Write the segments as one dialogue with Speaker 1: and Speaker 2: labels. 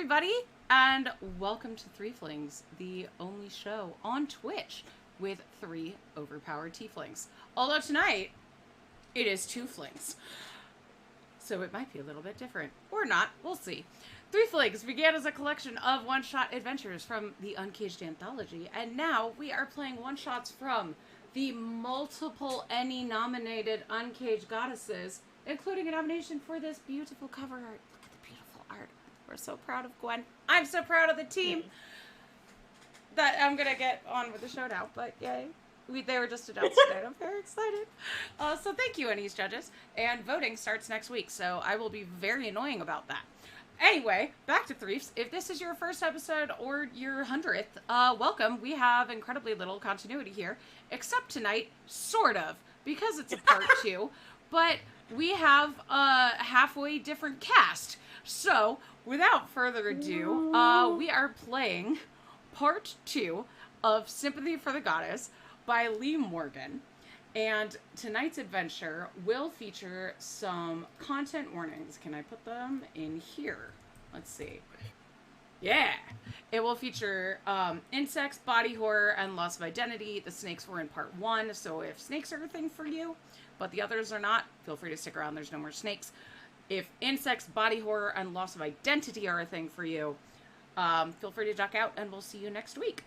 Speaker 1: everybody, and welcome to Threeflings, the only show on Twitch with 3 overpowered tieflings. Although tonight, it is 2 flings. So it might be a little bit different. Or not, we'll see. Threeflings began as a collection of one-shot adventures from the UNCAGED Anthology, and now we are playing one-shots from the multiple Emmy-nominated Uncaged Goddesses, including a nomination for this beautiful cover art. Look at the beautiful art. We're so proud of Gwen. I'm so proud of the team that I'm going to get on with the show now, but yay. They were just announced today. I'm very excited. So thank you, Annie's judges. And voting starts next week, so I will be very annoying about that. Anyway, back to Threefs. If this is your first episode or your 100th, welcome. We have incredibly little continuity here, except tonight, sort of, because it's a part 2. But we have a halfway different cast. So, without further ado, we are playing part 2 of Sympathy for the Goddess by Lee Morgan. And tonight's adventure will feature some content warnings. Can I put them in here? Let's see. Yeah! It will feature insects, body horror, and loss of identity. The snakes were in part 1, so if snakes are a thing for you, but the others are not, feel free to stick around. There's no more snakes. If insects, body horror, and loss of identity are a thing for you, feel free to duck out, and we'll see you next week.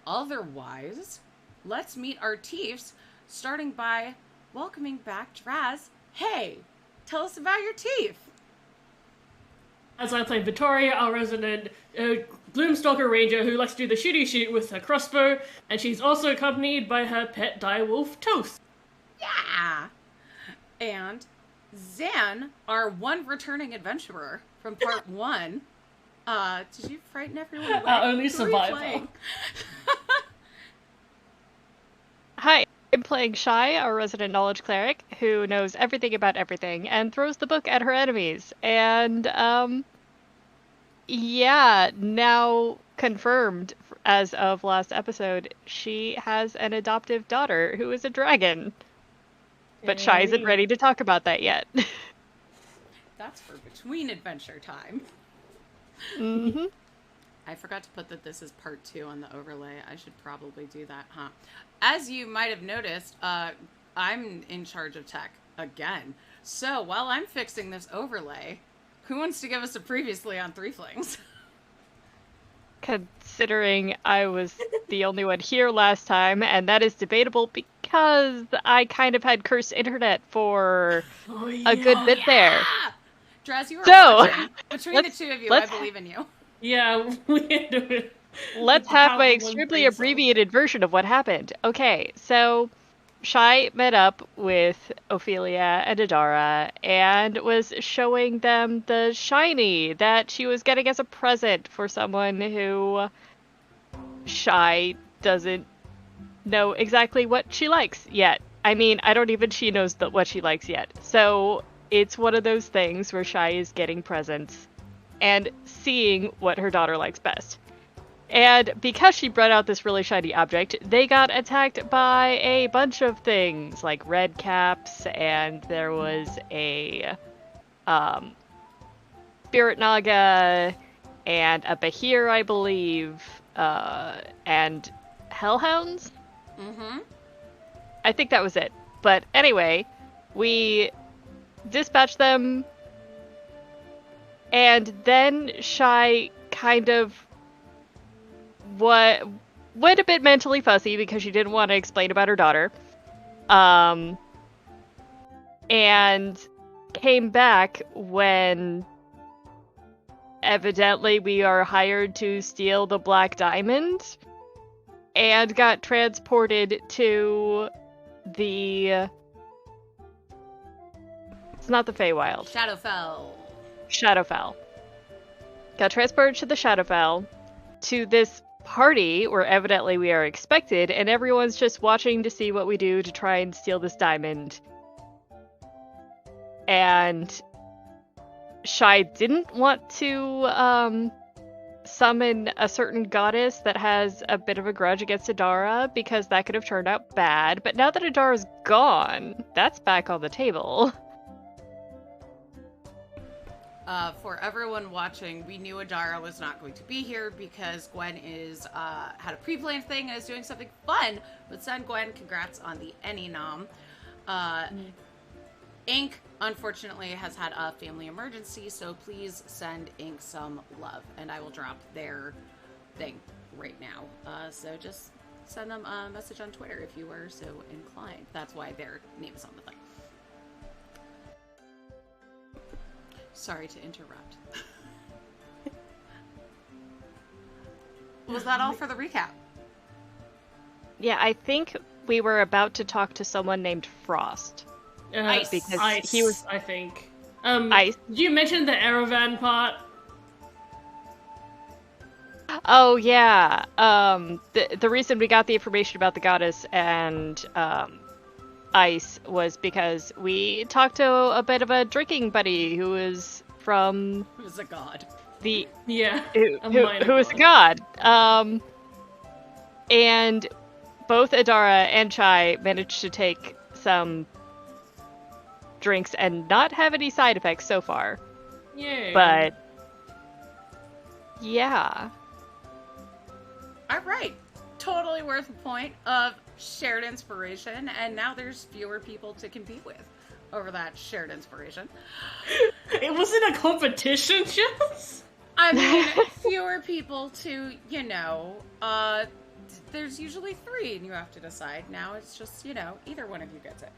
Speaker 1: Otherwise, let's meet our Tiefs, starting by welcoming back Draz. Hey, tell us about your Tief.
Speaker 2: As I play Victoria, our resident Gloomstalker Ranger who likes to do the shooty shoot with her crossbow, and she's also accompanied by her pet direwolf Toast.
Speaker 1: Yeah! And Zan, our one returning adventurer from part 1. Did you frighten everyone away?
Speaker 2: Only survivor.
Speaker 3: Hi, I'm playing Shy, our resident knowledge cleric, who knows everything about everything and throws the book at her enemies. And, yeah, now confirmed as of last episode, she has an adoptive daughter who is a dragon. But Shy isn't ready to talk about that yet.
Speaker 1: That's for between adventure time.
Speaker 3: Mm-hmm.
Speaker 1: I forgot to put that this is part 2 on the overlay. I should probably do that, huh? As you might have noticed, I'm in charge of tech again. So while I'm fixing this overlay, who wants to give us a previously on Threeflings?
Speaker 3: Considering I was the only one here last time, and that is debatable because I kind of had cursed internet for a good bit there.
Speaker 1: Draz, you were
Speaker 3: So,
Speaker 1: watching. Between the two of you, I believe in you.
Speaker 2: Yeah, we can do it.
Speaker 3: Let's have my extremely abbreviated version of what happened. Okay, so Shy met up with Ophelia and Adara and was showing them the shiny that she was getting as a present for someone who Shy doesn't know exactly what she likes yet. I mean, I don't even she knows what she likes yet. So it's one of those things where Shy is getting presents and seeing what her daughter likes best. And because she brought out this really shiny object, they got attacked by a bunch of things, like red caps, and there was a spirit naga, and a behir, I believe, and hellhounds?
Speaker 1: Mm-hmm.
Speaker 3: I think that was it. But anyway, we dispatched them, and then Shy kind of went a bit mentally fussy because she didn't want to explain about her daughter. And came back when evidently we are hired to steal the Black Diamond, and got transported to the... It's not the Feywild. Shadowfell. Got transported to the Shadowfell, to this party where evidently we are expected, and everyone's just watching to see what we do to try and steal this diamond. And Shy didn't want to summon a certain goddess that has a bit of a grudge against Adara, because that could have turned out bad. But now that Adara's gone, that's back on the table.
Speaker 1: for everyone watching, we knew Adara was not going to be here because Gwen had a pre-planned thing and is doing something fun. But send Gwen congrats on the Any nom. Ink, unfortunately, has had a family emergency, so please send Ink some love, and I will drop their thing right now. So just send them a message on Twitter if you were so inclined. That's why their name is on the thing. Sorry to interrupt. Was that all for the recap?
Speaker 3: Yeah, I think we were about to talk to someone named Frost.
Speaker 2: Ice.
Speaker 3: Because
Speaker 2: Ice,
Speaker 3: he was
Speaker 2: I think.
Speaker 3: Ice.
Speaker 2: You mentioned the Erevan part.
Speaker 3: Oh yeah. The reason we got the information about the goddess and Ice was because we talked to a bit of a drinking buddy who was from
Speaker 1: Who's a god.
Speaker 3: who
Speaker 2: Who
Speaker 3: was a god. And both Adara and Chai managed to take some drinks and not have any side effects so far.
Speaker 2: Yeah.
Speaker 3: But yeah.
Speaker 1: All right. Totally worth a point of shared inspiration, and now there's fewer people to compete with over that shared inspiration.
Speaker 2: It wasn't a competition, Jess.
Speaker 1: I mean, fewer people to, there's usually 3 and you have to decide. Now it's just, either one of you gets it.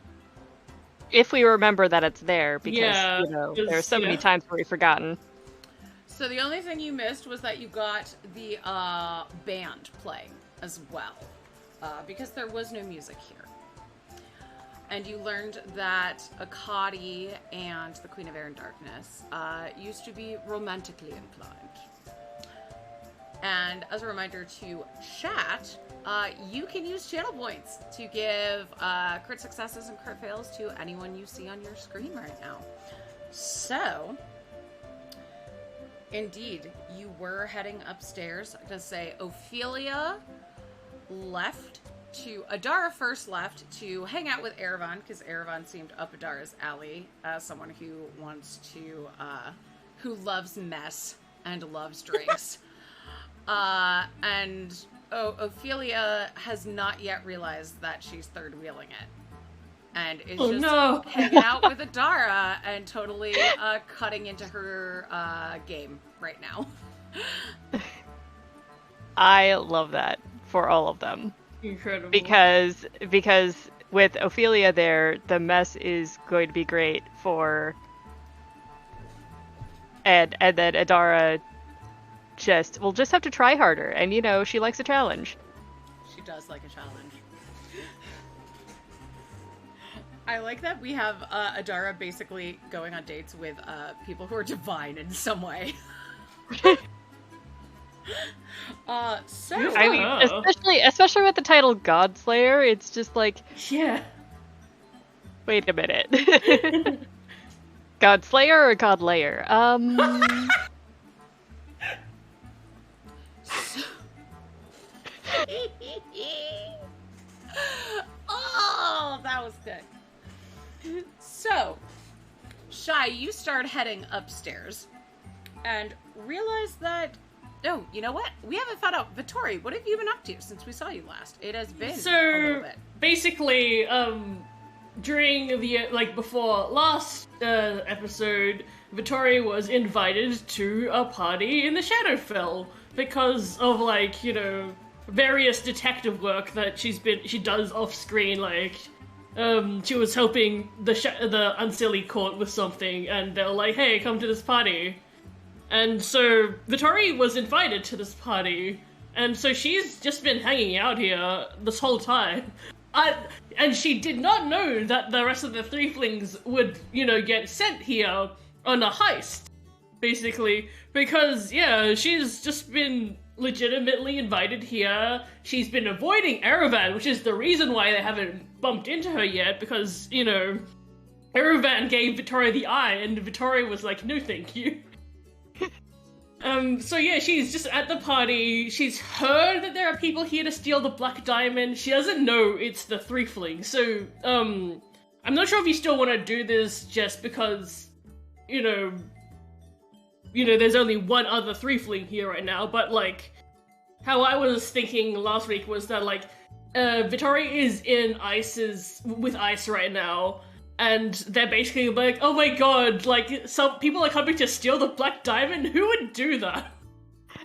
Speaker 3: If we remember that it's there, because,
Speaker 2: Yeah,
Speaker 3: there are so many times where we've forgotten.
Speaker 1: So the only thing you missed was that you got the band playing as well, because there was no music here. And you learned that Akadi and the Queen of Air and Darkness used to be romantically inclined. And as a reminder to chat, you can use channel points to give crit successes and crit fails to anyone you see on your screen right now. So, indeed, you were heading upstairs to say Ophelia left to... Adara first left to hang out with Erevan, because Erevan seemed up Adara's alley as someone who wants to... who loves mess and loves drinks. And Ophelia has not yet realized that she's third-wheeling it. And is hanging out with Adara and totally cutting into her game right now.
Speaker 3: I love that for all of them.
Speaker 2: Incredible.
Speaker 3: Because with Ophelia there, the mess is going to be great for... And then Adara will just have to try harder. And, she likes a challenge.
Speaker 1: She does like a challenge. I like that we have Adara basically going on dates with people who are divine in some way.
Speaker 3: I mean, especially with the title Godslayer, it's just like...
Speaker 2: Yeah.
Speaker 3: Wait a minute. Godslayer or Godlayer?
Speaker 1: Oh, that was good. So, Shai, you start heading upstairs and realize that... Oh, you know what? We haven't found out. Vittori, what have you been up to since we saw you last? It has been a little bit.
Speaker 2: Basically, during the, before last episode, Vittori was invited to a party in the Shadowfell because of, various detective work that she does off screen, she was helping the Unsilly Court with something, and they were like, hey, come to this party. And so Vittori was invited to this party, and so she's just been hanging out here this whole time. And she did not know that the rest of the Threeflings would, get sent here on a heist, basically. Because, she's just been legitimately invited here. She's been avoiding Erevan, which is the reason why they haven't bumped into her yet, because, Erevan gave Vittori the eye, and Vittori was like, no thank you. She's just at the party. She's heard that there are people here to steal the Black Diamond. She doesn't know it's the Threeflings. So, I'm not sure if you still want to do this just because, there's only one other Threefling here right now, but, like, how I was thinking last week was that, like, Vittori is with Ice right now, and they're basically like, oh my god, like, some people are coming to steal the Black Diamond? Who would do that?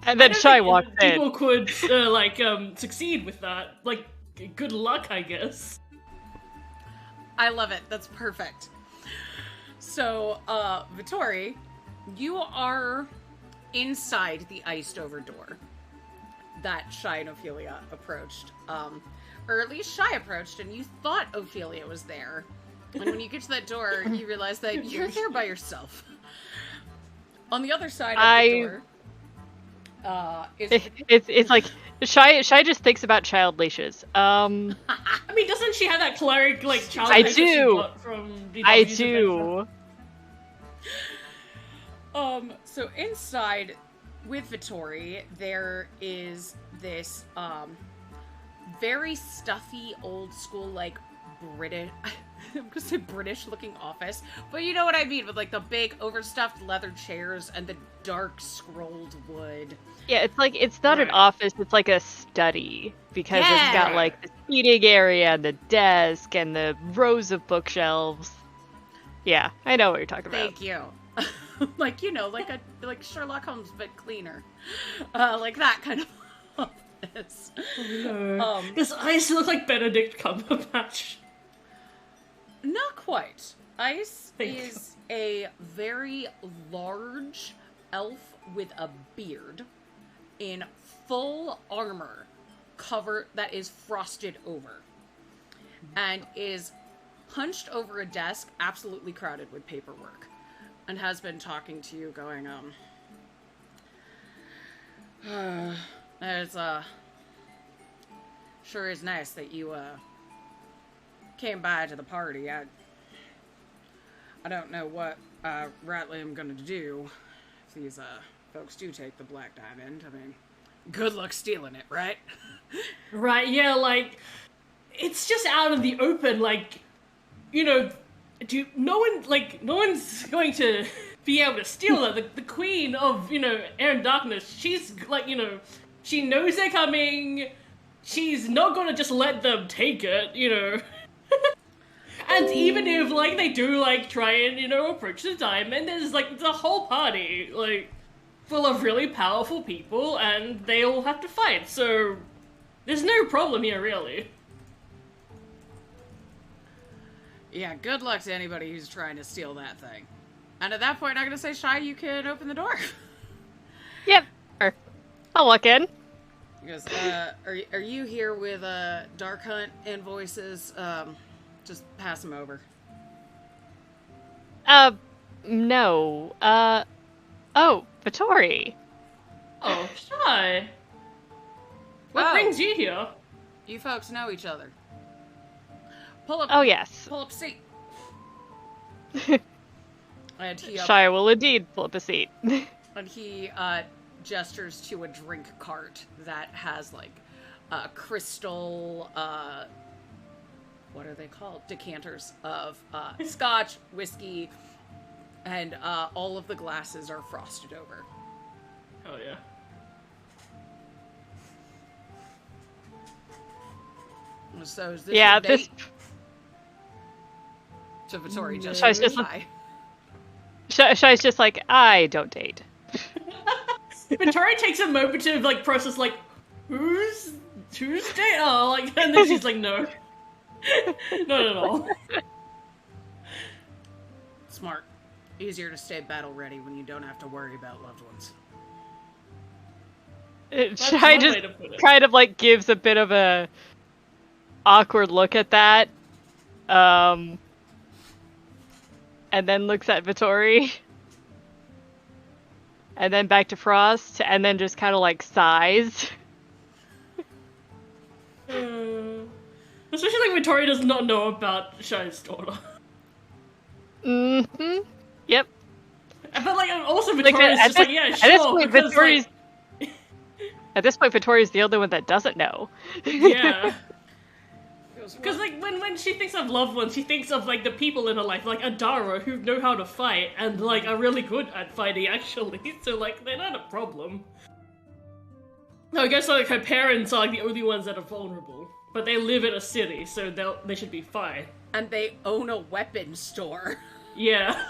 Speaker 3: And then Shai walks in.
Speaker 2: People could, succeed with that. Like, good luck, I guess.
Speaker 1: I love it. That's perfect. So, Vittori, you are inside the iced over door that Shai and Ophelia approached. Or at least Shai approached, and you thought Ophelia was there. And when you get to that door, you realize that you're there by yourself. On the other side of the door,
Speaker 3: it's like Shai just thinks about child leashes.
Speaker 2: I mean, doesn't she have that cleric like child
Speaker 3: I
Speaker 2: leash
Speaker 3: do.
Speaker 2: she got from the
Speaker 3: I
Speaker 2: W's
Speaker 3: do.
Speaker 2: adventure?
Speaker 1: So inside with Vittori, there is this very stuffy, old school, like British. I'm gonna say British looking office, but you know what I mean, with like the big overstuffed leather chairs and the dark scrolled wood.
Speaker 3: Yeah, it's like, it's not an office, it's like a study, because it's got
Speaker 1: Yeah.
Speaker 3: like the seating area and the desk and the rows of bookshelves. Yeah, I know what you're talking about.
Speaker 1: Thank you. Like, like Sherlock Holmes, but cleaner. Like that kind of office.
Speaker 2: No. Does Ice look like Benedict Cumberbatch?
Speaker 1: Not quite. Ice
Speaker 2: Thank
Speaker 1: is a very large elf with a beard in full armor that is frosted over and is hunched over a desk absolutely crowded with paperwork and has been talking to you going, it's, sure is nice that you, came by to the party. I don't know what rightly I'm gonna do if these folks do take the Black Diamond. I mean, good luck stealing it, right?
Speaker 2: Right, yeah, like, it's just out in the open, like, no one's going to be able to steal it. The queen of, Air and Darkness, she's, like, she knows they're coming, she's not gonna just let them take it, And even if, like, they do, like, try and, approach the diamond, there's, like, the whole party, like, full of really powerful people, and they all have to fight, so there's no problem here, really.
Speaker 1: Yeah, good luck to anybody who's trying to steal that thing. And at that point, I'm gonna say, Shai, you can open the door.
Speaker 3: Yep. I'll walk in.
Speaker 1: He goes, are you here with, Dark Hunt invoices? Just pass them over.
Speaker 3: No. Oh, Vittori.
Speaker 2: Oh, Shai. What
Speaker 1: Oh.
Speaker 2: brings you here?
Speaker 1: You folks know each other. Pull up.
Speaker 3: Oh, yes.
Speaker 1: Pull up a seat. And he
Speaker 3: Shai will indeed pull up a seat.
Speaker 1: and he gestures to a drink cart that has like crystal what are they called? Decanters of scotch, whiskey, and all of the glasses are frosted over.
Speaker 2: Oh yeah.
Speaker 1: So is this
Speaker 3: Yeah,
Speaker 1: your
Speaker 3: this.
Speaker 1: date? So Vittori just
Speaker 3: Shai's just-
Speaker 1: Shai.
Speaker 3: Shai's just like, I don't date.
Speaker 2: Vittori takes a moment to like process like, who's date? Oh, like, and then she's like, no, not at all.
Speaker 1: Smart. Easier to stay battle ready when you don't have to worry about loved ones.
Speaker 3: Shai
Speaker 2: one
Speaker 3: just
Speaker 2: way to put it.
Speaker 3: kind of like gives a bit of a awkward look at that, and then looks at Vittori, and then back to Frost, and then just kind of like sighs.
Speaker 2: Especially like Vittori does not know about Shai's daughter.
Speaker 3: Mm-hmm. Yep.
Speaker 2: But like also
Speaker 3: Like,
Speaker 2: Vittori's
Speaker 3: at
Speaker 2: just
Speaker 3: this-
Speaker 2: like, yeah,
Speaker 3: at
Speaker 2: sure.
Speaker 3: this point,
Speaker 2: because,
Speaker 3: Vittori's
Speaker 2: like,
Speaker 3: at this point, Vittori's the only one that doesn't know.
Speaker 2: yeah. Because, like, when she thinks of loved ones, she thinks of, like, the people in her life, like Adara, who know how to fight, and, like, are really good at fighting, actually. So, like, they're not a problem. No, I guess, like, her parents are the only ones that are vulnerable. But they live in a city, so they should be fine.
Speaker 1: And they own a weapons store.
Speaker 2: Yeah.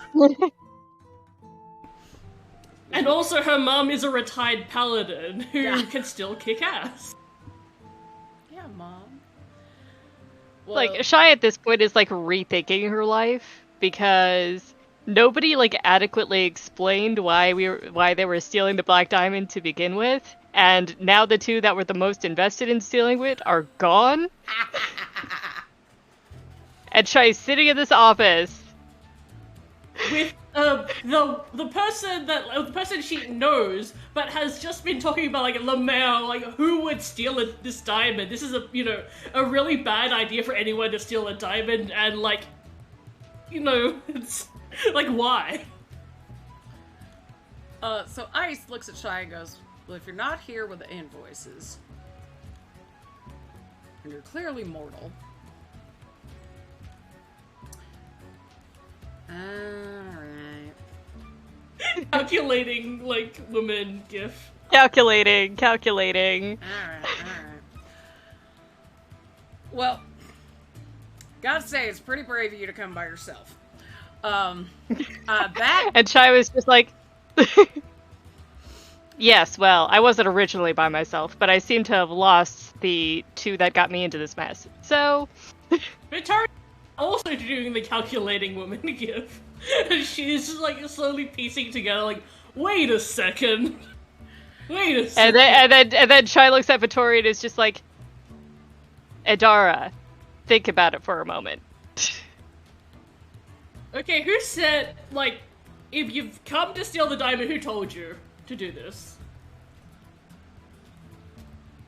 Speaker 2: And also her mom is a retired paladin who can still kick ass.
Speaker 1: Yeah, Mom. Well,
Speaker 3: Like, Shai at this point is, like, rethinking her life, because nobody, like, adequately explained why they were stealing the Black Diamond to begin with, and now the two that were the most invested in stealing it are gone. And Shai's sitting in this office
Speaker 2: With the person she knows, but has just been talking about, like, Lemel, like, who would steal this diamond? This is a really bad idea for anyone to steal a diamond, and, like, it's like, why?
Speaker 1: So Ice looks at Shai and goes, well, if you're not here with the invoices, and you're clearly mortal, alright.
Speaker 2: Calculating, like, woman gif.
Speaker 3: calculating.
Speaker 1: Alright. Well, gotta say, it's pretty brave of you to come by yourself. That...
Speaker 3: And Shai was just like, yes, well, I wasn't originally by myself, but I seem to have lost the two that got me into this mess. So...
Speaker 2: Victoria also doing the calculating woman gif. And she's just, like, slowly piecing together, like, wait a second.
Speaker 3: And then Shai looks at Vittoria and is just like, Adara, think about it for a moment.
Speaker 2: Okay, who said, like, if you've come to steal the diamond, who told you to do this?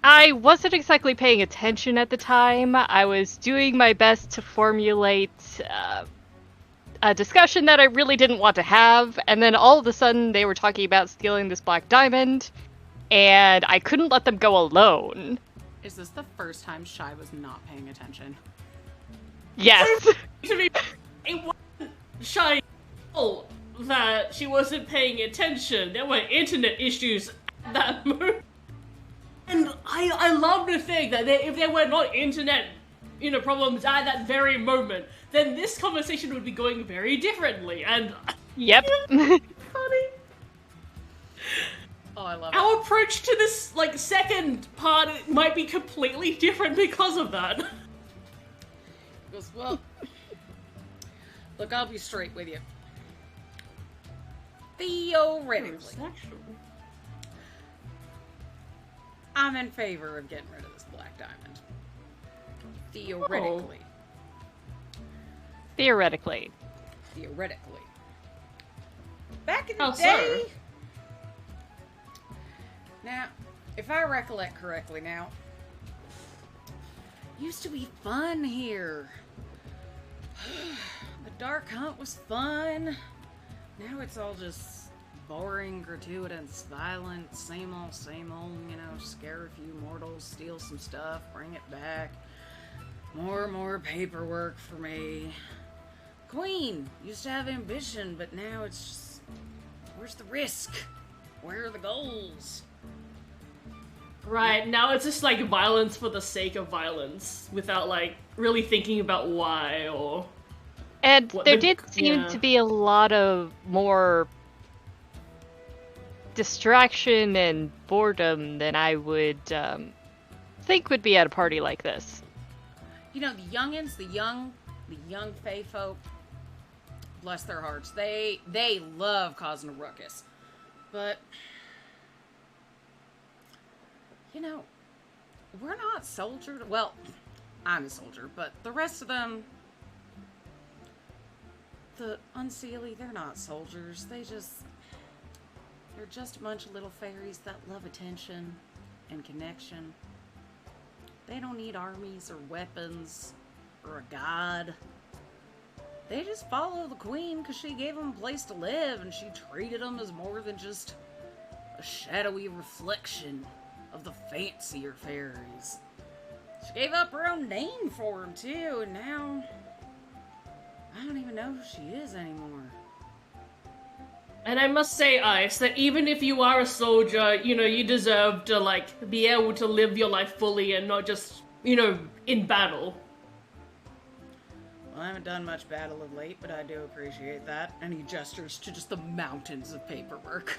Speaker 3: I wasn't exactly paying attention at the time. I was doing my best to formulate a discussion that I really didn't want to have, and then all of a sudden they were talking about stealing this black diamond, and I couldn't let them go alone.
Speaker 1: Is this the first time Shai was not paying attention?
Speaker 3: Yes.
Speaker 2: It wasn't Shai's fault that she wasn't paying attention. There were internet issues at that moment. And I love to think that if there were not internet, problems at that very moment, then this conversation would be going very differently. And
Speaker 3: Yep.
Speaker 2: funny.
Speaker 1: Oh, I love it.
Speaker 2: Our approach to this, like, second part might be completely different because of that.
Speaker 1: He goes, well, look, I'll be straight with you. Theoretically, I'm in favor of getting rid of this black diamond. Theoretically.
Speaker 3: Theoretically.
Speaker 1: Back in the
Speaker 2: How
Speaker 1: day...
Speaker 2: so?
Speaker 1: Now, if I recollect correctly now, used to be fun here. The Dark Hunt was fun. Now it's all just boring, gratuitous, violent, same old, scare a few mortals, steal some stuff, bring it back. More paperwork for me. Queen used to have ambition, but now it's just, where's the risk? Where are the goals?
Speaker 2: Right, now it's just, like, violence for the sake of violence, without, like, really thinking about why, or...
Speaker 3: And there did seem to be a lot of more distraction and boredom than I would think would be at a party like this.
Speaker 1: The youngins, the young fae folk, bless their hearts, they love causing a ruckus. But... we're not soldiers. Well, I'm a soldier, but the rest of them, the Unseelie, they're not soldiers. They're just a bunch of little fairies that love attention and connection. They don't need armies or weapons or a god. They just follow the queen because she gave them a place to live and she treated them as more than just a shadowy reflection of the fancier fairies. She gave up her own name for him, too, and now I don't even know who she is anymore.
Speaker 2: And I must say, Ice, that even if you are a soldier, you deserve to, like, be able to live your life fully and not just, in battle.
Speaker 1: Well, I haven't done much battle of late, but I do appreciate that. And he gestures to just the mountains of paperwork.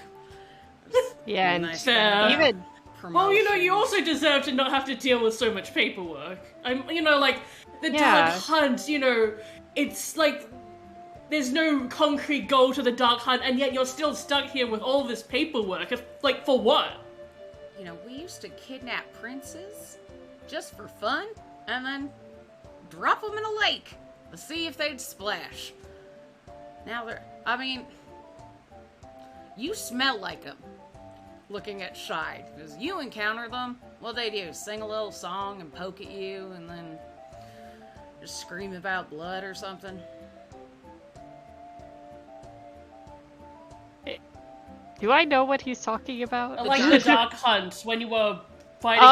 Speaker 3: Yeah, and
Speaker 1: nice
Speaker 3: even...
Speaker 2: Well, you also deserve to not have to deal with so much paperwork. Like, the Dark Hunt, it's like... There's no concrete goal to the Dark Hunt, and yet you're still stuck here with all this paperwork. Like, for what?
Speaker 1: We used to kidnap princes just for fun, and then drop them in a lake to see if they'd splash. Now you smell like them, looking at Shy, because you encounter them, what they do, sing a little song and poke at you, and then just scream about blood or something.
Speaker 3: Do I know what he's talking about?
Speaker 2: Like the Dark Hunt, when you were fighting them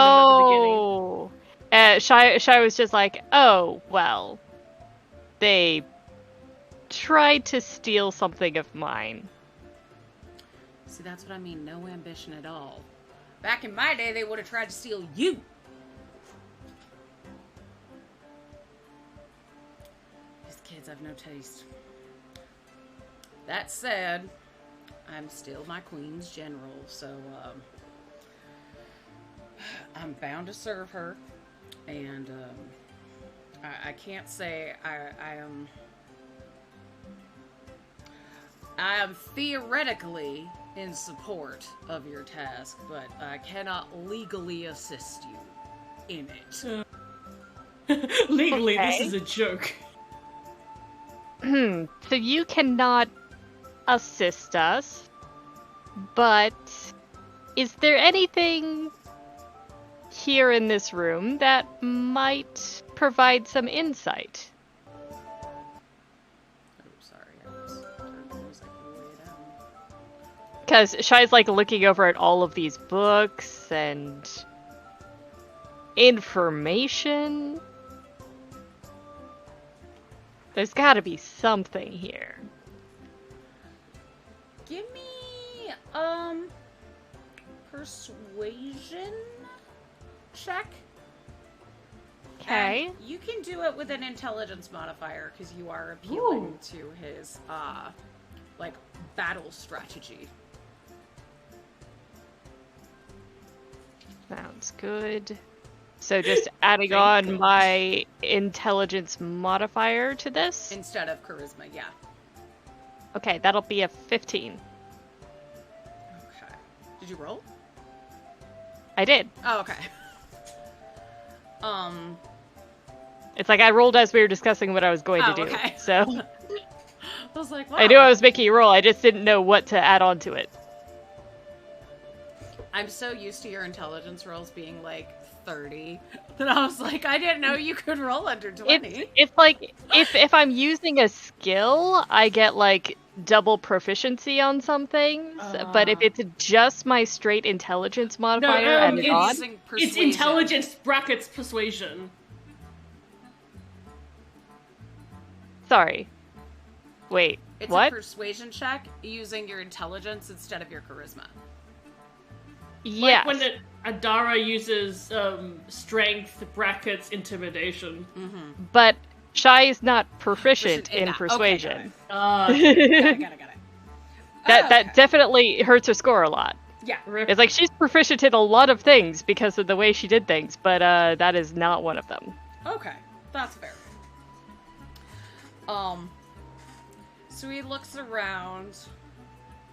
Speaker 2: at the beginning.
Speaker 3: Shy was just like, oh, well, they tried to steal something of mine.
Speaker 1: See, that's what I mean, no ambition at all. Back in my day, they would have tried to steal you. These kids have no taste. That said, I'm still my queen's general, so I'm bound to serve her, and I can't say I am theoretically in support of your task, but I cannot legally assist you in it.
Speaker 2: Legally,
Speaker 3: Okay.
Speaker 2: This is a joke.
Speaker 3: So you cannot assist us, but is there anything here in this room that might provide some insight?
Speaker 1: Oh, sorry, I was turning the music way down.
Speaker 3: Because Shy's like looking over at all of these books and information. There's gotta be something here.
Speaker 1: Give me, persuasion check.
Speaker 3: Okay.
Speaker 1: And you can do it with an intelligence modifier, because you are appealing to his, battle strategy.
Speaker 3: Sounds good. So just adding on my intelligence modifier to this?
Speaker 1: Instead of charisma, yeah.
Speaker 3: Okay, that'll be a 15.
Speaker 1: Okay. Did you roll?
Speaker 3: I did.
Speaker 1: Oh, okay.
Speaker 3: It's like I rolled as we were discussing what I was going to do.
Speaker 1: Okay.
Speaker 3: So
Speaker 1: I was like, wow.
Speaker 3: I knew I was making a roll, I just didn't know what to add on to it.
Speaker 1: I'm so used to your intelligence rolls being like 30 that I was like, I didn't know you could roll under 20.
Speaker 3: It's like if I'm using a skill, I get like double proficiency on some things, but if it's just my straight intelligence modifier added on,
Speaker 2: it's intelligence brackets persuasion.
Speaker 3: Sorry. Wait,
Speaker 1: it's
Speaker 3: what?
Speaker 1: a persuasion check using your intelligence instead of your charisma.
Speaker 3: Yes.
Speaker 2: Like when Adara uses strength brackets intimidation.
Speaker 1: Mm-hmm.
Speaker 3: But Shy is not proficient in persuasion.
Speaker 1: Okay, got it.
Speaker 3: That definitely hurts her score a lot.
Speaker 1: Yeah.
Speaker 3: It's like she's proficient in a lot of things because of the way she did things, but that is not one of them.
Speaker 1: Okay, that's fair. So he looks around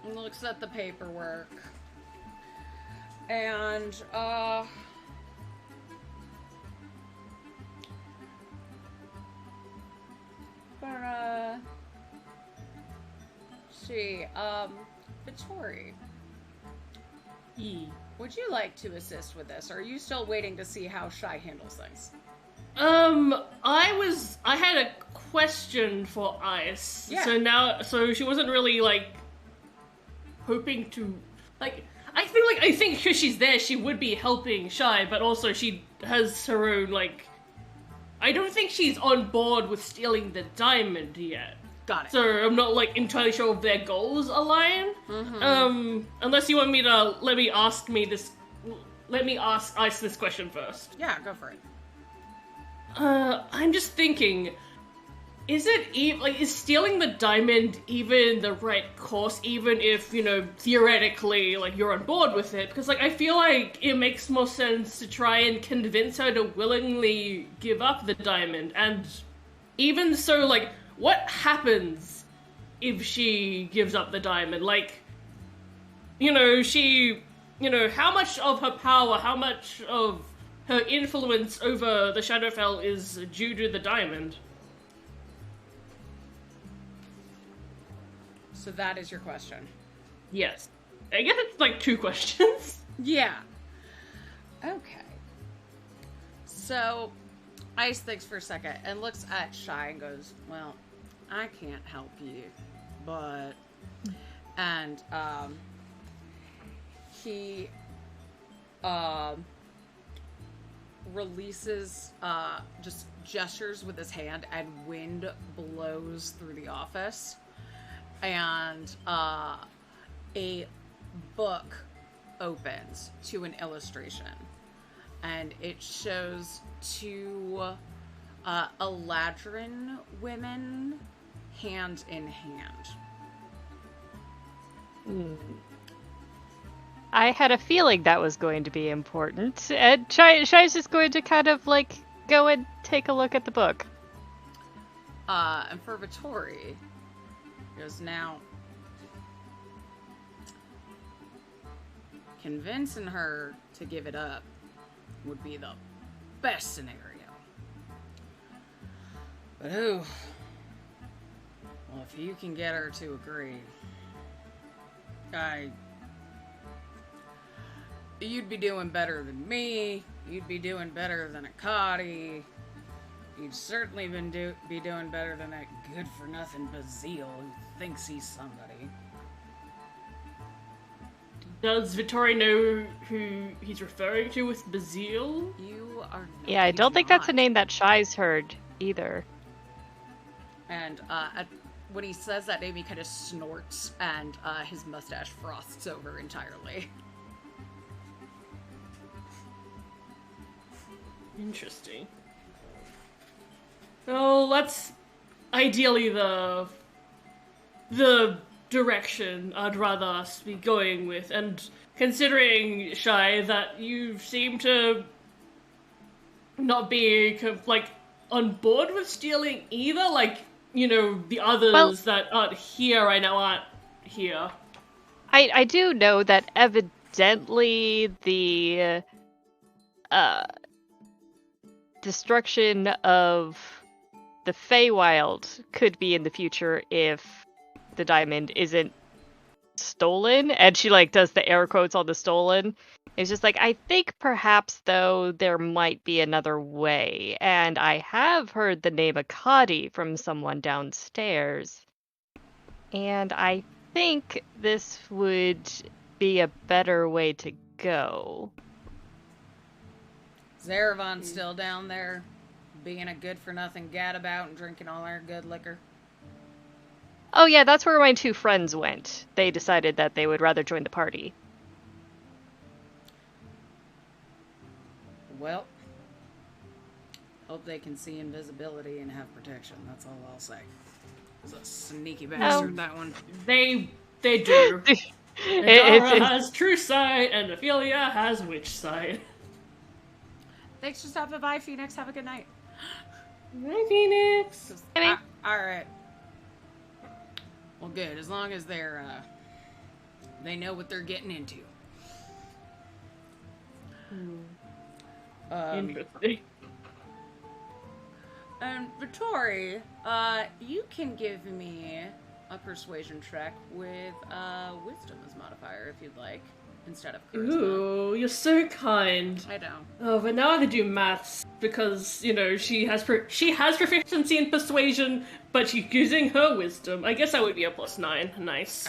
Speaker 1: and looks at the paperwork. And, Vittori, would you like to assist with this, or are you still waiting to see how Shy handles things?
Speaker 2: I had a question for Ice.
Speaker 1: Yeah.
Speaker 2: So she wasn't really, like, hoping to, like, I think because she's there, she would be helping Shy, but also she'd has her own, like... I don't think she's on board with stealing the diamond yet.
Speaker 1: Got it.
Speaker 2: So I'm not, like, entirely sure if their goals align. Unless you want me to let me ask Ice this question first.
Speaker 1: Yeah, go for it.
Speaker 2: I'm just thinking, is stealing the diamond even the right course, even if, you know, theoretically, like, you're on board with it? Because, like, I feel like it makes more sense to try and convince her to willingly give up the diamond, and even so, like, what happens if she gives up the diamond? Like, you know, how much of her power, how much of her influence over the Shadowfell is due to the diamond?
Speaker 1: So that is your question.
Speaker 2: Yes. I guess it's like 2 questions.
Speaker 1: Yeah. Okay. So, Ice thinks for a second and looks at Shy and goes, well, I can't help you, but... And, he, releases, just gestures with his hand, and wind blows through the office. And a book opens to an illustration, and it shows 2 Eladrin women hand in hand.
Speaker 3: I had a feeling that was going to be important, and Shai's just going to kind of, like, go and take a look at the book.
Speaker 1: And for Vittori, goes, now, convincing her to give it up would be the best scenario. But well, if you can get her to agree, you'd be doing better than me, you'd be doing better than Akadi, you'd certainly be doing better than that good-for-nothing Bazil who thinks he's somebody.
Speaker 2: Does Vittori know who he's referring to with Bazil?
Speaker 1: You are not.
Speaker 3: Yeah, I don't think that's a name that Shai's heard either.
Speaker 1: And when he says that name, he kind of snorts, and his mustache frosts over entirely.
Speaker 2: Interesting. Well, that's ideally the direction I'd rather us be going with, and considering, Shai, that you seem to not be, like, on board with stealing either, like, you know, the others that aren't here right now aren't here.
Speaker 3: I do know that evidently the destruction of the Feywild could be in the future if the diamond isn't stolen, and she, like, does the air quotes on the stolen. It's just like, I think perhaps, though, there might be another way, and I have heard the name Akadi from someone downstairs, and I think this would be a better way to go.
Speaker 1: Zaravon's still down there, being a good-for-nothing gadabout and drinking all our good liquor.
Speaker 3: Oh yeah, that's where my 2 friends went. They decided that they would rather join the party.
Speaker 1: Well, hope they can see invisibility and have protection. That's all I'll say. It's a sneaky bastard, that one.
Speaker 2: They do. Adara has true sight, and Ophelia has witch sight.
Speaker 1: Thanks for stopping by, Phoenix. Have a good night.
Speaker 2: Hi, Phoenix.
Speaker 1: Alright. Well, good. As long as they know what they're getting into.
Speaker 2: Interesting.
Speaker 1: And Vittori, you can give me a persuasion check with wisdom as modifier if you'd like, instead of charisma.
Speaker 2: Ooh, you're so kind.
Speaker 1: I know.
Speaker 2: Oh, but now I have to do maths because, you know, she has proficiency in persuasion, but she's using her wisdom. I guess that would be a +9. Nice.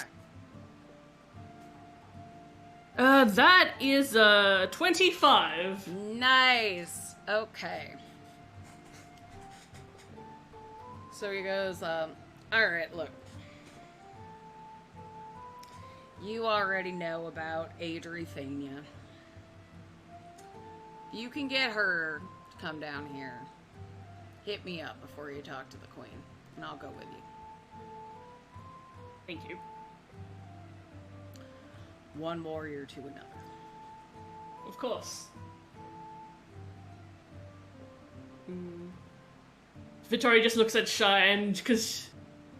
Speaker 1: Okay.
Speaker 2: That is 25.
Speaker 1: Nice. Okay. So he goes, alright, look. You already know about Adrethania. If you can get her to come down here, hit me up before you talk to the queen, and I'll go with you.
Speaker 2: Thank you.
Speaker 1: One warrior to another.
Speaker 2: Of course. Vittoria just looks at Cheyenne because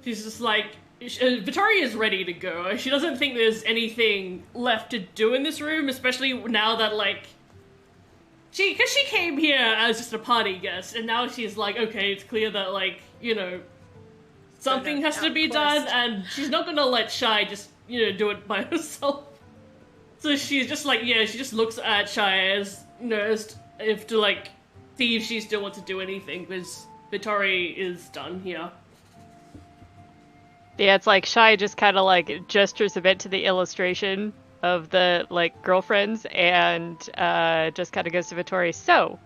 Speaker 2: she's just like, Vittoria is ready to go. She doesn't think there's anything left to do in this room, especially now that, like, because she came here as just a party guest, and now she's like, okay, it's clear that, like, you know, something has to be done, and she's not gonna let Shy just, you know, do it by herself. So she's just like, yeah, she just looks at Shy as, you know, as if to, like, see if she still wants to do anything, because Vittoria is done here.
Speaker 3: Yeah, it's like Shy just kind of like gestures a bit to the illustration of the like girlfriends and just kind of goes to Vittoria. So,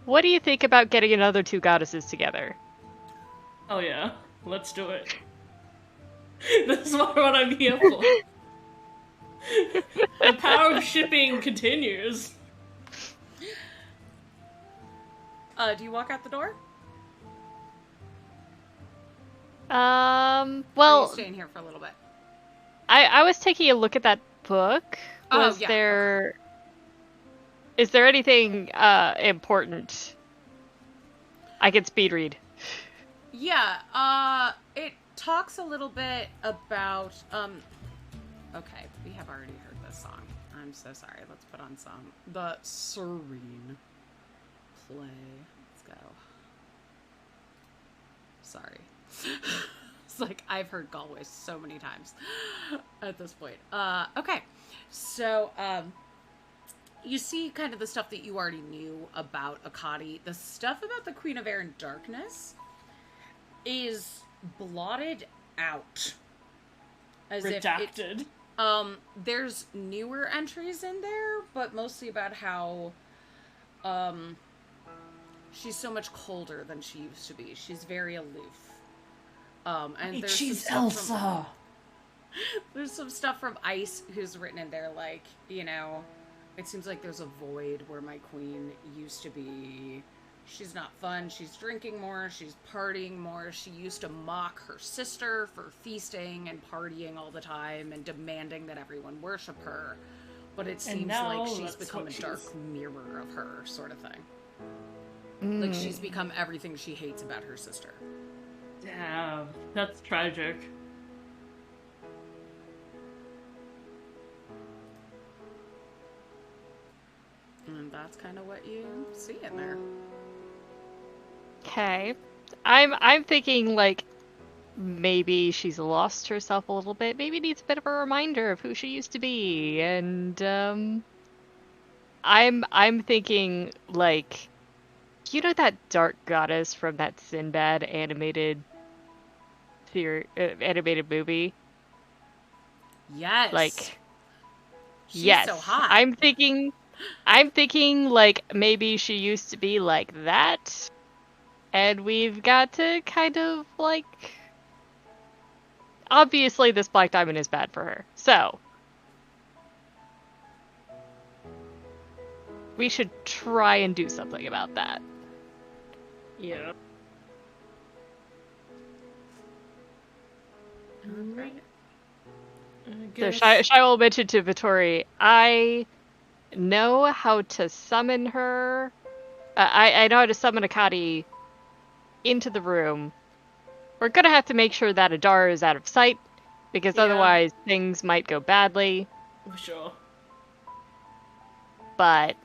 Speaker 3: what do you think about getting another two goddesses together?
Speaker 2: Oh yeah, let's do it. That's what I'm here for. The power of shipping continues.
Speaker 1: Do you walk out the door?
Speaker 3: Well,
Speaker 1: or are you staying here for a little bit?
Speaker 3: I was taking a look at that book. Is there anything important I could speed read?
Speaker 1: Yeah, it talks a little bit about, okay, we have already heard this song. I'm so sorry. Let's put on the Serene play. Let's go. Sorry. It's like, I've heard Galway so many times at this point. Okay. So, you see kind of the stuff that you already knew about Akkadi. The stuff about the Queen of Air and Darkness is blotted out. As
Speaker 2: redacted.
Speaker 1: There's newer entries in there, but mostly about how, she's so much colder than she used to be. She's very aloof. And there's
Speaker 2: she's Elsa.
Speaker 1: There's some stuff from Ice who's written in there, like, you know, it seems like there's a void where my queen used to be. She's not fun. She's drinking more. She's partying more. She used to mock her sister for feasting and partying all the time and demanding that everyone worship her. But it seems like she's become a dark mirror of her, sort of thing. Like, she's become everything she hates about her sister.
Speaker 2: Damn, that's tragic.
Speaker 1: And that's kind of what you see in there.
Speaker 3: Okay. I'm thinking like maybe she's lost herself a little bit. Maybe needs a bit of a reminder of who she used to be. And I'm thinking like, you know that dark goddess from that Sinbad animated movie?
Speaker 1: Yes.
Speaker 3: Like,
Speaker 1: she's
Speaker 3: yes.
Speaker 1: so hot.
Speaker 3: I'm thinking like maybe she used to be like that. And we've got to kind of like, obviously this black diamond is bad for her. So we should try and do something about that.
Speaker 2: Yeah.
Speaker 1: Right.
Speaker 3: So Shai will mention to Vittori, I know how to summon her. I know how to summon Akkadi into the room. We're gonna have to make sure that Adara is out of sight, because otherwise things might go badly.
Speaker 2: For sure.
Speaker 3: But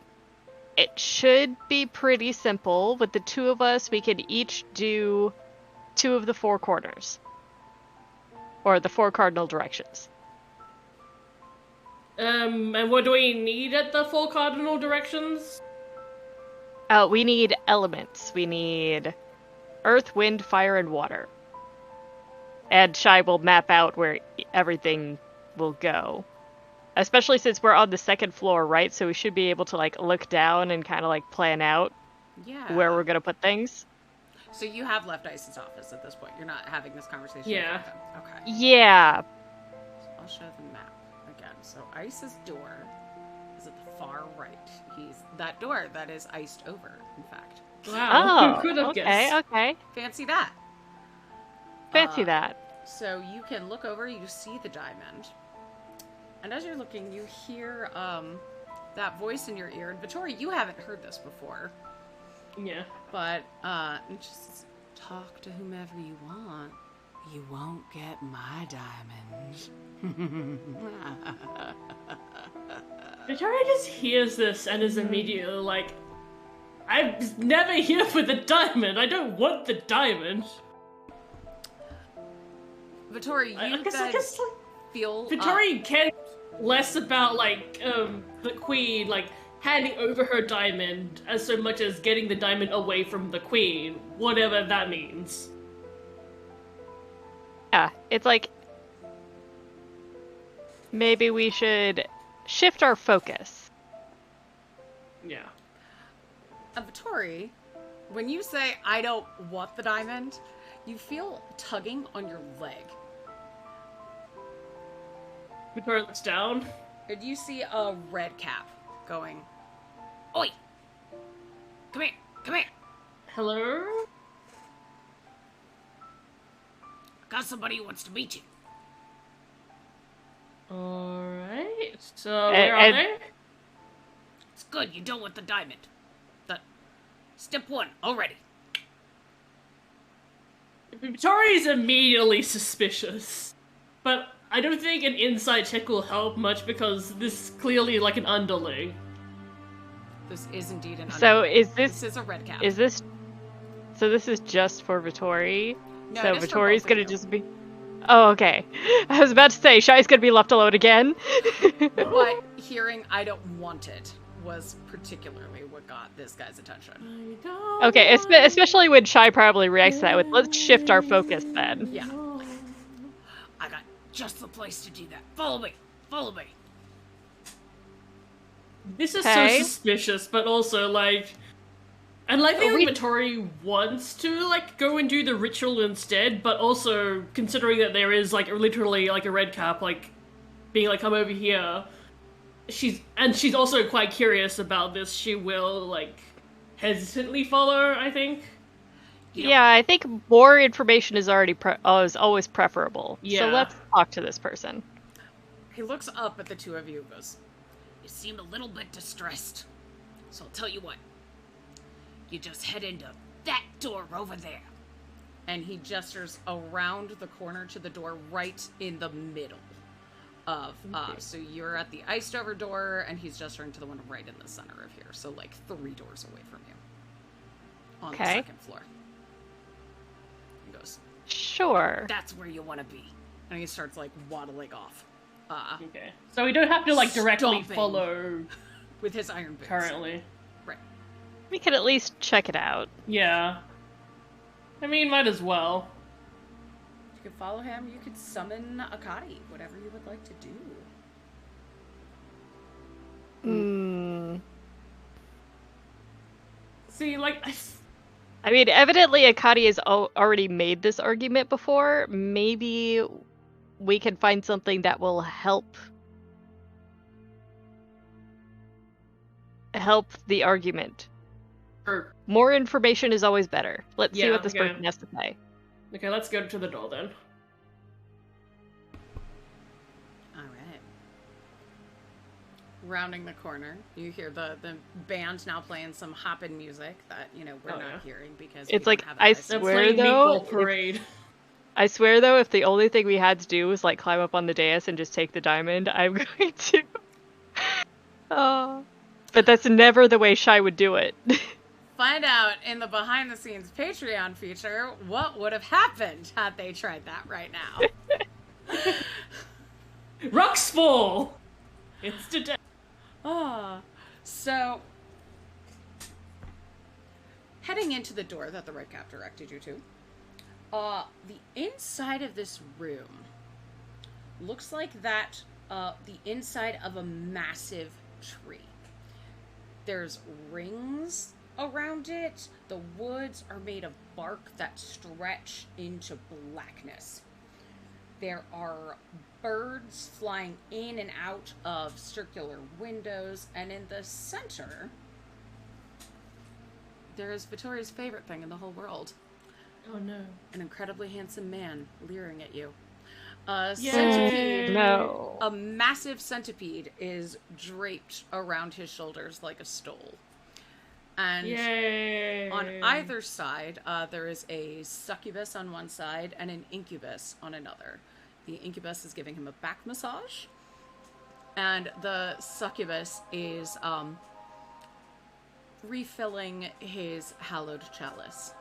Speaker 3: it should be pretty simple. With the two of us, we can each do 2 of the 4 corners. Or the 4 cardinal directions.
Speaker 2: And what do we need at the 4 cardinal directions?
Speaker 3: We need elements. We need earth, wind, fire, and water. And Shai will map out where everything will go. Especially since we're on the 2nd floor, right? So we should be able to, like, look down and kind of, like, plan out
Speaker 1: Yeah.
Speaker 3: where we're gonna put things.
Speaker 1: So you have left Ice's office at this point. You're not having this conversation.
Speaker 2: Yeah.
Speaker 1: With him. Okay.
Speaker 3: Yeah.
Speaker 1: So I'll show the map again. So Ice's door is at the far right. That door that is iced over, in fact.
Speaker 2: Wow. Who
Speaker 3: Oh,
Speaker 2: could have
Speaker 3: okay,
Speaker 2: guessed?
Speaker 3: okay.
Speaker 1: Fancy that.
Speaker 3: Fancy that.
Speaker 1: So you can look over, you see the diamond. And as you're looking, you hear that voice in your ear. And Vittori, you haven't heard this before.
Speaker 2: Yeah.
Speaker 1: But just talk to whomever you want. You won't get my diamond.
Speaker 2: Victoria just hears this and is immediately like, I'm never here for the diamond. I don't want the diamond.
Speaker 1: Vittori, you
Speaker 2: I guess, like,
Speaker 1: feel...
Speaker 2: Victoria cares less about, like, the queen, like, handing over her diamond as so much as getting the diamond away from the queen, whatever that means.
Speaker 3: Yeah, it's like maybe we should shift our focus.
Speaker 2: Yeah.
Speaker 1: Vittori, when you say, I don't want the diamond, you feel tugging on your leg.
Speaker 2: Victoria looks down.
Speaker 1: And you see a red cap going, Oi! Come here! Come here!
Speaker 2: Hello?
Speaker 1: I got somebody who wants to meet you.
Speaker 2: Alright, so where are they?
Speaker 1: It's good, you don't want the diamond. Step one, already.
Speaker 2: Victoria's immediately suspicious. But I don't think an insight check will help much because this is clearly like an underling.
Speaker 1: This is indeed an
Speaker 3: So
Speaker 1: underling.
Speaker 3: is
Speaker 1: This is a red cap.
Speaker 3: So this is just for Vittori?
Speaker 1: No,
Speaker 3: So
Speaker 1: it is for
Speaker 3: Vittori's
Speaker 1: both of
Speaker 3: gonna
Speaker 1: you.
Speaker 3: just be... Oh, okay. I was about to say, Shai's gonna be left alone again.
Speaker 1: But hearing I don't want it was particularly what got this guy's attention.
Speaker 3: Okay, especially when Shai probably reacts to that with, let's shift our focus then.
Speaker 1: Yeah. Like, I got just the place to do that. Follow me. Follow me.
Speaker 2: This is
Speaker 3: Okay.
Speaker 2: so suspicious, but also like... And like the Vittori wants to like go and do the ritual instead, but also considering that there is like literally like a red cap like being like come over here, she's also quite curious about this. She will like hesitantly follow, I think.
Speaker 3: Yeah, I think more information is is always preferable.
Speaker 2: Yeah.
Speaker 3: So let's talk to this person.
Speaker 1: He looks up at the two of you and goes, You seem a little bit distressed. So I'll tell you what. You just head into that door over there. And he gestures around the corner to the door right in the middle of, so you're at the iced over door, and he's gesturing to the one right in the center of here. So like 3 doors away from you. On the second floor. He goes,
Speaker 3: Sure.
Speaker 1: That's where you want to be. And he starts like waddling off.
Speaker 2: Okay. So we don't have to like directly
Speaker 1: Stomping.
Speaker 2: follow
Speaker 1: With his iron boots.
Speaker 2: currently.
Speaker 1: Right.
Speaker 3: We could at least check it out.
Speaker 2: Yeah. I mean, might as well.
Speaker 1: You could follow him. You could summon Akadi. Whatever you would like to do.
Speaker 2: See, like,
Speaker 3: I mean, evidently Akadi has already made this argument before. Maybe we can find something that will help the argument.
Speaker 2: Sure.
Speaker 3: More information is always better. Let's see
Speaker 2: Yeah,
Speaker 3: what this
Speaker 2: okay.
Speaker 3: person has to say.
Speaker 2: Okay, let's go to the door then.
Speaker 1: Alright. Rounding the corner, you hear the band now playing some hoppin' music that, we're not hearing because
Speaker 3: It's
Speaker 1: we
Speaker 3: like,
Speaker 1: don't have
Speaker 3: I
Speaker 1: that
Speaker 2: They're
Speaker 3: swear
Speaker 2: playing
Speaker 3: though,
Speaker 2: Meatball Parade.
Speaker 3: I swear though, if the only thing we had to do was like climb up on the dais and just take the diamond, I'm going to. Oh. But that's never the way Shai would do it.
Speaker 1: Find out in the behind the scenes Patreon feature what would have happened had they tried that right now.
Speaker 2: Rocks fall! Instant.
Speaker 1: So heading into the door that the red cap directed you to, the inside of this room looks like that the inside of a massive tree. There's rings around it. The woods are made of bark that stretch into blackness. There are birds flying in and out of circular windows, and in the center, there is Vittoria's favorite thing in the whole world.
Speaker 2: Oh no.
Speaker 1: An incredibly handsome man leering at you.
Speaker 2: Yay!
Speaker 3: No.
Speaker 1: A massive centipede is draped around his shoulders like a stole. And
Speaker 2: Yay!
Speaker 1: on either side, there is a succubus on one side and an incubus on another. The incubus is giving him a back massage, and the succubus is refilling his hallowed chalice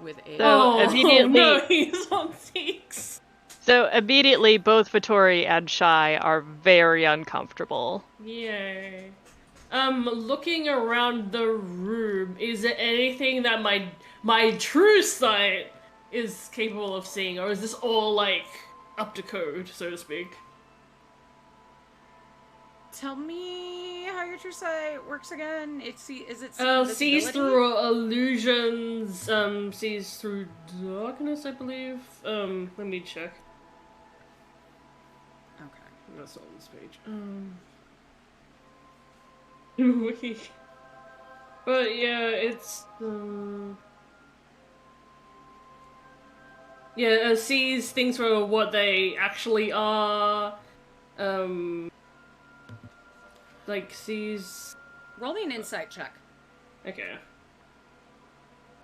Speaker 1: with a...
Speaker 3: So immediately,
Speaker 2: no, he's on 6.
Speaker 3: so immediately, both Vittori and Shy are very uncomfortable.
Speaker 2: Yay. Looking around the room, is there anything that my true sight is capable of seeing, or is this all, like, up to code, so to speak?
Speaker 1: Tell me how your true sight works again. Is it
Speaker 2: Sees through illusions, sees through darkness, I believe. Let me check.
Speaker 1: Okay.
Speaker 2: That's not on this page. Wiki. But yeah, it's yeah, sees things for what they actually are. Like sees.
Speaker 1: Roll me an insight check.
Speaker 2: Okay.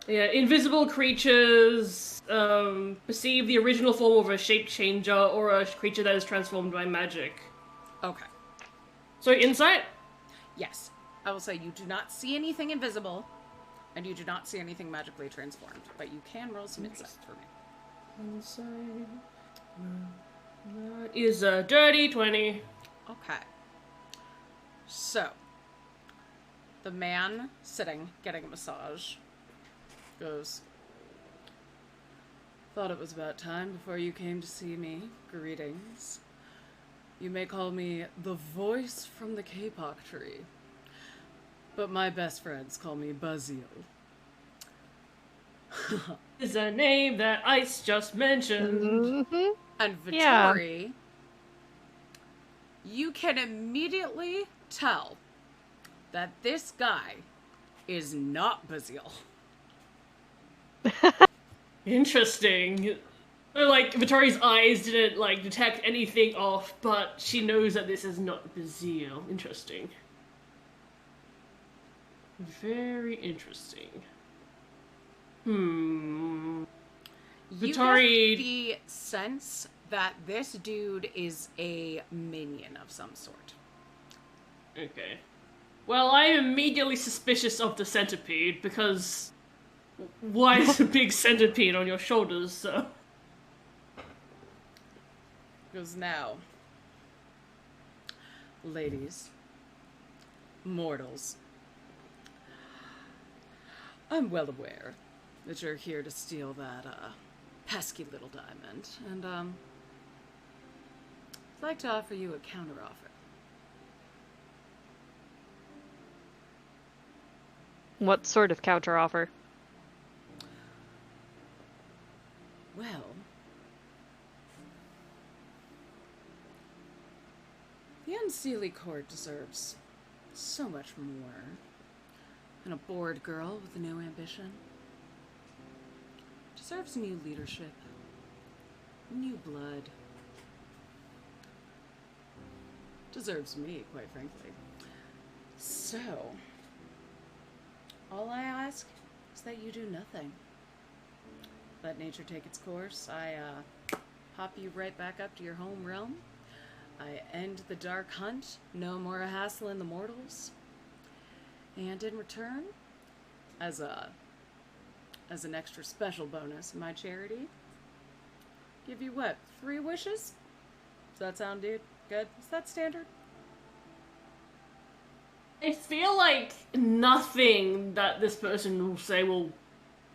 Speaker 2: Yeah, invisible creatures perceive the original form of a shape changer or a creature that is transformed by magic.
Speaker 1: Okay.
Speaker 2: So insight.
Speaker 1: Yes. I will say you do not see anything invisible, and you do not see anything magically transformed, but you can roll some insight for me.
Speaker 2: Insight. That is a dirty 20.
Speaker 1: Okay. So, the man sitting, getting a massage, goes, "Thought it was about time before you came to see me. Greetings. You may call me the voice from the kapok tree, but my best friends call me Bazil."
Speaker 2: Is a name that Ice just mentioned.
Speaker 3: Mm-hmm.
Speaker 1: And Vittori, you can immediately tell that this guy is not Bazil.
Speaker 2: Interesting. Like, Vittori's eyes didn't, like, detect anything off, but she knows that this is not Bazil. Interesting. Very interesting.
Speaker 1: You
Speaker 2: Vittori...
Speaker 1: get the sense that this dude is a minion of some sort.
Speaker 2: Okay. Well, I am immediately suspicious of the centipede, because... why is a big centipede on your shoulders, so...
Speaker 1: Goes, "Now, ladies, mortals, I'm well aware that you're here to steal that, pesky little diamond, and, I'd like to offer you a counteroffer."
Speaker 3: What sort of counteroffer?
Speaker 1: Well, the Unseelie Court deserves so much more than a bored girl with no ambition. Deserves new leadership, new blood. Deserves me, quite frankly. So, all I ask is that you do nothing. Let nature take its course. I pop you right back up to your home realm. I end the dark hunt. No more hassling the mortals. And in return, as an extra special bonus, my charity, give you what, 3 wishes? Does that sound good? Is that standard?
Speaker 2: I feel like nothing that this person will say will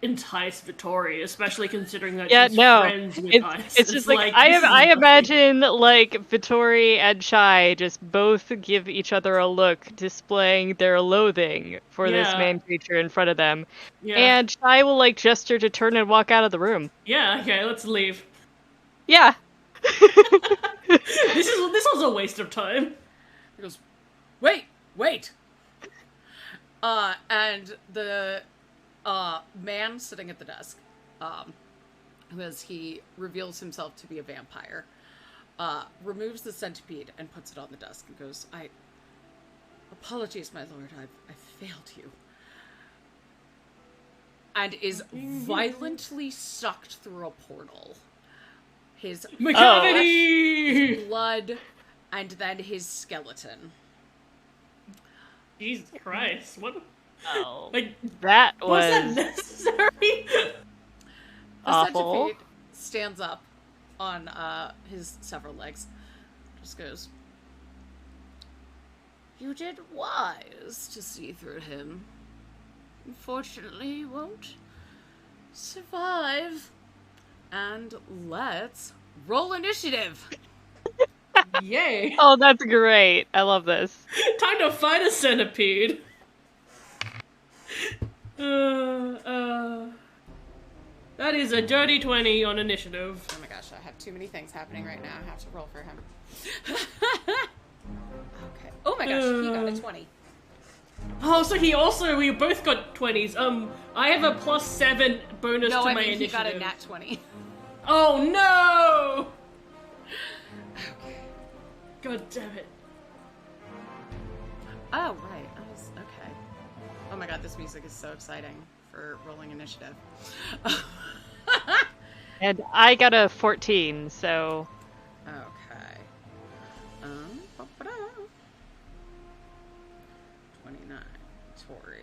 Speaker 2: entice Vittori, especially considering that
Speaker 3: Yeah,
Speaker 2: she's
Speaker 3: no.
Speaker 2: friends with Ice.
Speaker 3: It's just like,
Speaker 2: this is
Speaker 3: I
Speaker 2: nothing.
Speaker 3: imagine like Vittori and Shai just both give each other a look, displaying their loathing for this
Speaker 2: Yeah.
Speaker 3: man creature in front of them.
Speaker 2: Yeah.
Speaker 3: And Shai will like gesture to turn and walk out of the room.
Speaker 2: Yeah, okay, let's leave.
Speaker 3: Yeah.
Speaker 2: This was a waste of time.
Speaker 1: He goes, wait! And the man sitting at the desk, as he reveals himself to be a vampire, removes the centipede and puts it on the desk and goes, apologies, my lord, I failed you. And is violently sucked through a portal. His
Speaker 2: McCavity!
Speaker 1: blood, and then his skeleton.
Speaker 2: Jesus Christ, what?
Speaker 3: Oh,
Speaker 2: Like,
Speaker 3: that
Speaker 2: was that
Speaker 3: was
Speaker 2: necessary?
Speaker 1: The
Speaker 3: awful.
Speaker 1: centipede stands up on his several legs. Just goes, you did wise to see through him. Unfortunately, he won't survive. And let's roll initiative.
Speaker 2: Yay.
Speaker 3: Oh, that's great. I love this.
Speaker 2: Time to fight a centipede. That is a dirty 20 on initiative.
Speaker 1: Oh my gosh, I have too many things happening right now. I have to roll for him. Okay. Oh my gosh, he got a 20.
Speaker 2: Oh, so we both got 20s. I have a +7 bonus
Speaker 1: No,
Speaker 2: to
Speaker 1: I
Speaker 2: my
Speaker 1: mean
Speaker 2: initiative.
Speaker 1: he got a nat 20.
Speaker 2: Oh no!
Speaker 1: Okay.
Speaker 2: God damn it.
Speaker 1: Oh, right. I was, okay. Oh my god, this music is so exciting for rolling initiative.
Speaker 3: And I got a 14, so
Speaker 1: Okay. 29. Tori.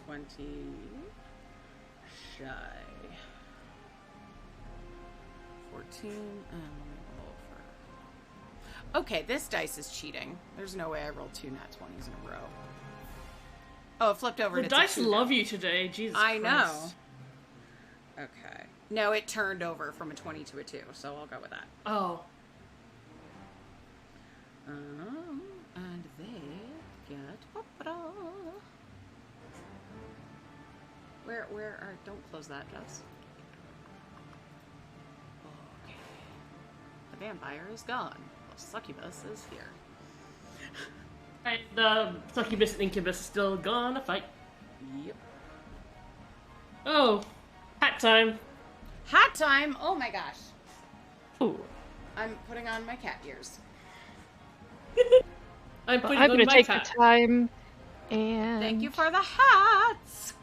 Speaker 1: 20. Shy. 14. And let me roll for... Okay, this dice is cheating. There's no way I rolled 2 nat 20s in a row. Oh, it flipped over.
Speaker 2: The
Speaker 1: and it's a
Speaker 2: dice
Speaker 1: 2
Speaker 2: love
Speaker 1: now.
Speaker 2: you today, Jesus
Speaker 1: I
Speaker 2: Christ.
Speaker 1: know. Okay. No, it turned over from a 20 to a 2, so I'll go with that.
Speaker 2: Oh.
Speaker 1: And they get... Where are... Don't close that, Jess. Okay. The vampire is gone. The succubus is here.
Speaker 2: Right, the succubus and incubus is still gonna fight.
Speaker 1: Yep.
Speaker 2: Oh. Hat time.
Speaker 1: Hat time! Oh my gosh.
Speaker 3: ooh.
Speaker 1: I'm putting on my cat ears.
Speaker 2: I'm putting
Speaker 3: I'm
Speaker 2: on
Speaker 3: gonna
Speaker 2: my
Speaker 3: take
Speaker 2: hat.
Speaker 3: the time and
Speaker 1: Thank you for the hats!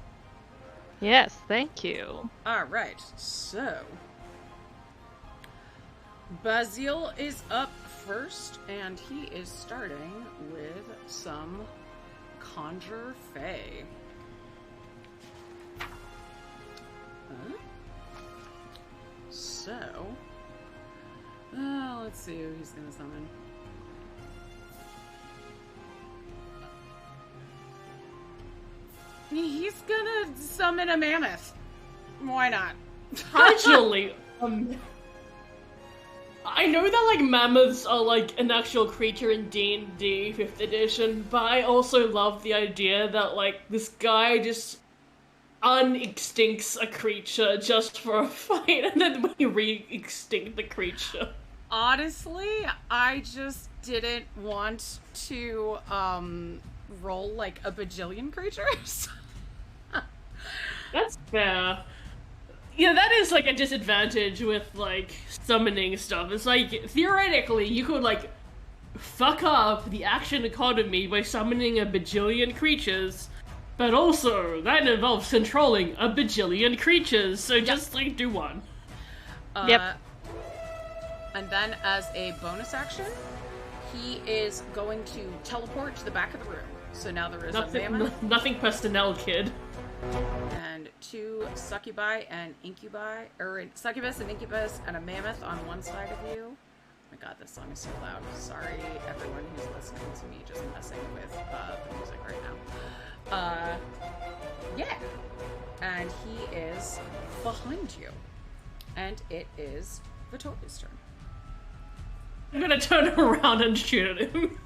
Speaker 3: Yes, thank you.
Speaker 1: Alright, so... Bazil is up first, and he is starting with some Conjure Fae. So... let's see who he's gonna summon. He's gonna summon a mammoth. Why not?
Speaker 2: Actually, I know that like mammoths are like an actual creature in D&D 5th edition, but I also love the idea that like this guy just unextincts a creature just for a fight, and then we re-extinct the creature.
Speaker 1: Honestly, I just didn't want to roll like a bajillion creatures.
Speaker 2: That's fair. Yeah, that is like a disadvantage with like summoning stuff. It's like theoretically you could like fuck up the action economy by summoning a bajillion creatures, but also that involves controlling a bajillion creatures. So just like do one.
Speaker 3: Yep.
Speaker 1: And then as a bonus action, he is going to teleport to the back of the room. So now there is a mammoth
Speaker 2: Nothing personnel, kid.
Speaker 1: and 2 succubi and incubi, or succubus and incubus and a mammoth on one side of you. Oh my god, this song is so loud. Sorry, everyone who's listening to me just messing with the music right now. Yeah. and he is behind you. And it is Vittoria's turn.
Speaker 2: I'm gonna turn around and shoot at him.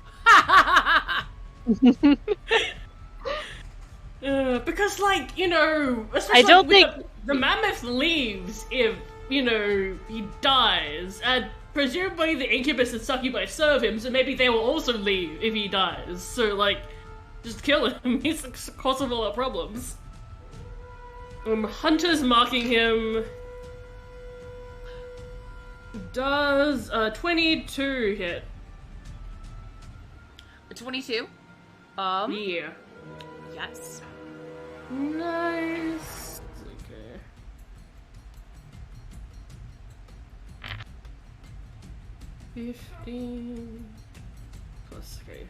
Speaker 2: Because, like, you know, especially
Speaker 3: I don't think
Speaker 2: the mammoth leaves if, you know, he dies, and presumably the incubus and succubus serve him, so maybe they will also leave if he dies. So, like, just kill him. He's the cause of all our problems. Hunter's marking him. Does 22 hit?
Speaker 1: 22.
Speaker 2: Yeah.
Speaker 1: Yes.
Speaker 2: Nice. Okay. $15 plus 3.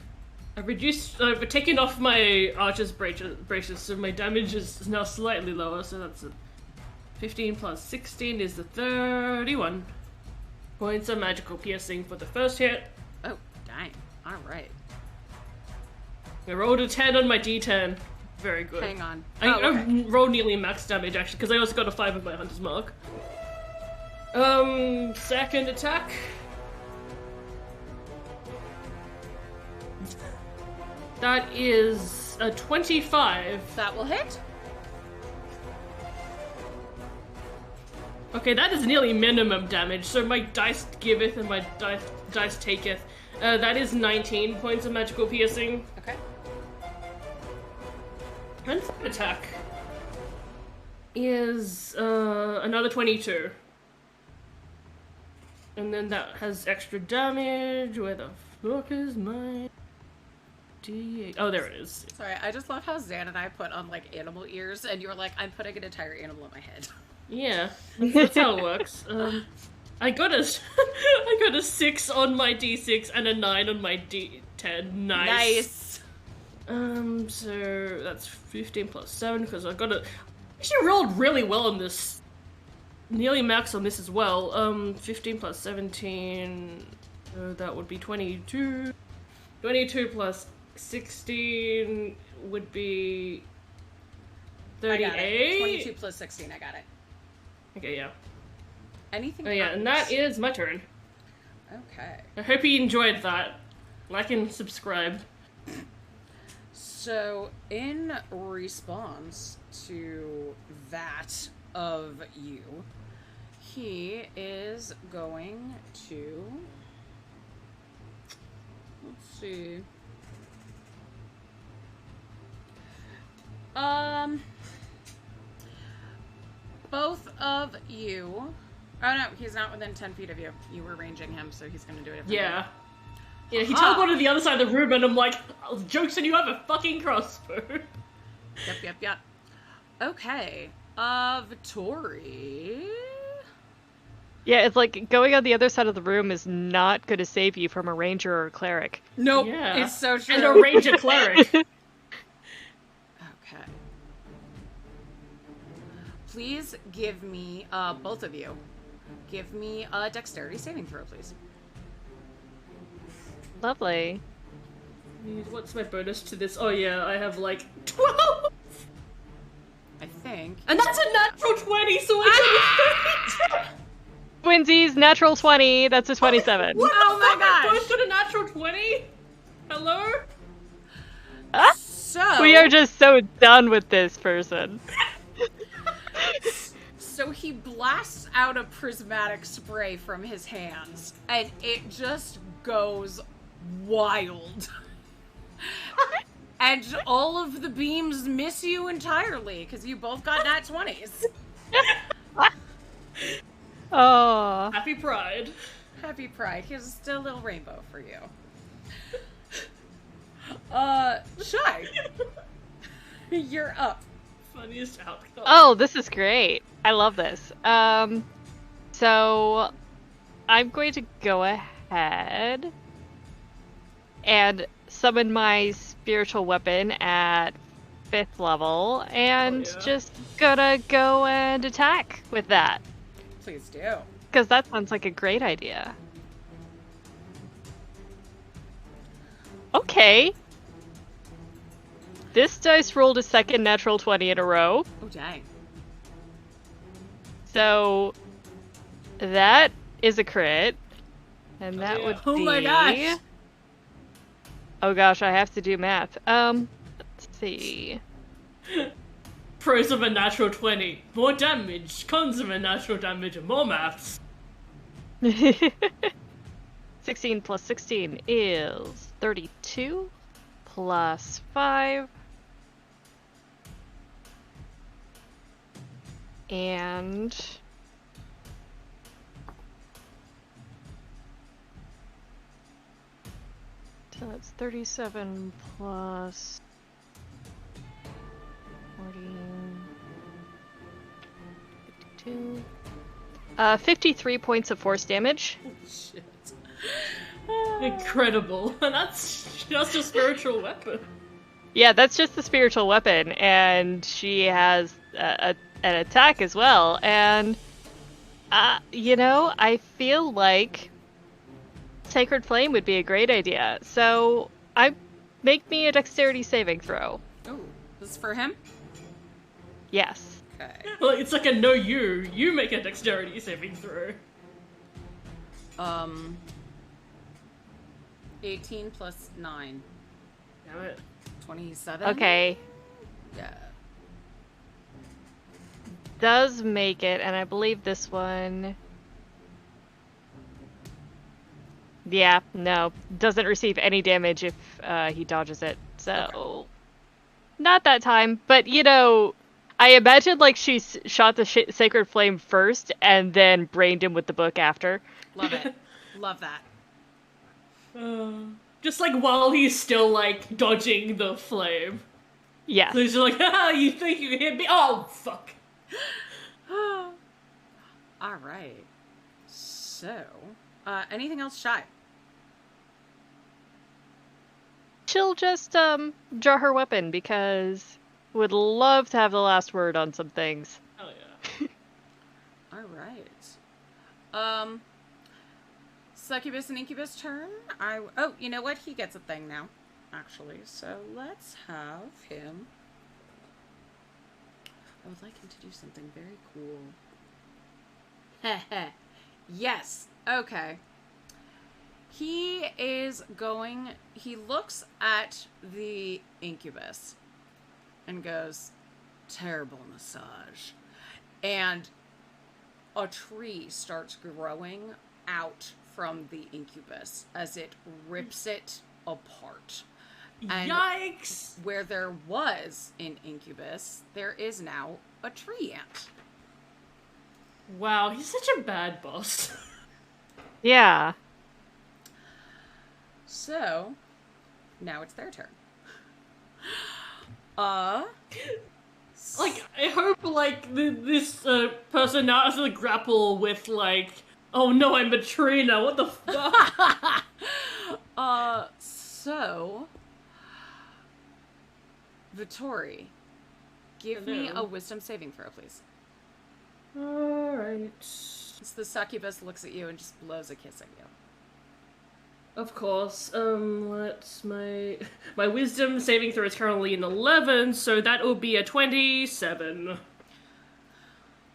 Speaker 2: I've taken off my archer's braces, so my damage is now slightly lower, so that's a 15 plus 16 is the 31 points of magical piercing for the first hit.
Speaker 1: Oh, dang. Alright.
Speaker 2: I rolled a 10 on my d10. Very good.
Speaker 1: Hang on.
Speaker 2: I rolled nearly max damage, actually, because I also got a 5 of my hunter's mark. Second attack. That is a 25.
Speaker 1: That will hit.
Speaker 2: Okay, that is nearly minimum damage, so my dice giveth and my dice taketh. That is 19 points of magical piercing.
Speaker 1: Okay.
Speaker 2: And third attack is another 22. And then that has extra damage. Where the fuck is my D8? Oh, there it is.
Speaker 1: Sorry, I just love how Zan and I put on, like, animal ears, and you were like, I'm putting an entire animal in my head.
Speaker 2: Yeah, that's how it works. I got a 6 on my D6 and a 9 on my D10. Nice. So that's 15 plus 7 because I got actually rolled really well on this. Nearly max on this as well. 15 plus 17. So that would be 22. 22 plus 16 would be 38.
Speaker 1: 22 plus 16, I got it.
Speaker 2: Okay, yeah.
Speaker 1: Anything
Speaker 2: Oh, yeah, and that is my turn.
Speaker 1: Okay.
Speaker 2: I hope you enjoyed that. Like and subscribe.
Speaker 1: So, in response to that of you, he is going to... Let's see... Both of you... Oh no, he's not within 10 feet of you. You were ranging him, so he's gonna do it differently.
Speaker 2: Yeah. Yeah, he teleported to the other side of the room and I'm like, joke's on you, have a fucking crossbow.
Speaker 1: Yep. Okay. Vittori...
Speaker 3: Yeah, it's like going on the other side of the room is not going to save you from a ranger or a cleric.
Speaker 1: Nope,
Speaker 2: yeah.
Speaker 1: It's so true.
Speaker 2: And a ranger cleric.
Speaker 1: Okay. Please give me, both of you, give me a dexterity saving throw, please.
Speaker 3: Lovely.
Speaker 2: What's my bonus to this? Oh yeah, I have like 12!
Speaker 1: I think.
Speaker 2: And that's a natural 20, so I
Speaker 3: Twinsies, natural 20, that's a 27.
Speaker 2: What
Speaker 1: Oh my gosh!
Speaker 2: I both got a natural 20? Hello?
Speaker 1: So...
Speaker 3: We are just so done with this person.
Speaker 1: So he blasts out a prismatic spray from his hands, and it just goes wild. And all of the beams miss you entirely, because you both got nat 20s.
Speaker 3: Oh.
Speaker 2: Happy Pride.
Speaker 1: Happy Pride. Here's still a little rainbow for you. Shy. You're up.
Speaker 2: Funniest outcome.
Speaker 3: Oh, this is great. I love this. So I'm going to go ahead and summon my spiritual weapon at 5th level and just gonna go and attack with that.
Speaker 1: Please do.
Speaker 3: Because that sounds like a great idea. Okay. This dice rolled a second natural 20 in a row.
Speaker 1: Oh, dang.
Speaker 3: So that is a crit. And that would be...
Speaker 1: Oh my gosh!
Speaker 3: Oh gosh, I have to do math. Let's see.
Speaker 2: Pros of a natural 20. More damage. Cons of a natural damage and more maths.
Speaker 3: 16 plus 16 is 32 plus 5. And... so that's 37 plus 14, 52. 53 points of force damage.
Speaker 1: Shit.
Speaker 2: Incredible. And that's just a spiritual weapon.
Speaker 3: Yeah, that's just the spiritual weapon, and she has an attack as well. And, I feel like Sacred Flame would be a great idea. So, make me a dexterity saving throw.
Speaker 1: Oh, this is for him?
Speaker 3: Yes.
Speaker 1: Okay.
Speaker 2: Well, it's like a no you. You make a dexterity saving throw.
Speaker 1: 18 plus 9.
Speaker 2: Damn it.
Speaker 1: 27?
Speaker 3: Okay.
Speaker 1: Yeah.
Speaker 3: Does make it, and I believe this one... yeah, no. Doesn't receive any damage if he dodges it. So... okay. Not that time, but I imagine like she shot the Sacred Flame first and then brained him with the book after.
Speaker 1: Love it. Love that.
Speaker 2: Just like while he's still like dodging the flame.
Speaker 3: Yeah.
Speaker 2: So he's just like, ah, you think you can hit me? Oh, fuck.
Speaker 1: Alright. So, anything else, Shy?
Speaker 3: She'll just draw her weapon because would love to have the last word on some things.
Speaker 2: Oh yeah.
Speaker 1: Alright. Succubus and Incubus turn. Oh, you know what? He gets a thing now, actually. So let's have him. I would like him to do something very cool. Heh. Yes. Okay. He looks at the Incubus and goes, terrible massage. And a tree starts growing out from the Incubus as it rips it apart. And
Speaker 2: yikes!
Speaker 1: where there was an Incubus, there is now a tree ant.
Speaker 2: Wow, he's such a bad boss.
Speaker 3: Yeah.
Speaker 1: So, now it's their turn.
Speaker 2: Like, I hope, like, this person now has to grapple with, like, oh no, I'm a tree now, what the fuck?
Speaker 1: So... Vittori, give me a wisdom saving throw, please.
Speaker 2: Alright.
Speaker 1: The succubus looks at you and just blows a kiss at you.
Speaker 2: Of course. What's my wisdom saving throw is currently an 11, so that will be a 27.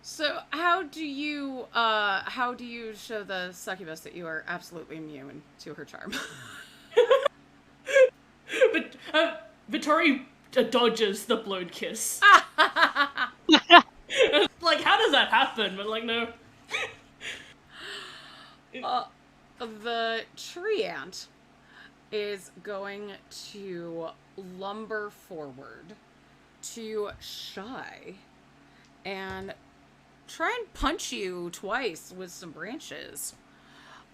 Speaker 1: So how do you show the succubus that you are absolutely immune to her charm?
Speaker 2: But Vittori dodges the blown kiss. Like, how does that happen? But like, no.
Speaker 1: The tree ant is going to lumber forward to Shy and try and punch you twice with some branches.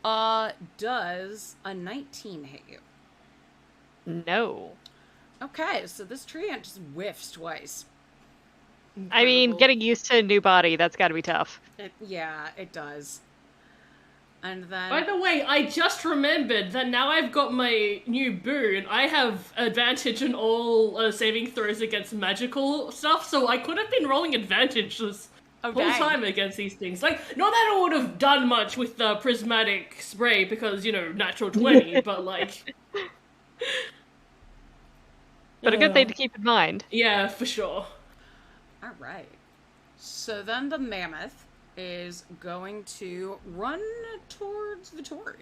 Speaker 1: Does a 19 hit you?
Speaker 3: No.
Speaker 1: Okay, so this tree ant just whiffs twice.
Speaker 3: I mean, getting used to a new body, that's gotta be tough.
Speaker 1: Yeah, it does. And then...
Speaker 2: By the way, I just remembered that now I've got my new boon, I have advantage in all saving throws against magical stuff, so I could have been rolling advantage this whole time against these things. Like, not that it would have done much with the prismatic spray, because, natural 20, but like...
Speaker 3: But a good thing to keep in mind.
Speaker 2: Yeah, for sure.
Speaker 1: Alright. So then the mammoth is going to run towards Vittori.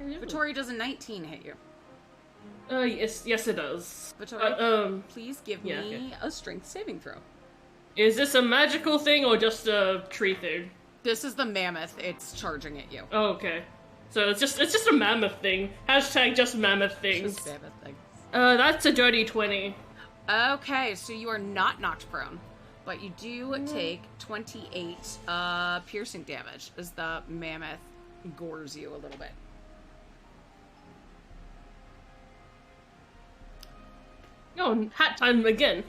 Speaker 1: Vittori, does a 19 hit you?
Speaker 2: Yes it does.
Speaker 1: Vittori, please give me a strength saving throw.
Speaker 2: Is this a magical thing or just a tree thing?
Speaker 1: This is the mammoth. It's charging at you.
Speaker 2: Oh, okay. So it's just a mammoth thing. Hashtag just mammoth things.
Speaker 1: Just mammoth thing.
Speaker 2: That's a dirty 20.
Speaker 1: Okay, so you are not knocked prone, but you do take 28 piercing damage as the mammoth gores you a little bit.
Speaker 2: Oh, hat time again.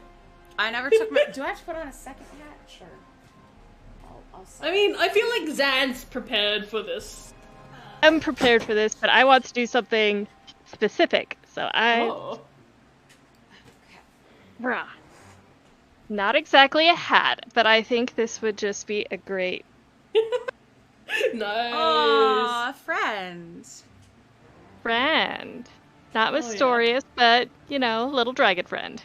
Speaker 1: I never took my... Do I have to put on a second hat? Sure.
Speaker 2: I mean, I feel like Zan's prepared for this.
Speaker 3: I'm prepared for this, but I want to do something specific, so Bruh. Not exactly a hat, but I think this would just be a great...
Speaker 2: Nice.
Speaker 1: Aww, friend.
Speaker 3: Friend. Not Mysterious, but, little dragon friend.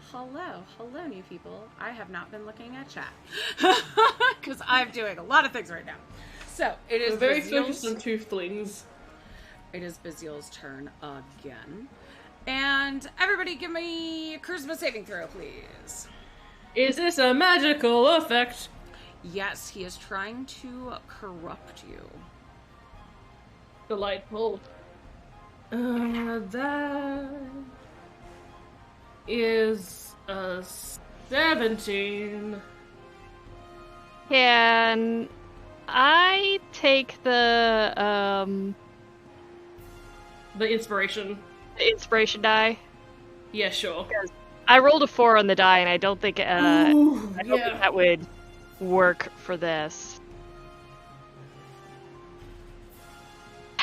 Speaker 1: Hello, new people. I have not been looking at chat. Because I'm doing a lot of things right now. So, it is
Speaker 2: very focused on tieflings.
Speaker 1: It is Bazil's turn again. And everybody give me a charisma saving throw, please.
Speaker 2: Is this a magical effect?
Speaker 1: Yes, he is trying to corrupt you.
Speaker 2: Delightful. That is a 17.
Speaker 3: Can I take the
Speaker 2: inspiration?
Speaker 3: The inspiration die?
Speaker 2: Yeah, sure.
Speaker 3: I rolled a 4 on the die, and I don't think I don't think that would work for this.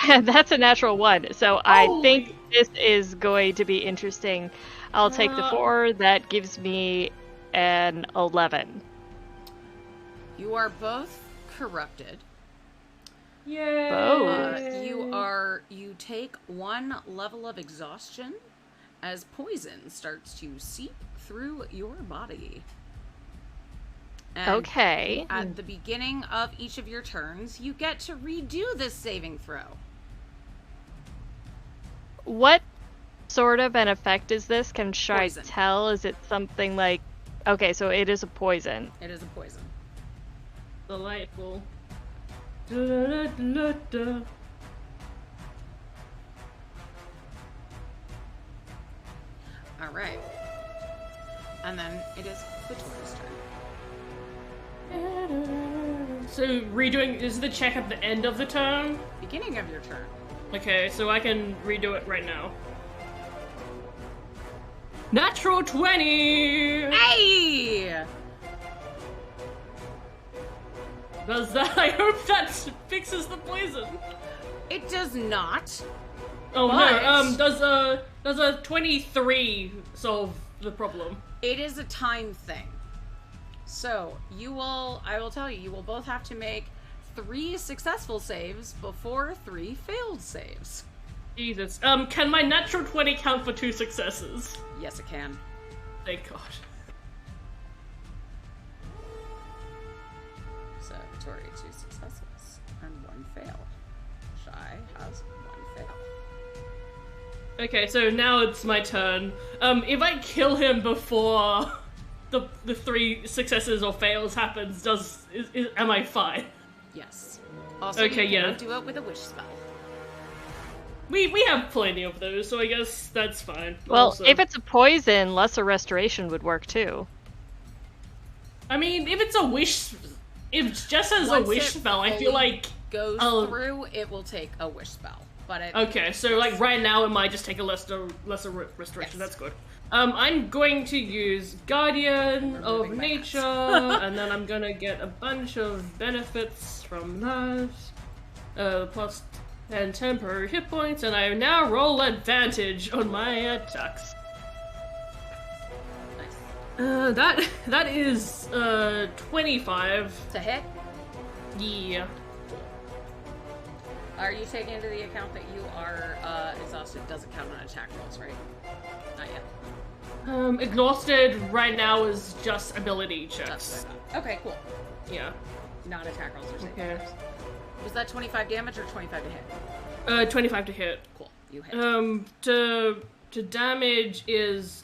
Speaker 3: That's a natural 1, so I think this is going to be interesting. I'll take the 4. That gives me an 11.
Speaker 1: You are both corrupted.
Speaker 2: Yay!
Speaker 1: You take 1 level of exhaustion as poison starts to seep through your body. And
Speaker 3: okay.
Speaker 1: At the beginning of each of your turns, you get to redo this saving throw.
Speaker 3: What sort of an effect is this? Can I
Speaker 1: Poison.
Speaker 3: tell? Is it something like... Okay, so it is a poison.
Speaker 1: It is a poison.
Speaker 2: Delightful. Da-da-da-da-da.
Speaker 1: Alright. And then it is Vittori's turn.
Speaker 2: So redoing is the check at the end of the turn?
Speaker 1: Beginning of your turn.
Speaker 2: Okay, so I can redo it right now. Natural 20!
Speaker 1: Hey!
Speaker 2: Does that? I hope that fixes the poison.
Speaker 1: It does not.
Speaker 2: Oh
Speaker 1: But-
Speaker 2: no. Does a 23 solve the problem?
Speaker 1: It is a time thing. So, I will tell you, you will both have to make 3 successful saves before 3 failed saves.
Speaker 2: Jesus. Can my natural 20 count for 2 successes?
Speaker 1: Yes, it can.
Speaker 2: Thank God.
Speaker 1: So, Vittori, 2 successes and 1 fail. Shy has 1 fail.
Speaker 2: Okay, so now it's my turn. If I kill him before the 3 successes or fails happens, am I fine?
Speaker 1: Yes. Also,
Speaker 2: Okay,
Speaker 1: you cannot
Speaker 2: yeah.
Speaker 1: do it with a wish spell.
Speaker 2: We have plenty of those, so I guess that's fine.
Speaker 3: Well,
Speaker 2: Also,
Speaker 3: if it's a poison, lesser restoration would work too.
Speaker 2: I mean, if it's a wish, if just as a
Speaker 1: Once
Speaker 2: wish
Speaker 1: it
Speaker 2: spell, I feel
Speaker 1: fully
Speaker 2: like
Speaker 1: goes
Speaker 2: I'll-
Speaker 1: through, it will take a wish spell. But it
Speaker 2: okay. So like right now, it might just take a lesser restoration.
Speaker 1: Yes.
Speaker 2: That's good. I'm going to use Guardian of
Speaker 1: Removing my
Speaker 2: Nature, and then I'm gonna get a bunch of benefits from that. Plus 10 temporary hit points, and I now roll advantage on my attacks.
Speaker 1: Nice.
Speaker 2: That is 25.
Speaker 1: To hit,
Speaker 2: Yeah.
Speaker 1: are you taking into the account that you are exhausted? Doesn't count on attack rolls, right? Not yet.
Speaker 2: Exhausted right now is just ability checks.
Speaker 1: Okay, cool.
Speaker 2: Yeah.
Speaker 1: Not attack rolls or saving
Speaker 2: Okay.
Speaker 1: throws. Was that 25 damage or 25 to hit?
Speaker 2: 25 to hit.
Speaker 1: Cool. You hit.
Speaker 2: To damage is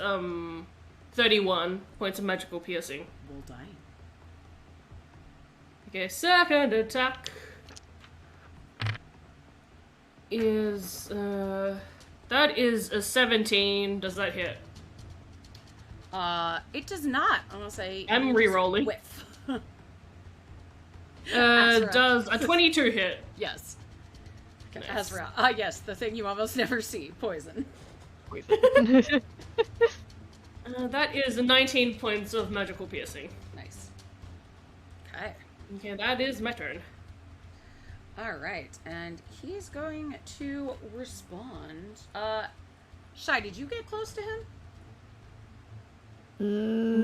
Speaker 2: 31 points of magical piercing.
Speaker 1: We'll die.
Speaker 2: Okay, second attack is that is a 17. Does that hit?
Speaker 1: It does not. I'm gonna say.
Speaker 2: I'm re-rolling.
Speaker 1: Whiff.
Speaker 2: Does a 22 hit?
Speaker 1: Yes.
Speaker 2: Nice.
Speaker 1: Ezra. Yes, the thing you almost never see. Poison.
Speaker 2: That is 19 points of magical piercing.
Speaker 1: Nice. Okay.
Speaker 2: Okay, that is my turn.
Speaker 1: Alright, and he's going to respond. Shy, did you get close to him?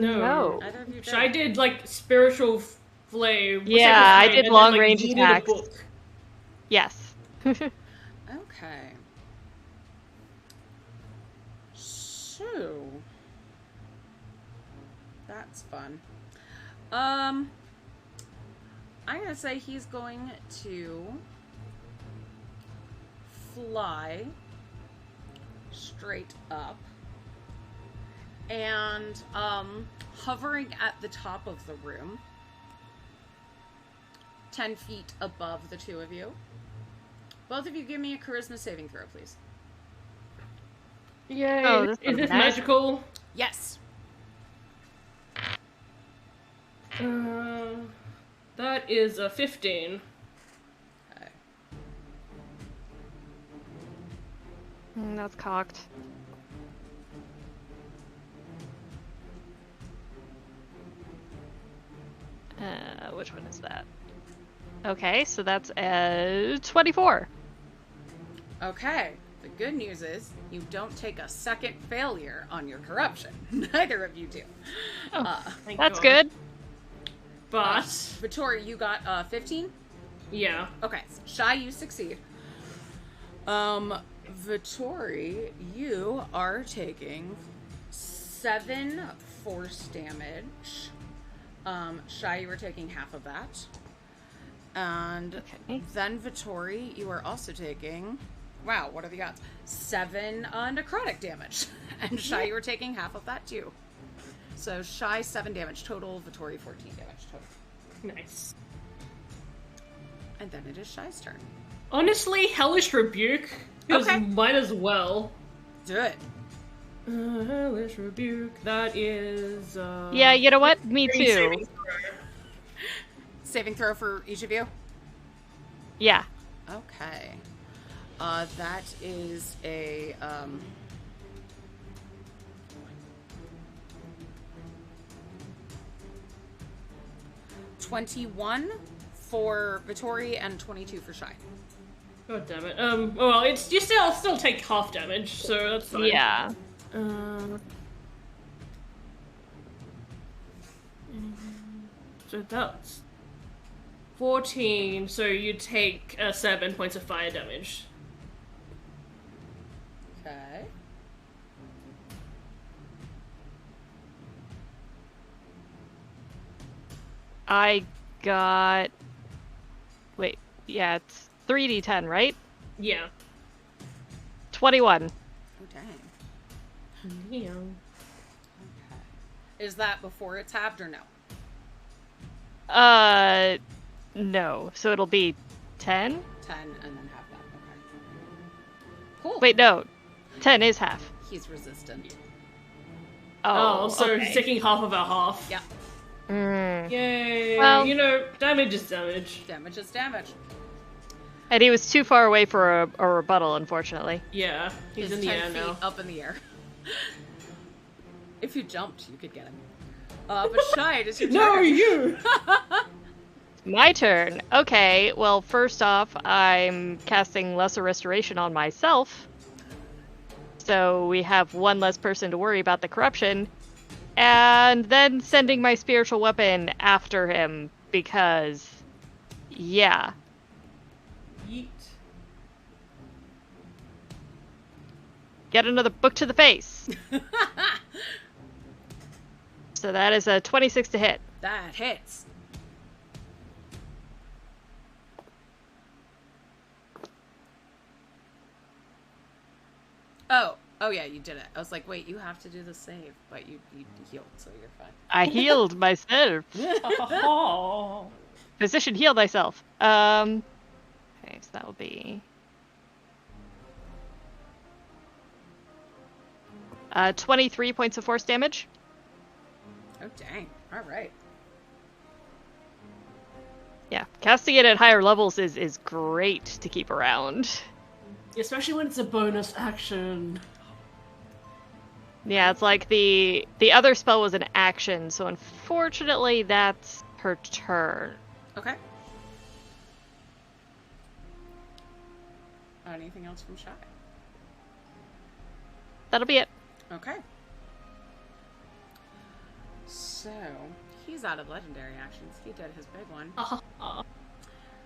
Speaker 2: No.
Speaker 1: Either of you did.
Speaker 2: I did, like, spiritual flame.
Speaker 3: Yeah, I did long range attacks. Yes.
Speaker 1: Okay. So that's fun. I'm gonna say he's going to fly straight up and hovering at the top of the room, 10 feet above the two of you. Both of you give me a charisma saving throw, please.
Speaker 2: Yay.
Speaker 3: Oh,
Speaker 2: is this
Speaker 3: nice.
Speaker 2: magical?
Speaker 1: Yes.
Speaker 2: That is a 15.
Speaker 1: Okay.
Speaker 3: That's cocked. Which one is that? Okay, so that's a 24.
Speaker 1: Okay. The good news is you don't take a second failure on your corruption. Neither of you do.
Speaker 2: Thank
Speaker 3: That's
Speaker 2: God.
Speaker 3: good.
Speaker 2: But
Speaker 1: Vittori, you got 15?
Speaker 2: yeah.
Speaker 1: Okay. Shy, you succeed. Vittori, you are taking 7 force damage. Shy, you were taking half of that. And
Speaker 3: Okay.
Speaker 1: then Vittori, you are also taking... Wow, what are the odds? 7 necrotic damage. And Shy, you were taking half of that too. So Shy, 7 damage total. Vittori, 14 damage total.
Speaker 2: Nice.
Speaker 1: And then it is Shy's turn.
Speaker 2: Honestly, Hellish Rebuke. Because
Speaker 1: Okay.
Speaker 2: might as well.
Speaker 1: Do it.
Speaker 2: Hellish Rebuke. That is.
Speaker 3: Yeah, you know what? Me
Speaker 2: three
Speaker 3: too.
Speaker 2: saving throw.
Speaker 1: Saving throw for each of you?
Speaker 3: Yeah.
Speaker 1: Okay. That is a, 21 for Vittori and 22 for Shy.
Speaker 2: God damn it. Well, it's you still take half damage, so that's fine.
Speaker 3: Yeah.
Speaker 2: So that's 14. So you take 7 points of fire damage.
Speaker 1: Okay.
Speaker 3: I got... Wait, yeah, it's 3d10, right?
Speaker 2: Yeah.
Speaker 3: 21.
Speaker 1: Oh, dang.
Speaker 2: Yeah.
Speaker 1: Okay. Is that before it's halved or no?
Speaker 3: No. So it'll be 10?
Speaker 1: 10 and then half that. Okay. Cool.
Speaker 3: Wait, no. 10 is half.
Speaker 1: He's resistant.
Speaker 2: Oh, so
Speaker 3: okay.
Speaker 2: he's taking half of our half.
Speaker 1: Yeah.
Speaker 2: Yay!
Speaker 3: Well-
Speaker 2: You know, damage is damage.
Speaker 1: Damage is damage.
Speaker 3: And he was too far away for a rebuttal, unfortunately.
Speaker 2: Yeah, he's
Speaker 1: He's
Speaker 2: in the
Speaker 1: 10
Speaker 2: air
Speaker 1: feet
Speaker 2: now.
Speaker 1: up in the air. If you jumped, you could get him. But Shy, it is your turn.
Speaker 2: No, you!
Speaker 3: My turn. Okay, well, first off, I'm casting Lesser Restoration on myself. So we have one less person to worry about the corruption. And then sending my spiritual weapon after him, because... yeah.
Speaker 2: Yeet.
Speaker 3: Get another book to the face. So that is a 26 to hit.
Speaker 1: That hits. Oh yeah, you did it. I was like, wait, you have to do the save, but you healed, so you're fine.
Speaker 3: I healed myself. Physician, heal thyself. Okay, so that will be 23 points of force damage.
Speaker 1: Oh dang! All right.
Speaker 3: Yeah, casting it at higher levels is great to keep around.
Speaker 2: Especially when it's a bonus action.
Speaker 3: Yeah, it's like the other spell was an action, so unfortunately that's her turn.
Speaker 1: Okay. Anything else from Shy?
Speaker 3: That'll be it.
Speaker 1: Okay. So, he's out of legendary actions. He did his big one.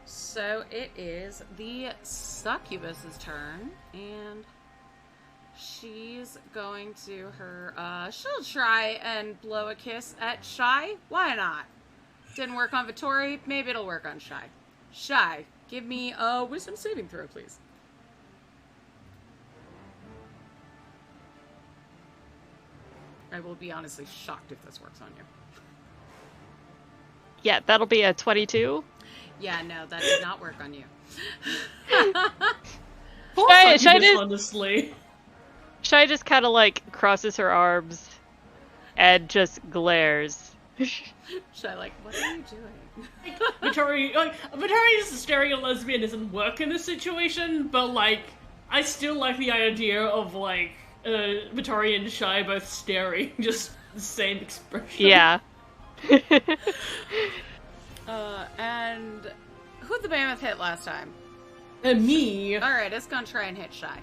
Speaker 1: So, it is the succubus's turn, and she's going to she'll try and blow a kiss at Shy. Why not? Didn't work on Vittori, maybe it'll work on Shy. Shy, give me a wisdom saving throw, please. I will be honestly shocked if this works on you.
Speaker 3: Yeah, that'll be a 22.
Speaker 1: Yeah, no, that did not work on you.
Speaker 2: Honestly.
Speaker 3: Shy just kind of like crosses her arms and just glares.
Speaker 1: Shy, like, what are you doing?
Speaker 2: Vittori's staring at lesbian doesn't work in this situation, but like, I still like the idea of like, Vittori and Shy both staring, just the same expression.
Speaker 3: Yeah.
Speaker 1: And who'd the mammoth hit last time?
Speaker 2: Me.
Speaker 1: Alright, it's gonna try and hit Shy.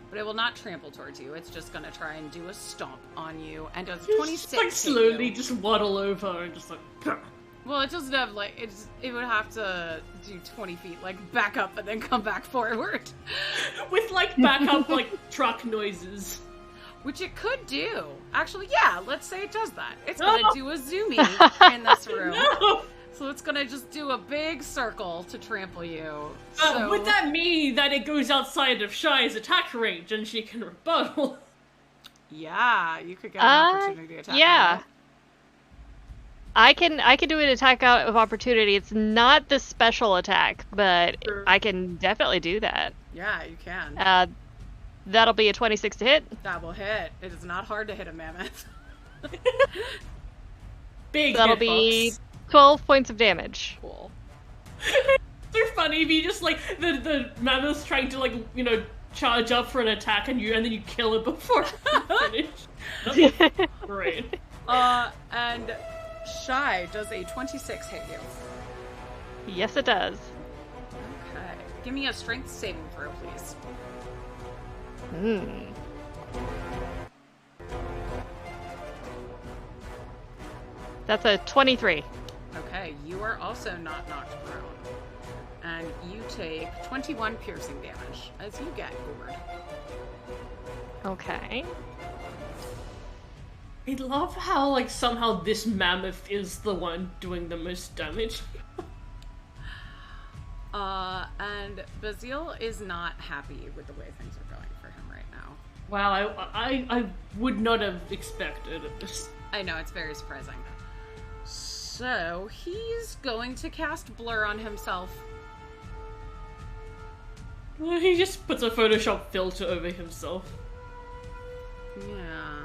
Speaker 1: But it will not trample towards you. It's just gonna try and do a stomp on you. And does 26
Speaker 2: like slowly just waddle over and just like...
Speaker 1: Well, it doesn't have, like, it would have to do 20 feet, like, back up and then come back forward.
Speaker 2: With, like, backup, like, truck noises.
Speaker 1: Which it could do. Actually, yeah, let's say it does that. It's gonna do a zoomie in this room.
Speaker 2: No!
Speaker 1: So it's gonna just do a big circle to trample you. So...
Speaker 2: would that mean that it goes outside of Shy's attack range and she can rebuttal?
Speaker 1: Yeah, you could get an opportunity attack.
Speaker 3: Yeah. I can do an attack out of opportunity. It's not the special attack, but
Speaker 2: Sure.
Speaker 3: I can definitely do that.
Speaker 1: Yeah, you can.
Speaker 3: That'll be a 26 to hit.
Speaker 1: That will hit. It is not hard to hit a mammoth.
Speaker 2: Big
Speaker 3: That'll
Speaker 2: hitbox.
Speaker 3: be 12 points of damage.
Speaker 1: Cool.
Speaker 2: They're funny if you just like the mammoth's trying to like, you know, charge up for an attack and then you kill it before you finish. That's great.
Speaker 1: And Shy, does a 26 hit you?
Speaker 3: Yes, it does.
Speaker 1: Okay. Give me a strength saving throw, please.
Speaker 3: That's a 23.
Speaker 1: Okay, you are also not knocked prone. And you take 21 piercing damage as you get gored.
Speaker 3: Okay.
Speaker 2: I love how like somehow this mammoth is the one doing the most damage.
Speaker 1: And Bazil is not happy with the way things are going for him right now.
Speaker 2: Wow, I would not have expected this.
Speaker 1: I know, it's very surprising. So, he's going to cast Blur on himself.
Speaker 2: Well, he just puts a Photoshop filter over himself.
Speaker 1: Yeah.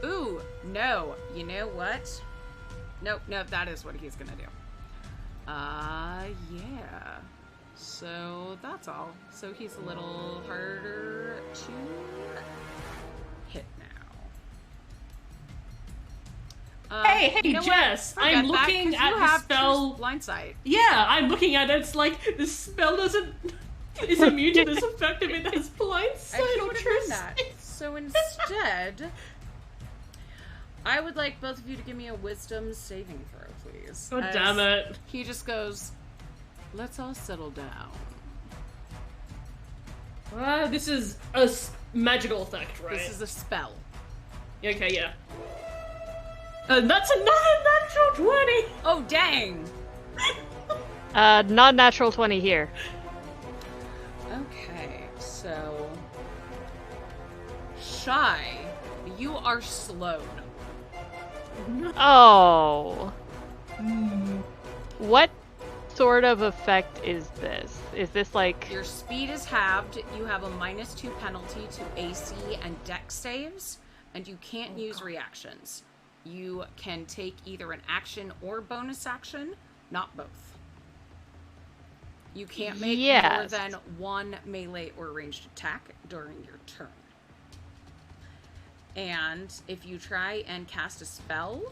Speaker 1: Ooh, no. You know what? Nope, that is what he's gonna do. Yeah. So, that's all. So, he's a little harder to hit now.
Speaker 2: Hey,
Speaker 1: you know
Speaker 2: Jess!
Speaker 1: what?
Speaker 2: I'm
Speaker 1: Forget that,
Speaker 2: looking
Speaker 1: 'cause
Speaker 2: at
Speaker 1: you
Speaker 2: the
Speaker 1: have
Speaker 2: spell.
Speaker 1: Blind sight.
Speaker 2: Yeah, I'm looking at it. It's like the spell is immune to this effect if it has blind sight.
Speaker 1: I should have done
Speaker 2: Trust.
Speaker 1: that. So instead, I would like both of you to give me a wisdom saving throw, please.
Speaker 2: Oh, damn it.
Speaker 1: He just goes, let's all settle down.
Speaker 2: This is a magical effect, right?
Speaker 1: This is a spell.
Speaker 2: Okay, yeah. And that's another natural 20!
Speaker 1: Oh, dang!
Speaker 3: Non-natural 20 here.
Speaker 1: Okay, so... Shy, you are slowed.
Speaker 3: Oh. What sort of effect is this? Is this like...
Speaker 1: Your speed is halved, you have a -2 penalty to AC and dex saves, and you can't use reactions. You can take either an action or bonus action, not both. You can't make more than one melee or ranged attack during your turn. And if you try and cast a spell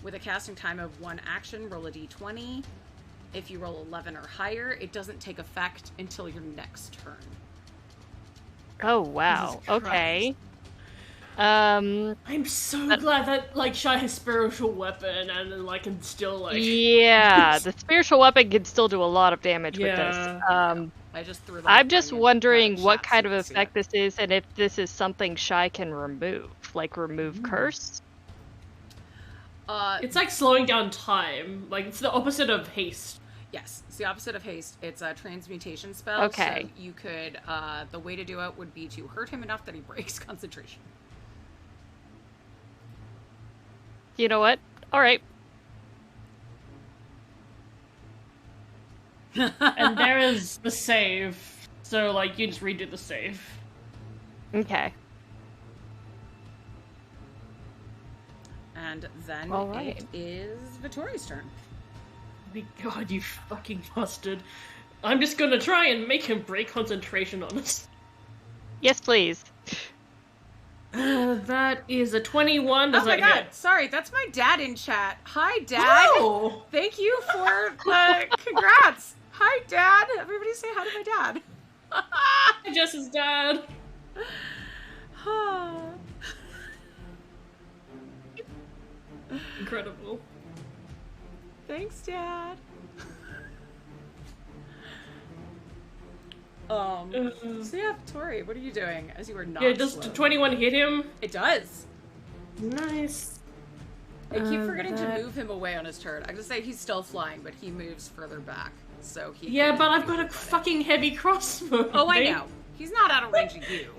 Speaker 1: with a casting time of 1 action, roll a d20. If you roll 11 or higher, it doesn't take effect until your next turn.
Speaker 3: Oh, wow. Okay.
Speaker 2: I'm so glad that, like, Shy has spiritual weapon and, like, can still, like...
Speaker 3: Yeah, the spiritual weapon can still do a lot of damage with this.
Speaker 1: I just threw that.
Speaker 3: I'm just wondering what kind of effect this is, and if this is something Shy can remove. Like, remove curse?
Speaker 2: It's like slowing down time. Like, it's the opposite of haste.
Speaker 1: Yes, it's the opposite of haste. It's a transmutation spell.
Speaker 3: Okay.
Speaker 1: So you could, the way to do it would be to hurt him enough that he breaks concentration.
Speaker 3: You know what? Alright.
Speaker 2: And there is the save. So, like, you just redo the save.
Speaker 3: Okay.
Speaker 1: And then
Speaker 3: Alright.
Speaker 1: it is Vittori's turn.
Speaker 2: My god, you fucking bastard. I'm just gonna try and make him break concentration on us.
Speaker 3: Yes, please.
Speaker 2: That is a 21. Does
Speaker 1: Oh my
Speaker 2: that
Speaker 1: god,
Speaker 2: hit?
Speaker 1: Sorry, that's my dad in chat. Hi, Dad!
Speaker 2: Oh!
Speaker 1: Thank you for the congrats! Hi, Dad! Everybody say hi to my dad.
Speaker 2: Jess's dad. Incredible.
Speaker 1: Thanks, Dad. So yeah, Tori, what are you doing as you were not
Speaker 2: Yeah, does
Speaker 1: slow?
Speaker 2: 21 hit him?
Speaker 1: It does.
Speaker 2: Nice.
Speaker 1: I keep forgetting to move him away on his turn. I just say he's still flying, but he moves further back, so he.
Speaker 2: Yeah, but I've got a fucking heavy crossbow.
Speaker 1: Oh, I know. He's not out of range of you.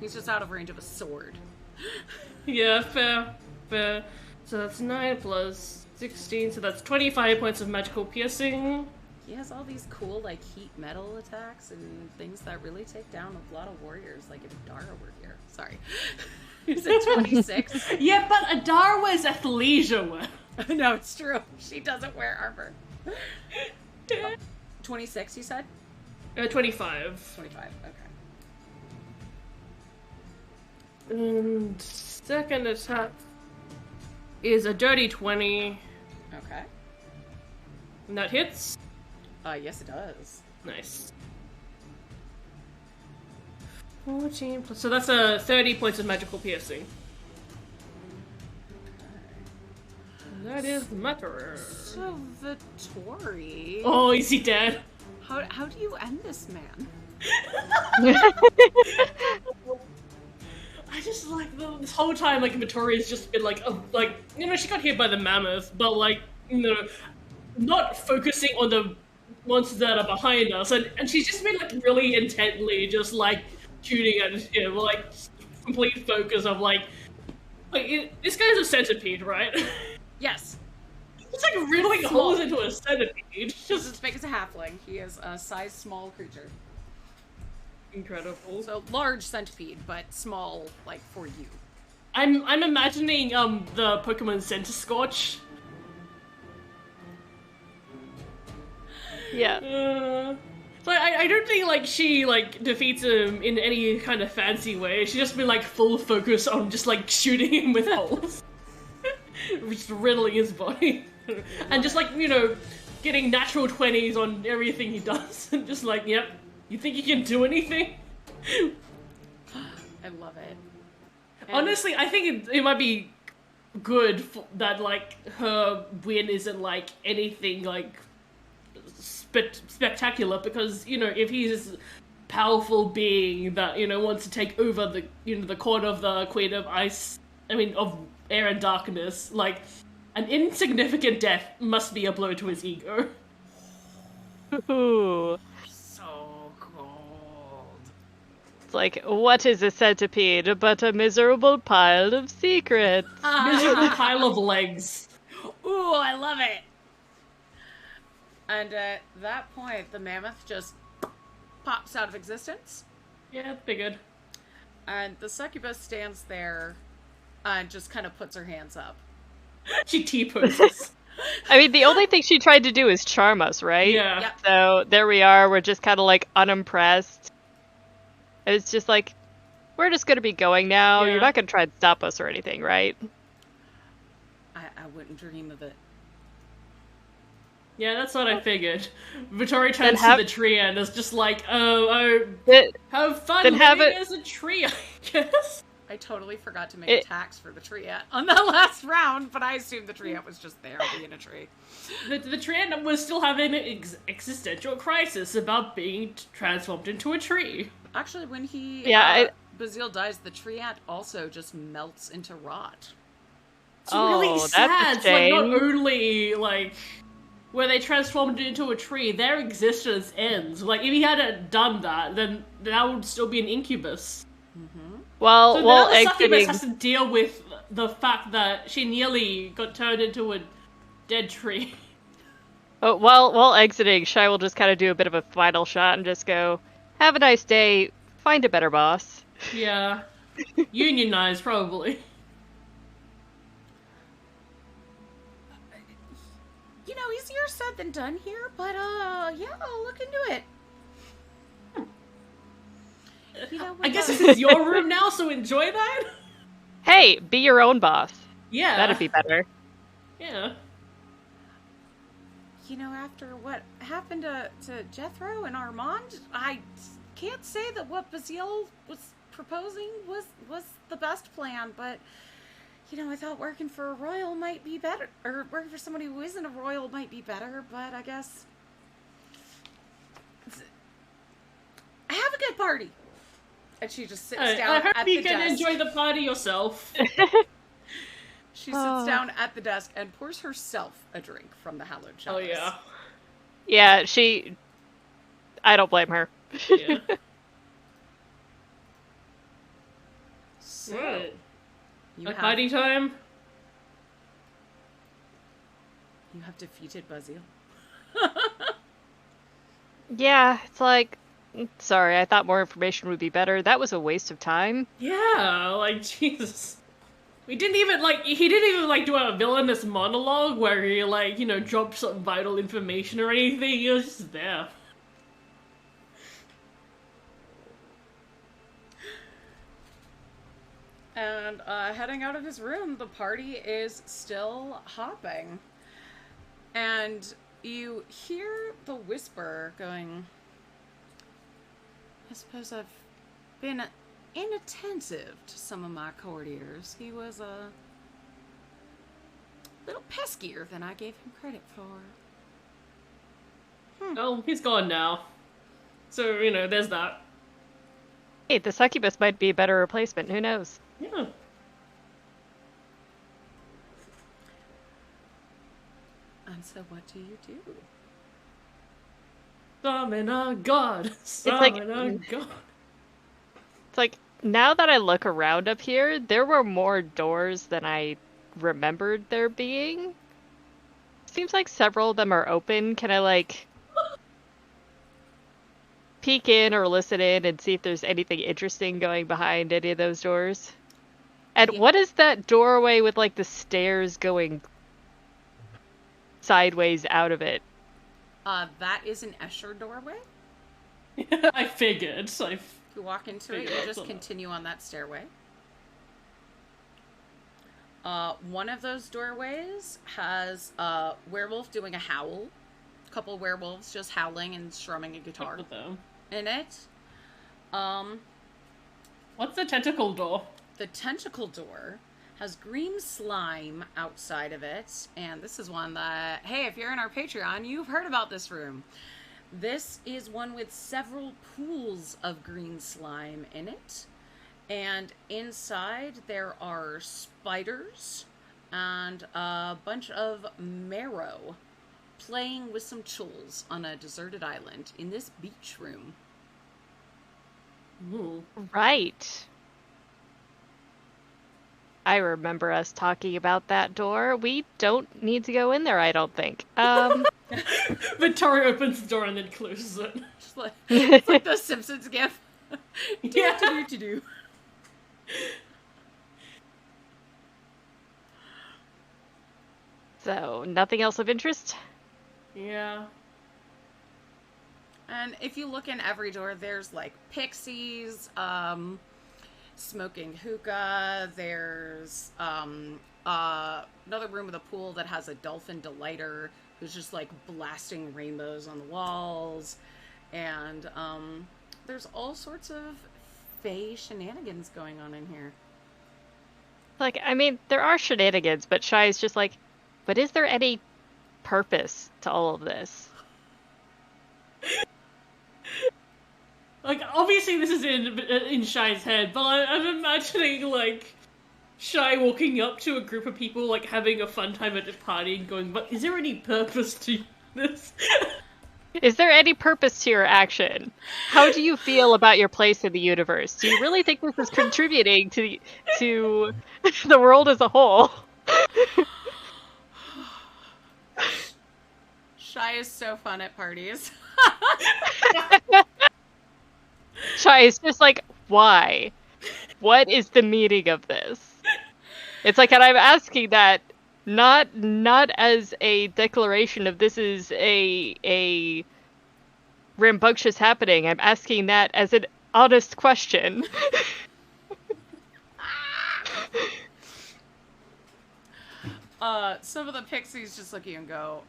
Speaker 1: He's just out of range of a sword.
Speaker 2: Yeah, fair, fair. So that's 9 plus 16, so that's 25 points of magical piercing.
Speaker 1: He has all these cool, like, heat metal attacks and things that really take down a lot of warriors, like if Dara were here. Sorry. You said 26?
Speaker 2: Yeah, but Adara wears athleisure wear.
Speaker 1: No, it's true. She doesn't wear armor. 26, you said?
Speaker 2: 25.
Speaker 1: 25, okay.
Speaker 2: And second attack is a dirty 20.
Speaker 1: Okay.
Speaker 2: And that hits.
Speaker 1: Yes, it does.
Speaker 2: Nice. 14 plus... So that's a 30 points of magical piercing. And that is Matter.
Speaker 1: So, Vittori...
Speaker 2: Oh, is he dead?
Speaker 1: How do you end this man?
Speaker 2: I just like this whole time, like Vittoria's just been like, you know, she got hit by the mammoth, but like, you know, not focusing on the monsters that are behind us, and she's just been like really intently just like shooting at him, like complete focus of like this guy's a centipede, right?
Speaker 1: Yes.
Speaker 2: It's like riddling holes into a centipede.
Speaker 1: He's as big as a halfling. He is a size small creature.
Speaker 2: Incredible.
Speaker 1: So large centipede, but small, like, for you.
Speaker 2: I'm imagining the Pokemon Centiskorch.
Speaker 3: Yeah.
Speaker 2: So I don't think like she like defeats him in any kind of fancy way. She just been like full focus on just like shooting him with holes, just riddling his body, and just like, you know, getting natural 20s on everything he does, and just like, yep, you think you can do anything?
Speaker 1: I love it. And
Speaker 2: honestly, I think it might be good that like her win isn't like anything like spectacular, because, you know, if he's this powerful being that, you know, wants to take over the, you know, the court of the Queen of Ice, I mean, of Air and Darkness, like, An insignificant death must be a blow to his ego.
Speaker 3: Ooh.
Speaker 1: So cold.
Speaker 3: It's like, what is a centipede but a miserable pile of secrets?
Speaker 2: Miserable pile of legs.
Speaker 1: Ooh, I love it. And at that point, the mammoth just pops out of existence.
Speaker 2: Yeah, figured.
Speaker 1: And the succubus stands there and just kind of puts her hands up.
Speaker 2: She T-poses.
Speaker 3: I mean, the only thing she tried to do is charm us, right?
Speaker 2: Yeah.
Speaker 1: Yep.
Speaker 3: So there we are, we're just kind of like unimpressed. It's just like, we're just gonna be going now.
Speaker 2: Yeah.
Speaker 3: You're not gonna try and stop us or anything, right?
Speaker 1: I wouldn't dream of it.
Speaker 2: Yeah, that's what I figured. Vittori
Speaker 3: Then
Speaker 2: turns to the tree and is just like,
Speaker 3: Th-
Speaker 2: have fun
Speaker 3: Then have
Speaker 2: living
Speaker 3: it-
Speaker 2: as a tree, I guess.
Speaker 1: I totally forgot to make attacks for the treant on the last round, but I assumed the treant was just there being a tree.
Speaker 2: The treant was still having an existential crisis about being transformed into a tree.
Speaker 1: Actually, when he Bazil dies, the treant also just melts into rot.
Speaker 2: It's really
Speaker 3: that's a
Speaker 2: sad. It's like not
Speaker 3: shame.
Speaker 2: only like where they transformed it into a tree, their existence ends. Like if he hadn't done that, then that would still be an incubus.
Speaker 3: Well,
Speaker 2: So
Speaker 3: while
Speaker 2: now the succubus
Speaker 3: exiting,
Speaker 2: has to deal with the fact that she nearly got turned into a dead tree.
Speaker 3: while exiting, Shai will just kind of do a bit of a final shot and just go, "Have a nice day. Find a better boss."
Speaker 2: Yeah. Unionized, probably.
Speaker 1: You know, easier said than done here, but yeah, I'll look into it. You know,
Speaker 2: I guess this is your room now, so enjoy that.
Speaker 3: Hey, be your own boss.
Speaker 2: Yeah.
Speaker 3: That'd be better.
Speaker 2: Yeah.
Speaker 1: You know, after what happened to Jethro and Armand, I can't say that what Bazil was proposing was the best plan, but you know, I thought working for a royal might be better, or working for somebody who isn't a royal might be better, but I guess I have a good party. And she just sits down
Speaker 2: I hope
Speaker 1: at
Speaker 2: you
Speaker 1: the
Speaker 2: can
Speaker 1: desk.
Speaker 2: enjoy the party yourself.
Speaker 1: She sits down at the desk and pours herself a drink from the hallowed
Speaker 2: Oh
Speaker 1: chalice.
Speaker 2: yeah.
Speaker 3: Yeah, I don't blame her.
Speaker 2: Yeah.
Speaker 1: So,
Speaker 2: Right.
Speaker 1: you
Speaker 2: Like
Speaker 1: have,
Speaker 2: party time?
Speaker 1: you have defeated Bazil.
Speaker 3: Yeah, it's like, sorry, I thought more information would be better. That was a waste of time.
Speaker 2: Yeah, like Jesus. He didn't even do a villainous monologue where he dropped some vital information or anything. He was just there.
Speaker 1: And heading out of his room, the party is still hopping. And you hear the whisper going, I suppose I've been inattentive to some of my courtiers. He was a little peskier than I gave him credit for.
Speaker 2: Oh, he's gone now. So, there's that.
Speaker 3: Hey, the succubus might be a better replacement. Who knows?
Speaker 2: Yeah.
Speaker 1: And so what do you do?
Speaker 2: Summon a god!
Speaker 3: like-
Speaker 2: Summon a god!
Speaker 3: It's like, now that I look around up here, there were more doors than I remembered there being. Seems like several of them are open. Can I, peek in or listen in and see if there's anything interesting going behind any of those doors? And
Speaker 1: Yeah.
Speaker 3: what is that doorway with, the stairs going sideways out of it?
Speaker 1: That is an Escher doorway.
Speaker 2: I figured.
Speaker 1: You walk into it, you just continue on that stairway. One of those doorways has a werewolf doing a howl. A couple werewolves just howling and strumming a guitar
Speaker 2: with them.
Speaker 1: in it.
Speaker 2: What's the tentacle door?
Speaker 1: The tentacle door has green slime outside of it, and this is one that, hey, if you're in our Patreon, you've heard about this room. This is one with several pools of green slime in it, and inside there are spiders, and a bunch of marrow playing with some chulls on a deserted island in this beach room.
Speaker 2: Ooh.
Speaker 3: Right. I remember us talking about that door. We don't need to go in there, I don't think.
Speaker 2: Vittori opens the door and then closes it.
Speaker 1: Just like, it's like the Simpsons gif.
Speaker 2: Yeah.
Speaker 1: Do.
Speaker 3: So, nothing else of interest?
Speaker 2: Yeah.
Speaker 1: And if you look in every door, there's like pixies, smoking hookah. There's another room with a pool that has a dolphin delighter who's just like blasting rainbows on the walls. And there's all sorts of fae shenanigans going on in here.
Speaker 3: Like, I mean, there are shenanigans, but Shai's just like, but is there any purpose to all of this?
Speaker 2: Like, obviously this is in Shai's head, but I'm imagining, like, Shai walking up to a group of people, like, having a fun time at a party and going, but is there any purpose to this?
Speaker 3: Is there any purpose to your action? How do you feel about your place in the universe? Do you really think this is contributing to the world as a whole?
Speaker 1: Shai is so fun at parties.
Speaker 3: Shai is just like, why? What is the meaning of this? It's like, and I'm asking that not as a declaration of this is a rambunctious happening. I'm asking that as an honest question.
Speaker 1: Some of the pixies just look at you and go,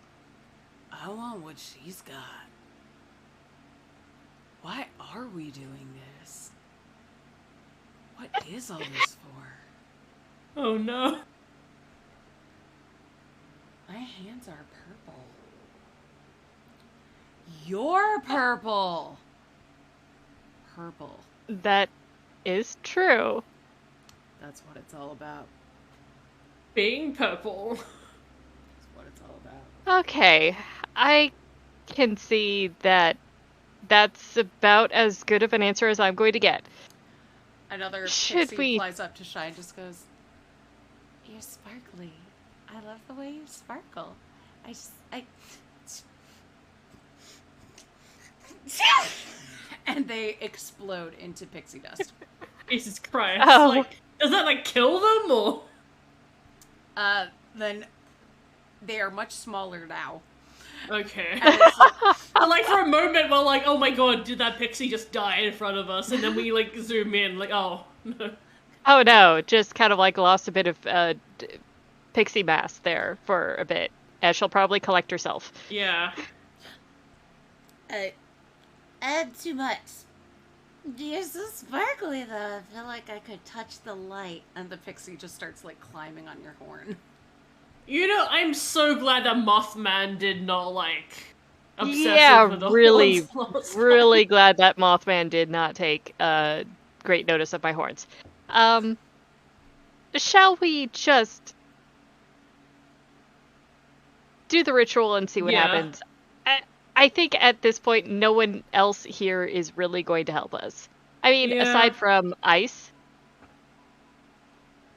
Speaker 1: I want what she's got. Why are we doing this? What is all this for?
Speaker 2: Oh no.
Speaker 1: My hands are purple. You're purple. Purple.
Speaker 3: That is true.
Speaker 1: That's what it's all about.
Speaker 2: Being purple.
Speaker 1: That's what it's all about.
Speaker 3: Okay, I can see that that's about as good of an answer as I'm going to get.
Speaker 1: Another
Speaker 3: Should
Speaker 1: pixie
Speaker 3: we-
Speaker 1: flies up to Shai and just goes, You're sparkly. I love the way you sparkle. And they explode into pixie dust.
Speaker 2: Jesus Christ.
Speaker 3: Oh.
Speaker 2: Like, does that, like, kill them, or?
Speaker 1: Then they are much smaller now.
Speaker 2: Okay.
Speaker 1: And it's like,
Speaker 2: But, like, for a moment, we're like, oh my god, did that pixie just die in front of us? And then we, like, zoom in, like, oh, no.
Speaker 3: Oh no, just kind of like lost a bit of pixie mass there for a bit, as she'll probably collect herself.
Speaker 2: Yeah.
Speaker 1: add too much. You're so sparkly though. I feel like I could touch the light. And the pixie just starts like climbing on your horn.
Speaker 2: You know, I'm so glad that Mothman did not, like, obsess
Speaker 3: Yeah,
Speaker 2: over the
Speaker 3: really,
Speaker 2: horns last
Speaker 3: really glad that Mothman did not take great notice of my horns. Shall we just do the ritual and see what
Speaker 2: Yeah.
Speaker 3: happens? I think at this point, no one else here is really going to help us. I mean,
Speaker 2: Yeah.
Speaker 3: aside from Ice.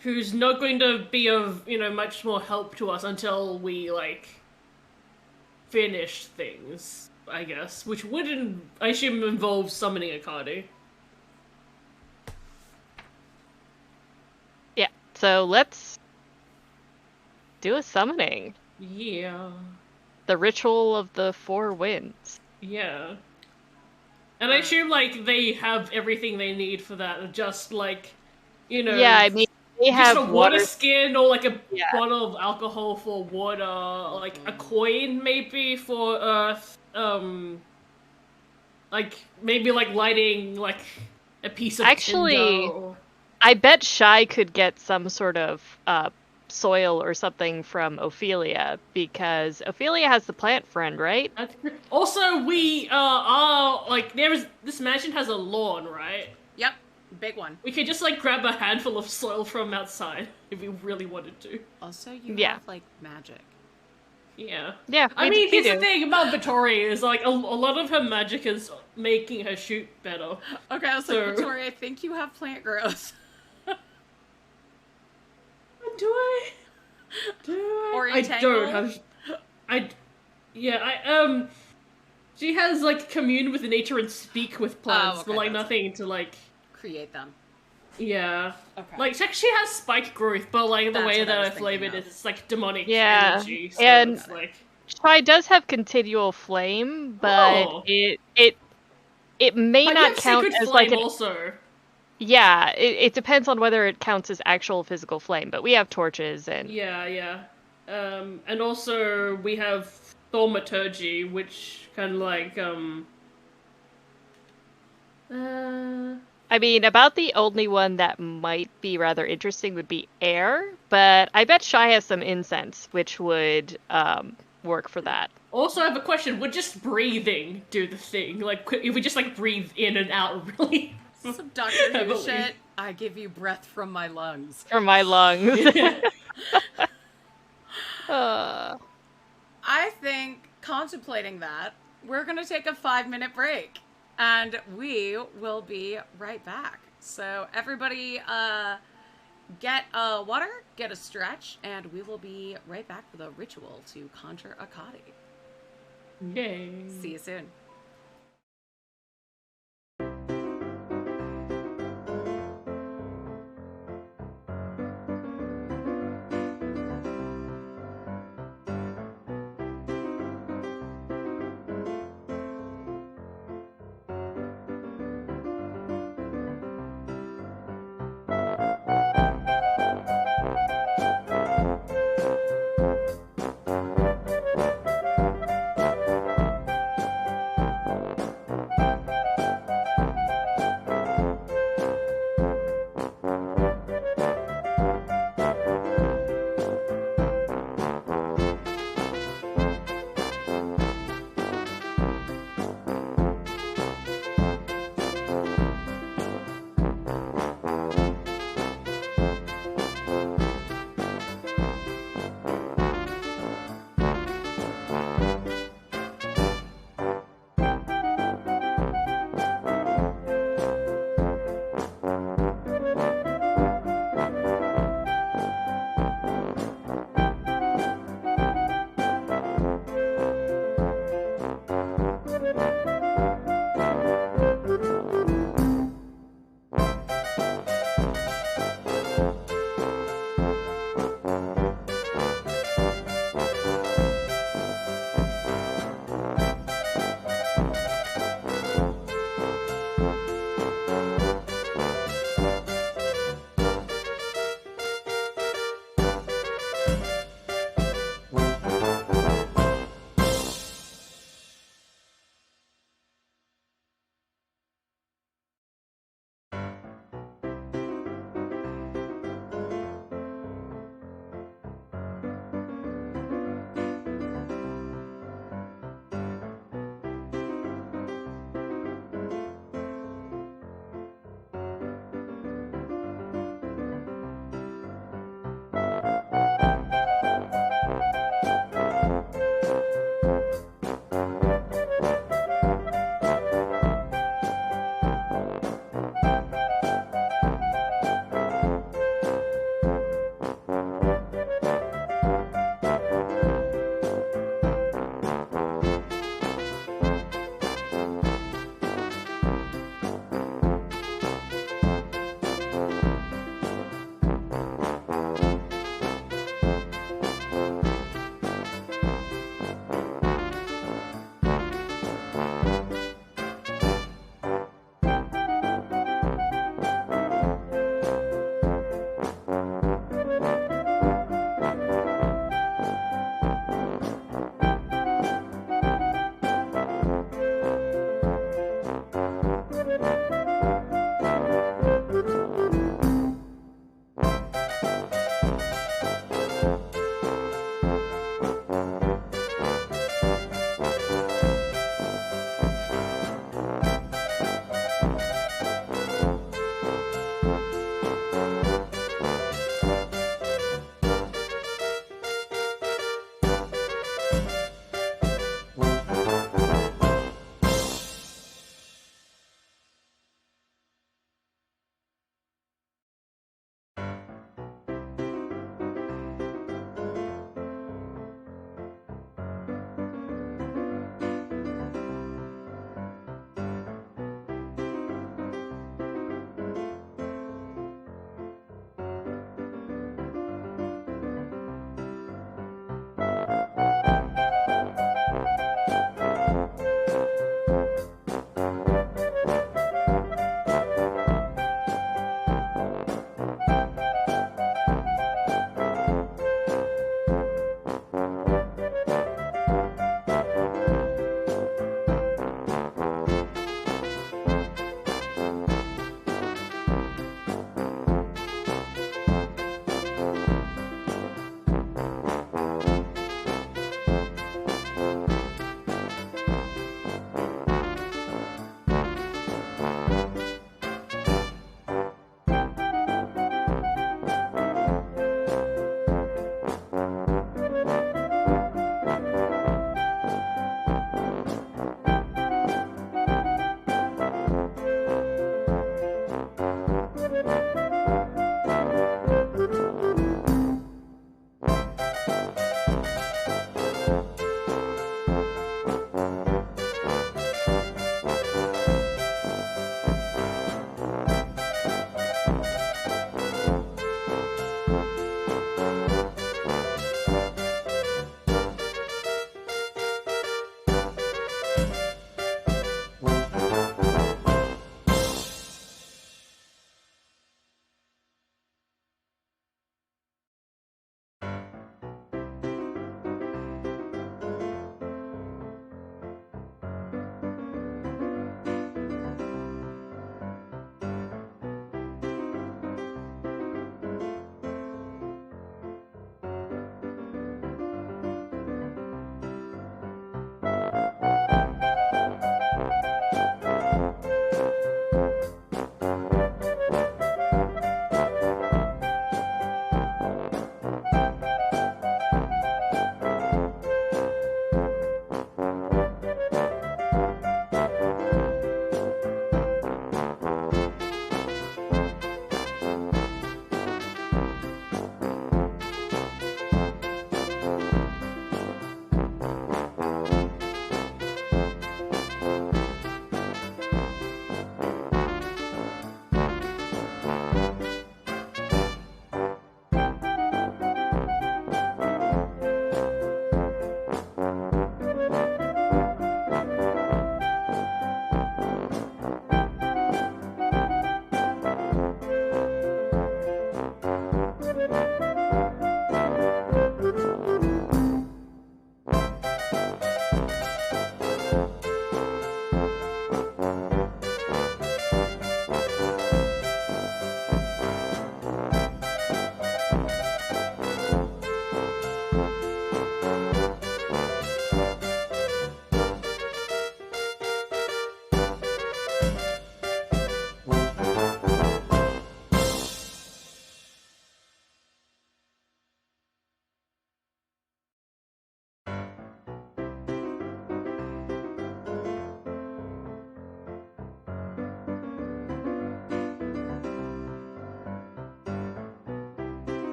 Speaker 2: Who's not going to be of, you know, much more help to us until we, like, finish things, I guess. Which wouldn't, I assume, involve summoning a Cardi.
Speaker 3: Yeah, so let's do a summoning.
Speaker 2: Yeah.
Speaker 3: The ritual of the four winds.
Speaker 2: Yeah. And I assume, like, they have everything they need for that, just, like, you know...
Speaker 3: Yeah, I mean, they
Speaker 2: just
Speaker 3: have
Speaker 2: a water skin, or, like, a
Speaker 3: Yeah.
Speaker 2: bottle of alcohol for water, like, a coin, maybe, for earth, like, maybe, like, lighting, like, a piece of
Speaker 3: Actually,
Speaker 2: tinder, or...
Speaker 3: I bet Shai could get some sort of soil or something from Ophelia, because Ophelia has the plant friend, right?
Speaker 2: Also, we are, like, this mansion has a lawn, right?
Speaker 1: Yep. Big one.
Speaker 2: We could just, like, grab a handful of soil from outside if we really wanted to.
Speaker 1: Also, you have, like, magic.
Speaker 2: Yeah.
Speaker 3: Yeah.
Speaker 2: I mean, here's the thing about Vittori is, like, a lot of her magic is making her shoot better.
Speaker 1: Okay, I was like, Vittori, I think you have plant growth.
Speaker 2: Do I?
Speaker 1: Or
Speaker 2: I
Speaker 1: entangle?
Speaker 2: don't have... She has, like, commune with nature and speak with plants,
Speaker 1: okay,
Speaker 2: but, like, nothing to, like...
Speaker 1: create them.
Speaker 2: Yeah.
Speaker 1: Okay.
Speaker 2: Like, she has spike growth, but, like, the way that I flame it is, it's, like, demonic energy, so
Speaker 3: and
Speaker 2: it's, like...
Speaker 3: Shai does have continual flame, but it may not count as, like,
Speaker 2: also.
Speaker 3: Yeah, it depends on whether it counts as actual physical flame, but we have torches and...
Speaker 2: Yeah. And also we have thaumaturgy, which kind of like,
Speaker 3: I mean, about the only one that might be rather interesting would be air, but I bet Shai has some incense, which would work for that.
Speaker 2: Also, I have a question. Would just breathing do the thing? Like, if we just, like, breathe in and out, really?
Speaker 1: Some Doctor Who shit. I give you breath from my lungs.
Speaker 3: From my lungs.
Speaker 1: I think, contemplating that, we're going to take a 5-minute break. And we will be right back. So everybody get a water, get a stretch, and we will be right back with a ritual to conjure a Kadi.
Speaker 2: Yay.
Speaker 1: See you soon.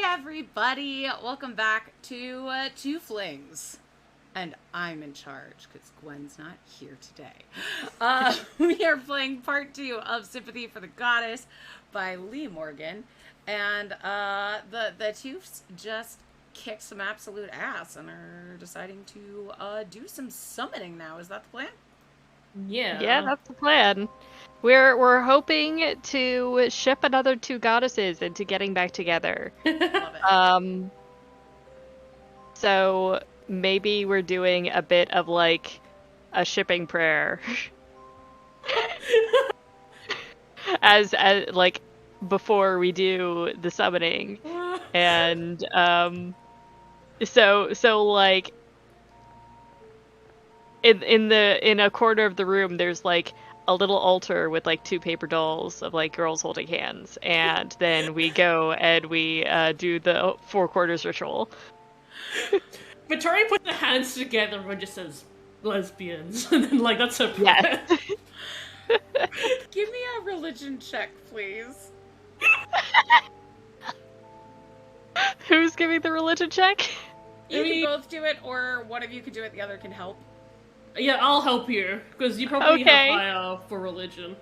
Speaker 1: everybody! Welcome back to Tieflings. And I'm in charge, because Gwen's not here today. We are playing part 2 of Sympathy for the Goddess by Lee Morgan. And the Tiefs just kicked some absolute ass and are deciding to do some summoning now. Is that the plan?
Speaker 3: Yeah, that's the plan. We're hoping to ship another 2 goddesses into getting back together.
Speaker 1: Love it.
Speaker 3: So maybe we're doing a bit of like a shipping prayer. as like before we do the summoning. And so like in a corner of the room there's like a little altar with like 2 paper dolls of like girls holding hands, and then we go and we do the 4 quarters ritual.
Speaker 2: Victoria puts the hands together and just says lesbians, and then like that's her prayer.
Speaker 3: Yes.
Speaker 1: Give me a religion check, please.
Speaker 3: Who's giving the religion check?
Speaker 1: You can both do it, or one of you can do it, the other can help.
Speaker 2: Yeah, I'll help you, because you probably
Speaker 3: Okay.
Speaker 2: have higher for religion.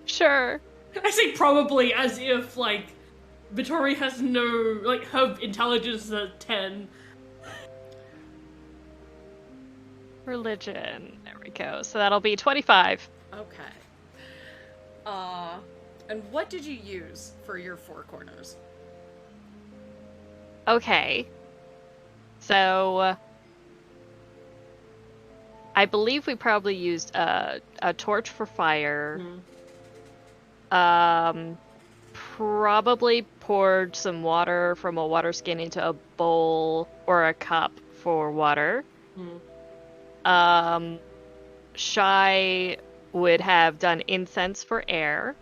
Speaker 3: Sure.
Speaker 2: I say probably as if, like, Vittori has no, like, her intelligence is at 10.
Speaker 3: Religion. There we go. So that'll be 25.
Speaker 1: Okay. And what did you use for your 4 corners?
Speaker 3: Okay. So I believe we probably used a torch for fire. Probably poured some water from a water skin into a bowl or a cup for water. Shy would have done incense for air.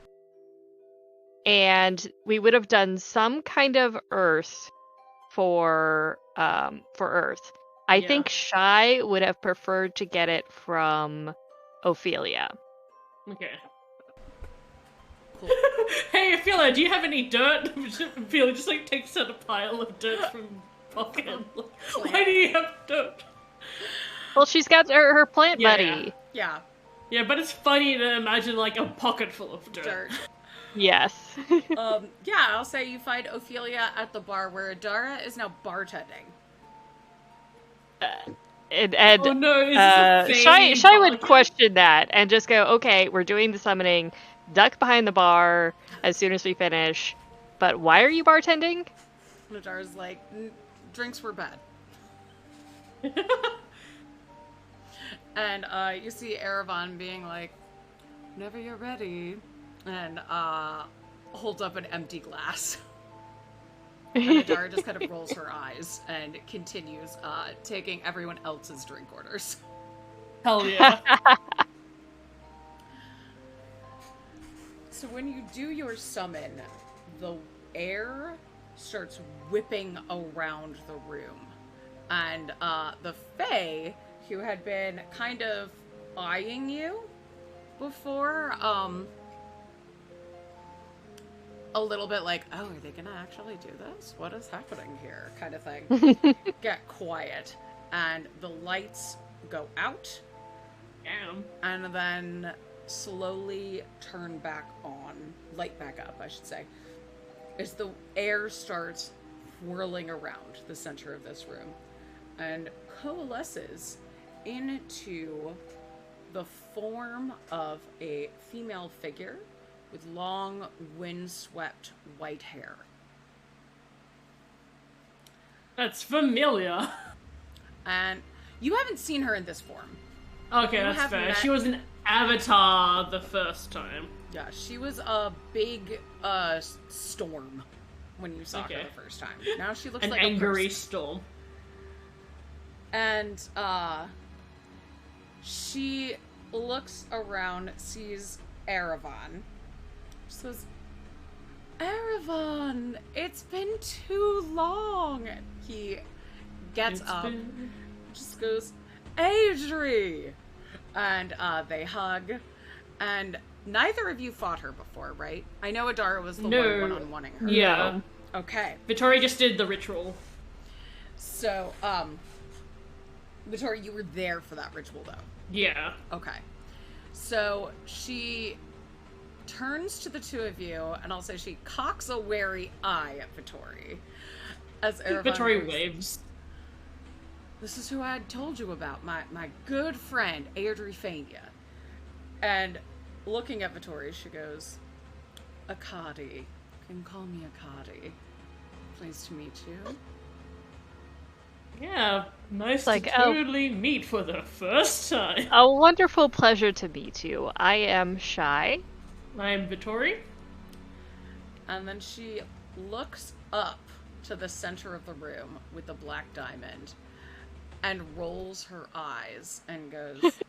Speaker 3: And we would have done some kind of earth for earth. I think Shy would have preferred to get it from Ophelia.
Speaker 2: Okay.
Speaker 1: Cool.
Speaker 2: Hey, Ophelia, do you have any dirt? Ophelia just, like, takes out a pile of dirt from pocket. Why do you have dirt?
Speaker 3: Well, she's got her plant buddy.
Speaker 1: Yeah.
Speaker 2: Yeah, but it's funny to imagine, like, a pocket full of dirt.
Speaker 3: Yes.
Speaker 1: Yeah, I'll say you find Ophelia at the bar where Adara is now bartending.
Speaker 3: And
Speaker 2: oh no, is this a
Speaker 3: Shy would question that and just go, okay, we're doing the summoning, duck behind the bar as soon as we finish, but why are you bartending?
Speaker 1: And Adara's like, drinks were bad. And you see Erevan being like, whenever you're ready, and holds up an empty glass. And Adara just kind of rolls her eyes and continues taking everyone else's drink orders.
Speaker 2: Hell yeah.
Speaker 1: So when you do your summon, the air starts whipping around the room. And the Fae, who had been kind of eyeing you before, a little bit like, oh, are they gonna actually do this? What is happening here? Kind of thing. Get quiet. And the lights go out.
Speaker 2: Damn.
Speaker 1: And then slowly turn back on. Light back up, I should say. As the air starts whirling around the center of this room. And coalesces into the form of a female figure with long, windswept white hair.
Speaker 2: That's familiar.
Speaker 1: And you haven't seen her in this form.
Speaker 2: Okay, that's fair. She was an avatar the first time.
Speaker 1: Yeah, she was a big storm when you saw her the first time. Now she looks like
Speaker 2: an
Speaker 1: a
Speaker 2: angry
Speaker 1: person.
Speaker 2: storm.
Speaker 1: And she looks around, sees Erevan. She says, Erevan, it's been too long. He gets up, just goes, Adri! And they hug. And neither of you fought her before, right? I know Adara was the one-on-one-ing her.
Speaker 2: Yeah.
Speaker 1: Okay.
Speaker 2: Vittori just did the ritual.
Speaker 1: So, Vittori, you were there for that ritual, though.
Speaker 2: Yeah.
Speaker 1: Okay. So, she turns to the two of you, and I'll say she cocks a wary eye at Vittori. As
Speaker 2: Vittori waves.
Speaker 1: This is who I had told you about, my good friend, Airdrifania. And looking at Vittori, she goes, Akadi. You can call me Akadi. Pleased to meet you.
Speaker 2: Yeah, nice to totally meet for the first time.
Speaker 3: A wonderful pleasure to meet you. I am Shy.
Speaker 2: I'm Vittori.
Speaker 1: And then she looks up to the center of the room with the black diamond and rolls her eyes and goes,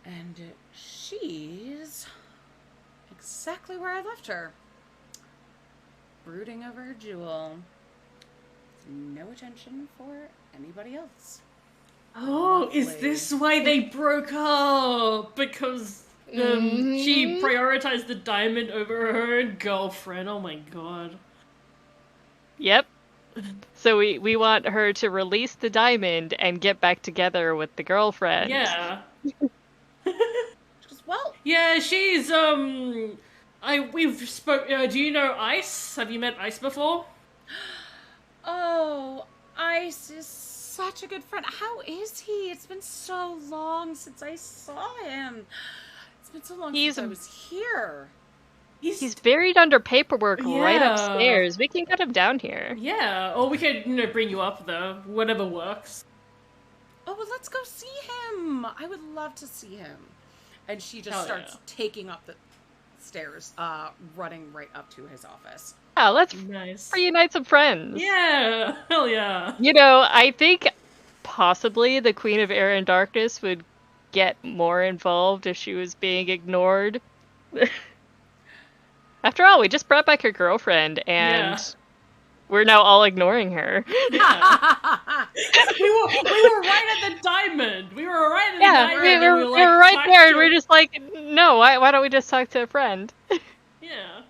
Speaker 1: and she's exactly where I left her. Brooding over a jewel. No attention for anybody else.
Speaker 2: Oh,
Speaker 1: Lovely.
Speaker 2: is this why they broke up? Because she prioritized the diamond over her own girlfriend. Oh my god.
Speaker 3: Yep. So we want her to release the diamond and get back together with the girlfriend.
Speaker 2: Yeah.
Speaker 1: Well,
Speaker 2: yeah, she's we've spoke. Do you know Ice? Have you met Ice before?
Speaker 1: Oh, Ice is such a good friend. How is he? It's been so long since I saw him. It's been so long since I was here.
Speaker 3: He's buried under paperwork right upstairs. We can get him down here.
Speaker 2: Yeah, or we could, bring you up though. Whatever works.
Speaker 1: Oh, well, let's go see him. I would love to see him. And she just starts taking up the stairs, running right up to his office.
Speaker 3: Oh, let's
Speaker 2: nice.
Speaker 3: Reunite some friends.
Speaker 2: Yeah, hell yeah.
Speaker 3: I think possibly the Queen of Air and Darkness would get more involved if she was being ignored. After all, we just brought back her girlfriend, and we're now all ignoring her.
Speaker 2: Yeah. we were right at the diamond. We were right at the diamond.
Speaker 3: We were right there, and we're just like, no, why don't we just talk to a friend?
Speaker 2: Yeah.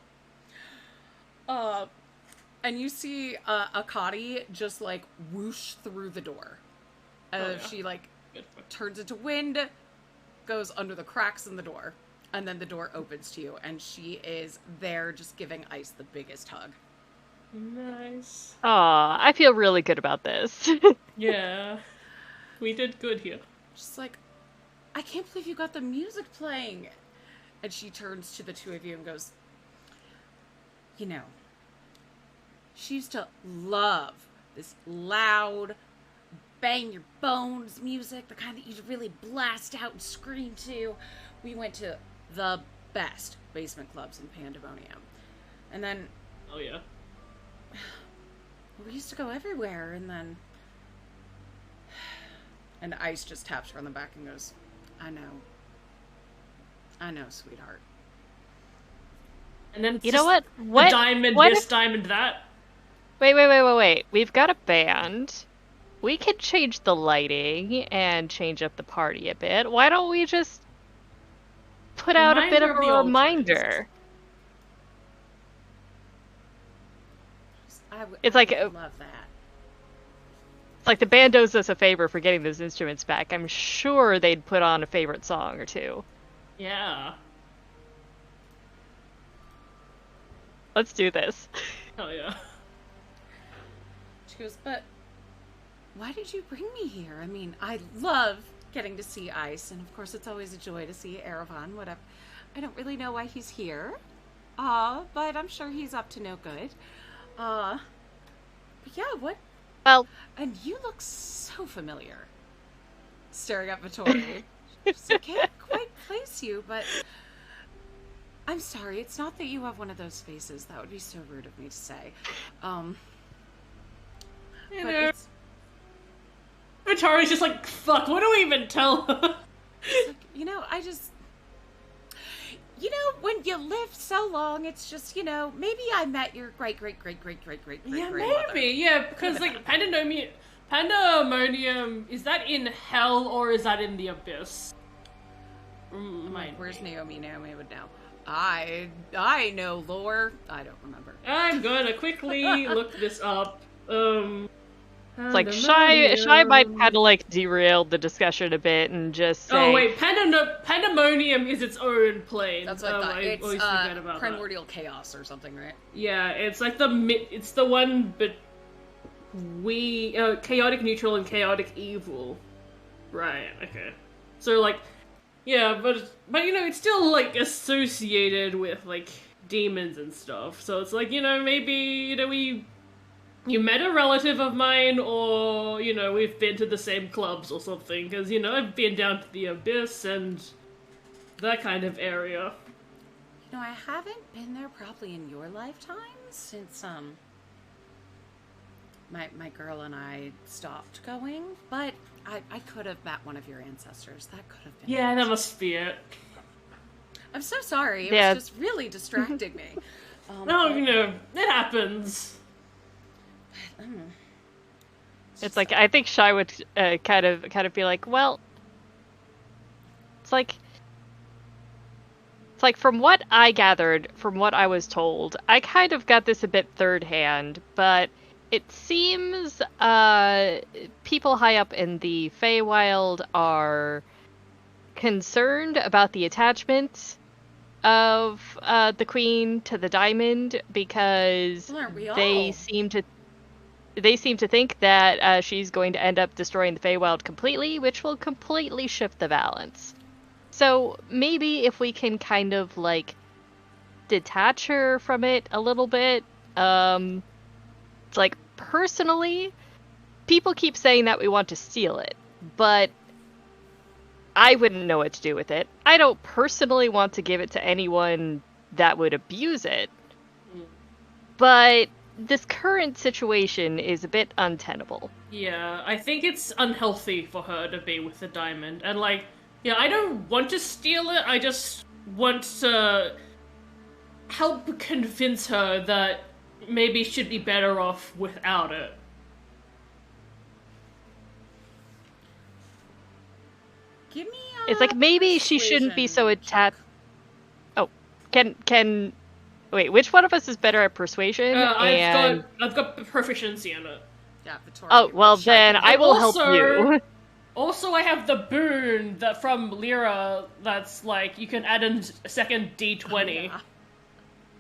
Speaker 1: And you see Akadi just like whoosh through the door. She like turns into wind, goes under the cracks in the door, and then the door opens to you, and she is there just giving Ice the biggest hug.
Speaker 2: Nice.
Speaker 3: Aw, I feel really good about this.
Speaker 2: Yeah. We did good here.
Speaker 1: She's like, I can't believe you got the music playing. And she turns to the two of you and goes, she used to love this loud, bang your bones music, the kind that you'd really blast out and scream to. We went to the best basement clubs in Pandemonium. And then...
Speaker 2: Oh, yeah.
Speaker 1: We used to go everywhere, and then... And Ice just taps her on the back and goes, I know, sweetheart.
Speaker 2: And then
Speaker 3: you know what?
Speaker 2: The diamond this, diamond that.
Speaker 3: Wait. We've got a band. We could change the lighting and change up the party a bit. Why don't we just put out a bit of a reminder?
Speaker 1: It's like I love that.
Speaker 3: It's like the band owes us a favor for getting those instruments back. I'm sure they'd put on a favorite song or two.
Speaker 2: Yeah.
Speaker 3: Let's do this.
Speaker 2: Hell yeah.
Speaker 1: She goes, but why did you bring me here? I mean, I love getting to see Ice, and of course it's always a joy to see Erevan, whatever. I don't really know why he's here. But I'm sure he's up to no good. But yeah, what?
Speaker 3: Well...
Speaker 1: And you look so familiar. Staring at Vittori. I can't quite place you, but... I'm sorry, it's not that you have one of those faces. That would be so rude of me to say.
Speaker 2: Vittori's just like, fuck, what do we even tell her?
Speaker 1: Like, I just... when you live so long, it's just, maybe I met your great-great-great-great-great-great-great
Speaker 2: maybe, yeah, because, like, Pandemonium, is that in hell, or is that in the abyss?
Speaker 1: Where's Naomi? Naomi would know. I know lore. I don't remember.
Speaker 2: I'm gonna quickly look this up.
Speaker 3: It's like Shy might kind of like derail the discussion a bit and just say,
Speaker 2: oh wait, Pandemonium is its own plane.
Speaker 1: That's what I thought.
Speaker 2: I always forget about
Speaker 1: Primordial Chaos or something, right?
Speaker 2: Yeah, it's like it's the one, but chaotic neutral and chaotic evil. Right. Okay. So like, yeah, but it's still like associated with like demons and stuff. So it's like maybe you met a relative of mine, or, we've been to the same clubs or something, because, I've been down to the Abyss and that kind of area.
Speaker 1: I haven't been there probably in your lifetime since, my girl and I stopped going, but I could have met one of your ancestors. That could have been
Speaker 2: Yeah, that must be it.
Speaker 1: I'm so sorry. It was just really distracting me.
Speaker 2: It happens.
Speaker 3: It's like, I think Shy would kind of be like, well, it's like from what I gathered, from what I was told, I kind of got this a bit third hand, but it seems people high up in the Feywild are concerned about the attachment of the Queen to the diamond, because they seem to think that she's going to end up destroying the Feywild completely, which will completely shift the balance. So maybe if we can kind of like detach her from it a little bit. It's like, personally, people keep saying that we want to steal it, but I wouldn't know what to do with it. I don't personally want to give it to anyone that would abuse it. But this current situation is a bit untenable.
Speaker 2: Yeah, I think it's unhealthy for her to be with the diamond. And like, yeah, I don't want to steal it, I just want to help convince her that maybe she'd be better off without it.
Speaker 1: Give me
Speaker 3: It's like, maybe she shouldn't be so attached. Oh, can wait, which one of us is better at persuasion?
Speaker 2: I've got proficiency in it.
Speaker 1: Yeah, Victoria.
Speaker 3: Oh, well then I will help you.
Speaker 2: Also, I have the boon that from Lyra that's like, you can add in a second d20.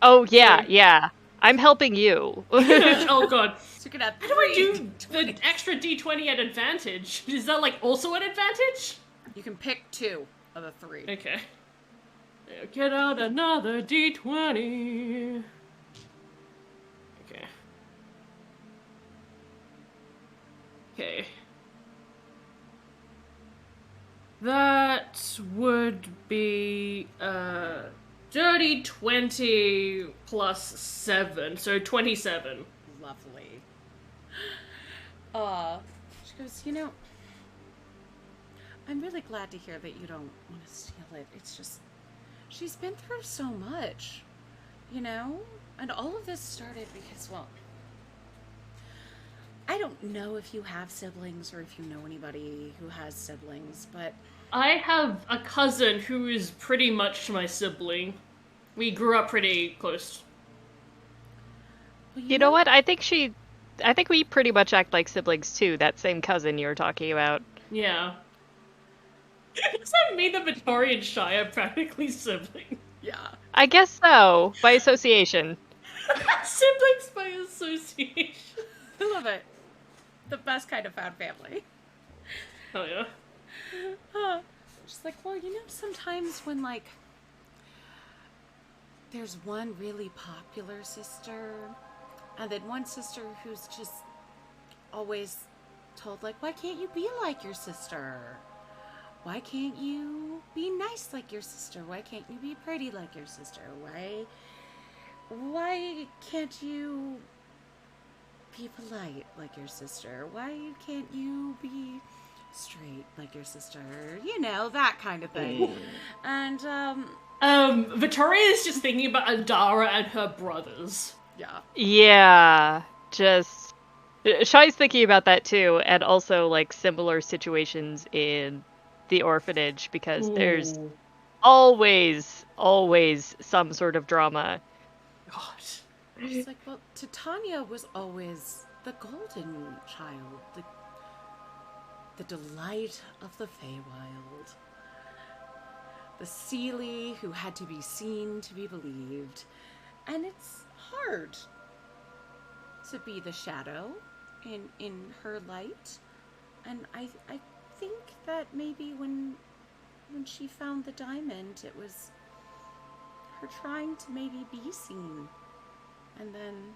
Speaker 3: Oh, yeah. I'm helping you.
Speaker 2: Oh god.
Speaker 1: So you can add
Speaker 2: How do I do the extra d20 at advantage? Is that like also an advantage?
Speaker 1: You can pick 2 of the 3.
Speaker 2: Okay. Get out another d20. Okay. Okay. That would be dirty 20 plus 7, so 27.
Speaker 1: Lovely. She goes, I'm really glad to hear that you don't want to steal it. It's just, she's been through so much, And all of this started because, well, I don't know if you have siblings or if you know anybody who has siblings, but
Speaker 2: I have a cousin who is pretty much my sibling. We grew up pretty close.
Speaker 1: well,
Speaker 3: You know what? I think we pretty much act like siblings too, that same cousin you were talking about.
Speaker 2: Yeah. Does that mean that Vittori and Shy are practically siblings?
Speaker 1: Yeah.
Speaker 3: I guess so, by association.
Speaker 2: Siblings by association.
Speaker 1: I love it. The best kind of found family.
Speaker 2: Oh yeah.
Speaker 1: She's like, well, sometimes when, like, there's one really popular sister, and then one sister who's just always told, like, why can't you be like your sister? Why can't you be nice like your sister? Why can't you be pretty like your sister? Why can't you be polite like your sister? Why can't you be straight like your sister? That kind of thing. And,
Speaker 2: Victoria is just thinking about Adara and her brothers.
Speaker 1: yeah.
Speaker 3: Yeah, just... Shy's thinking about that too, and also, like, similar situations in the orphanage, because there's always some sort of drama.
Speaker 2: God.
Speaker 1: It's like, well, Titania was always the golden child, the delight of the Feywild. The Seelie who had to be seen to be believed. And it's hard to be the shadow in her light. And I think that maybe when she found the diamond, it was her trying to maybe be seen. And then,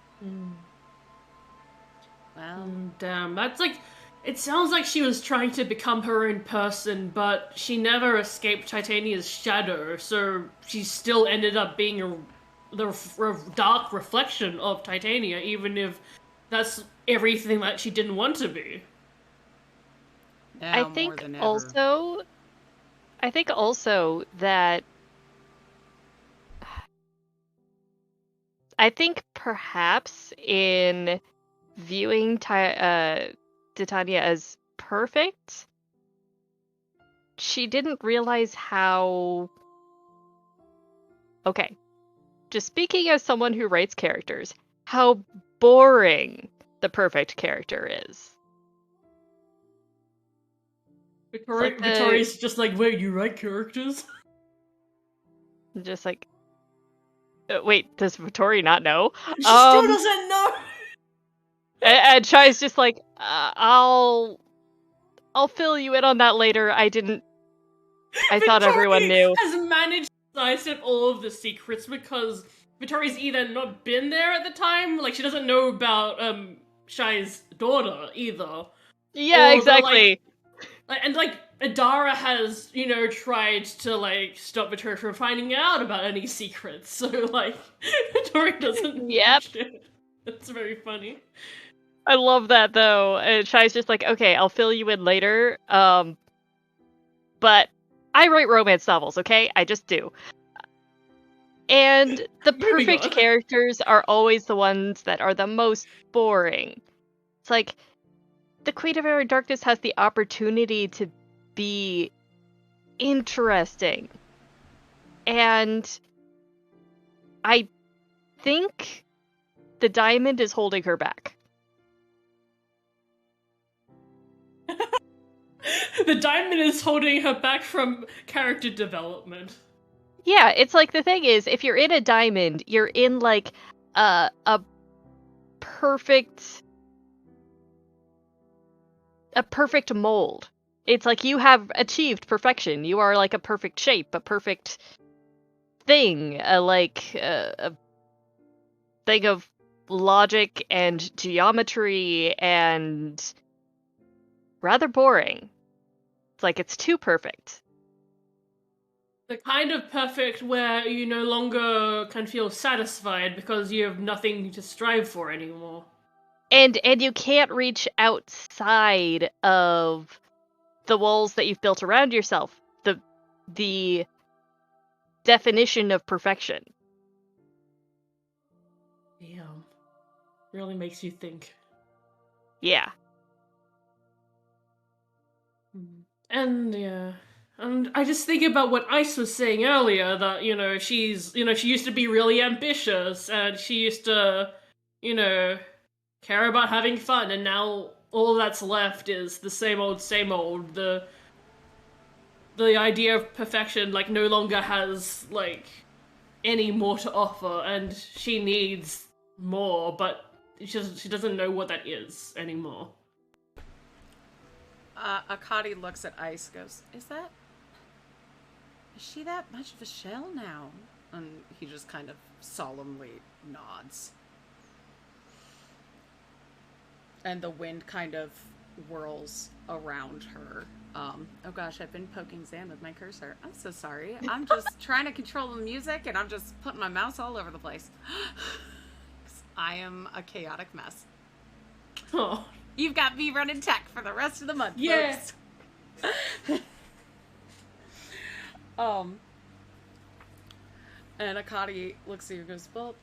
Speaker 1: well,
Speaker 2: Damn, that's like, it sounds like she was trying to become her own person, but she never escaped Titania's shadow, so she still ended up being the dark reflection of Titania, even if that's everything that she didn't want to be.
Speaker 1: now
Speaker 3: I
Speaker 1: more
Speaker 3: think
Speaker 1: than ever.
Speaker 3: also that I think perhaps in viewing Titania as perfect, she didn't realize how. Okay, just speaking as someone who writes characters, how boring the perfect character is.
Speaker 2: Victoria's just like, wait, you write characters?
Speaker 3: Just like, wait, does Vittori not know?
Speaker 2: She still doesn't know!
Speaker 3: And Shai's just like, I'll fill you in on that later. I thought everyone knew.
Speaker 2: Has managed to sidestep all of the secrets because Vittori's either not been there at the time, like she doesn't know about Shai's daughter either.
Speaker 3: Yeah,
Speaker 2: Or
Speaker 3: exactly.
Speaker 2: And Adara has, tried to stop Vittori from finding out about any secrets. So Vittori doesn't know shit. That's very funny.
Speaker 3: I love that though. And Shai's just like, okay, I'll fill you in later. But I write romance novels, okay? I just do. And the perfect characters are always the ones that are the most boring. It's like, the Queen of Air and Darkness has the opportunity to be interesting. And I think the diamond is holding her back.
Speaker 2: The diamond is holding her back from character development.
Speaker 3: Yeah, it's like the thing is, if you're in a diamond, you're in like a perfect mold. It's like you have achieved perfection. You are like a perfect shape, a perfect thing, a thing of logic and geometry and rather boring. It's like it's too perfect.
Speaker 2: The kind of perfect where you no longer can feel satisfied because you have nothing to strive for anymore.
Speaker 3: And you can't reach outside of the walls that you've built around yourself. The definition of perfection.
Speaker 2: Damn. Really makes you think.
Speaker 3: Yeah.
Speaker 2: And yeah. And I just think about what Ice was saying earlier, that, she used to be really ambitious, and she used to, care about having fun, and now all that's left is the same old, same old. The idea of perfection, no longer has, any more to offer, and she needs more, but she doesn't know what that is anymore.
Speaker 1: Akadi looks at Ice, goes, is she that much of a shell now? And he just kind of solemnly nods. And the wind kind of whirls around her. Oh gosh, I've been poking Zan with my cursor. I'm so sorry. I'm just trying to control the music and I'm just putting my mouse all over the place. I am a chaotic mess.
Speaker 2: Oh.
Speaker 1: You've got me running tech for the rest of the month,
Speaker 2: yes.
Speaker 1: folks. And Akadi looks at you and goes, well,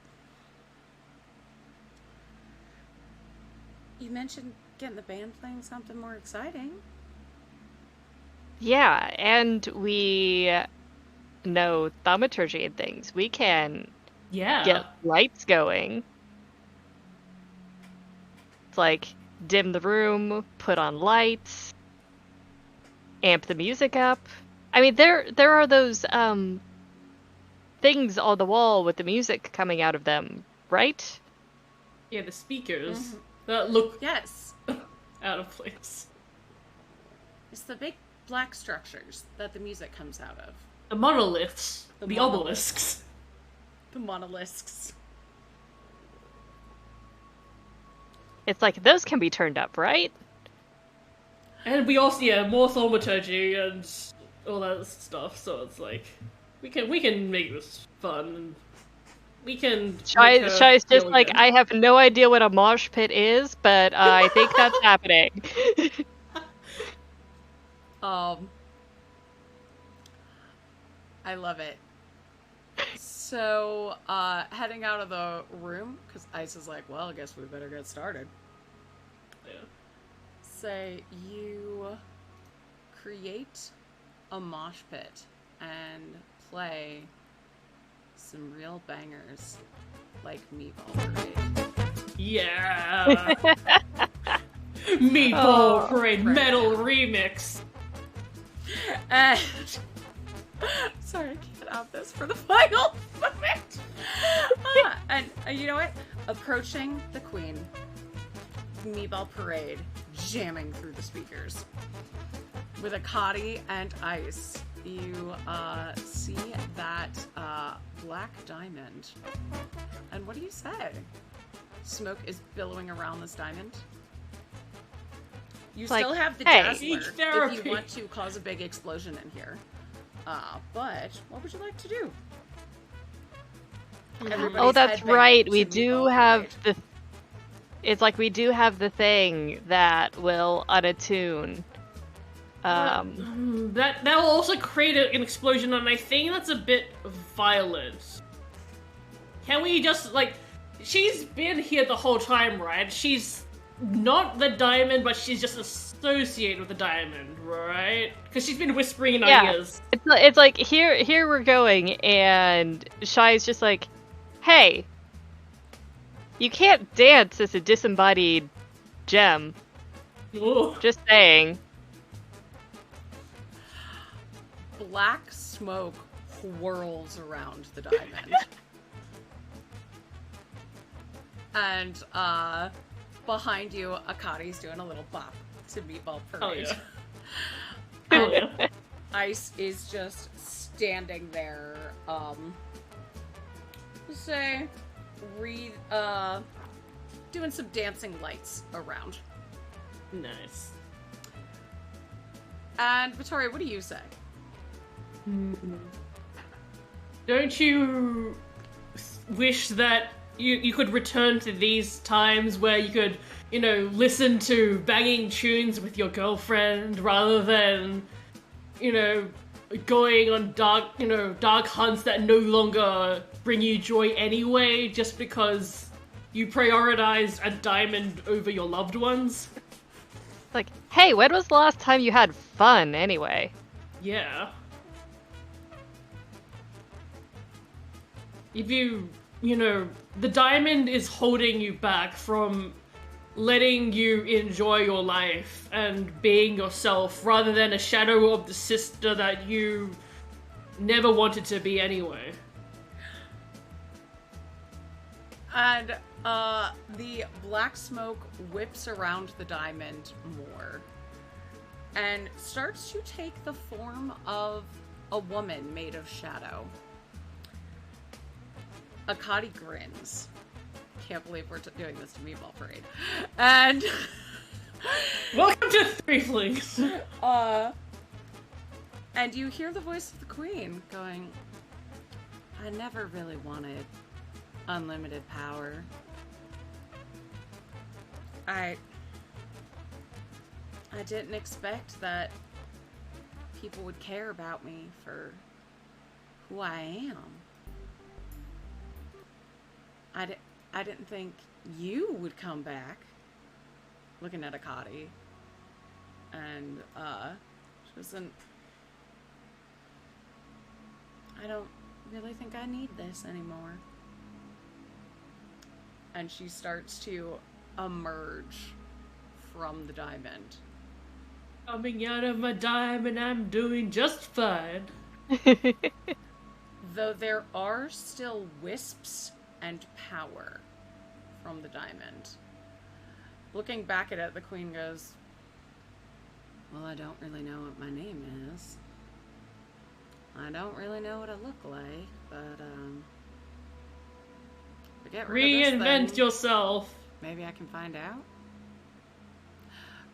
Speaker 1: you mentioned getting the band playing something more exciting.
Speaker 3: Yeah, and we no thaumaturgy and things. We can
Speaker 2: Yeah.
Speaker 3: get lights going. It's like dim the room, put on lights, amp the music up. I mean, there are those things on the wall with the music coming out of them, right?
Speaker 2: Yeah, the speakers that look
Speaker 1: Yes.
Speaker 2: out of place.
Speaker 1: It's the big black structures that the music comes out of.
Speaker 2: The monoliths. The
Speaker 1: monoliths.
Speaker 2: obelisks.
Speaker 1: The monoliths.
Speaker 3: It's like those can be turned up, right?
Speaker 2: And we also, more thaumaturgy and all that stuff, so it's like, we can make this fun, and we can...
Speaker 3: Shai's just like, I have no idea what a mosh pit is, but I think that's happening.
Speaker 1: I love it. So, heading out of the room, because Ice is like, well, I guess we better get started.
Speaker 2: Yeah.
Speaker 1: Say you create a mosh pit and play some real bangers like Meatball Parade.
Speaker 2: Yeah! Meatball Parade Metal Remix!
Speaker 1: And... sorry, I can't have this for the final moment. And you know what? Approaching the queen, Meatball Parade jamming through the speakers. With Akati and Ice, you see that black diamond. And what do you say? Smoke is billowing around this diamond. You still have the Dazzler if you want to cause a big explosion in here. But what would you like to do?
Speaker 3: Oh, that's right. We do have the... It's like we do have the thing that will unattune.
Speaker 2: That will also create an explosion, and I think that's a bit violent. Can we just, like... She's been here the whole time, right? She's not the diamond, but she's just associated with the diamond, right? Because she's been whispering in our ears.
Speaker 3: It's like, here we're going, and Shai's just like, hey, you can't dance as a disembodied gem.
Speaker 2: Ooh.
Speaker 3: Just saying.
Speaker 1: Black smoke whirls around the diamond. And, behind you, Akati's doing a little bop to Meatball Parade.
Speaker 2: Oh, yeah.
Speaker 1: Ice is just standing there, doing some dancing lights around.
Speaker 2: Nice.
Speaker 1: And Vittoria, what do you say?
Speaker 2: Don't you wish that you could return to these times where you could, listen to banging tunes with your girlfriend rather than, going on dark hunts that no longer bring you joy anyway, just because you prioritized a diamond over your loved ones?
Speaker 3: Like, hey, when was the last time you had fun anyway?
Speaker 2: Yeah. If the diamond is holding you back from letting you enjoy your life and being yourself rather than a shadow of the sister that you never wanted to be anyway.
Speaker 1: And the black smoke whips around the diamond more and starts to take the form of a woman made of shadow. Akati grins. Can't believe we're doing this to Meatball Parade. And...
Speaker 2: Welcome to Threeflings!
Speaker 1: And you hear the voice of the queen going, I never really wanted unlimited power. I didn't expect that people would care about me for who I am. I didn't think you would come back. Looking at Akati. And, she was I don't really think I need this anymore. And she starts to emerge from the diamond.
Speaker 2: Coming out of my diamond, I'm doing just fine.
Speaker 1: Though there are still wisps and power from the diamond. Looking back at it, the queen goes, well, I don't really know what my name is. I don't really know what I look like, but, if I get rid of this
Speaker 2: Reinvent
Speaker 1: thing,
Speaker 2: yourself.
Speaker 1: maybe I can find out.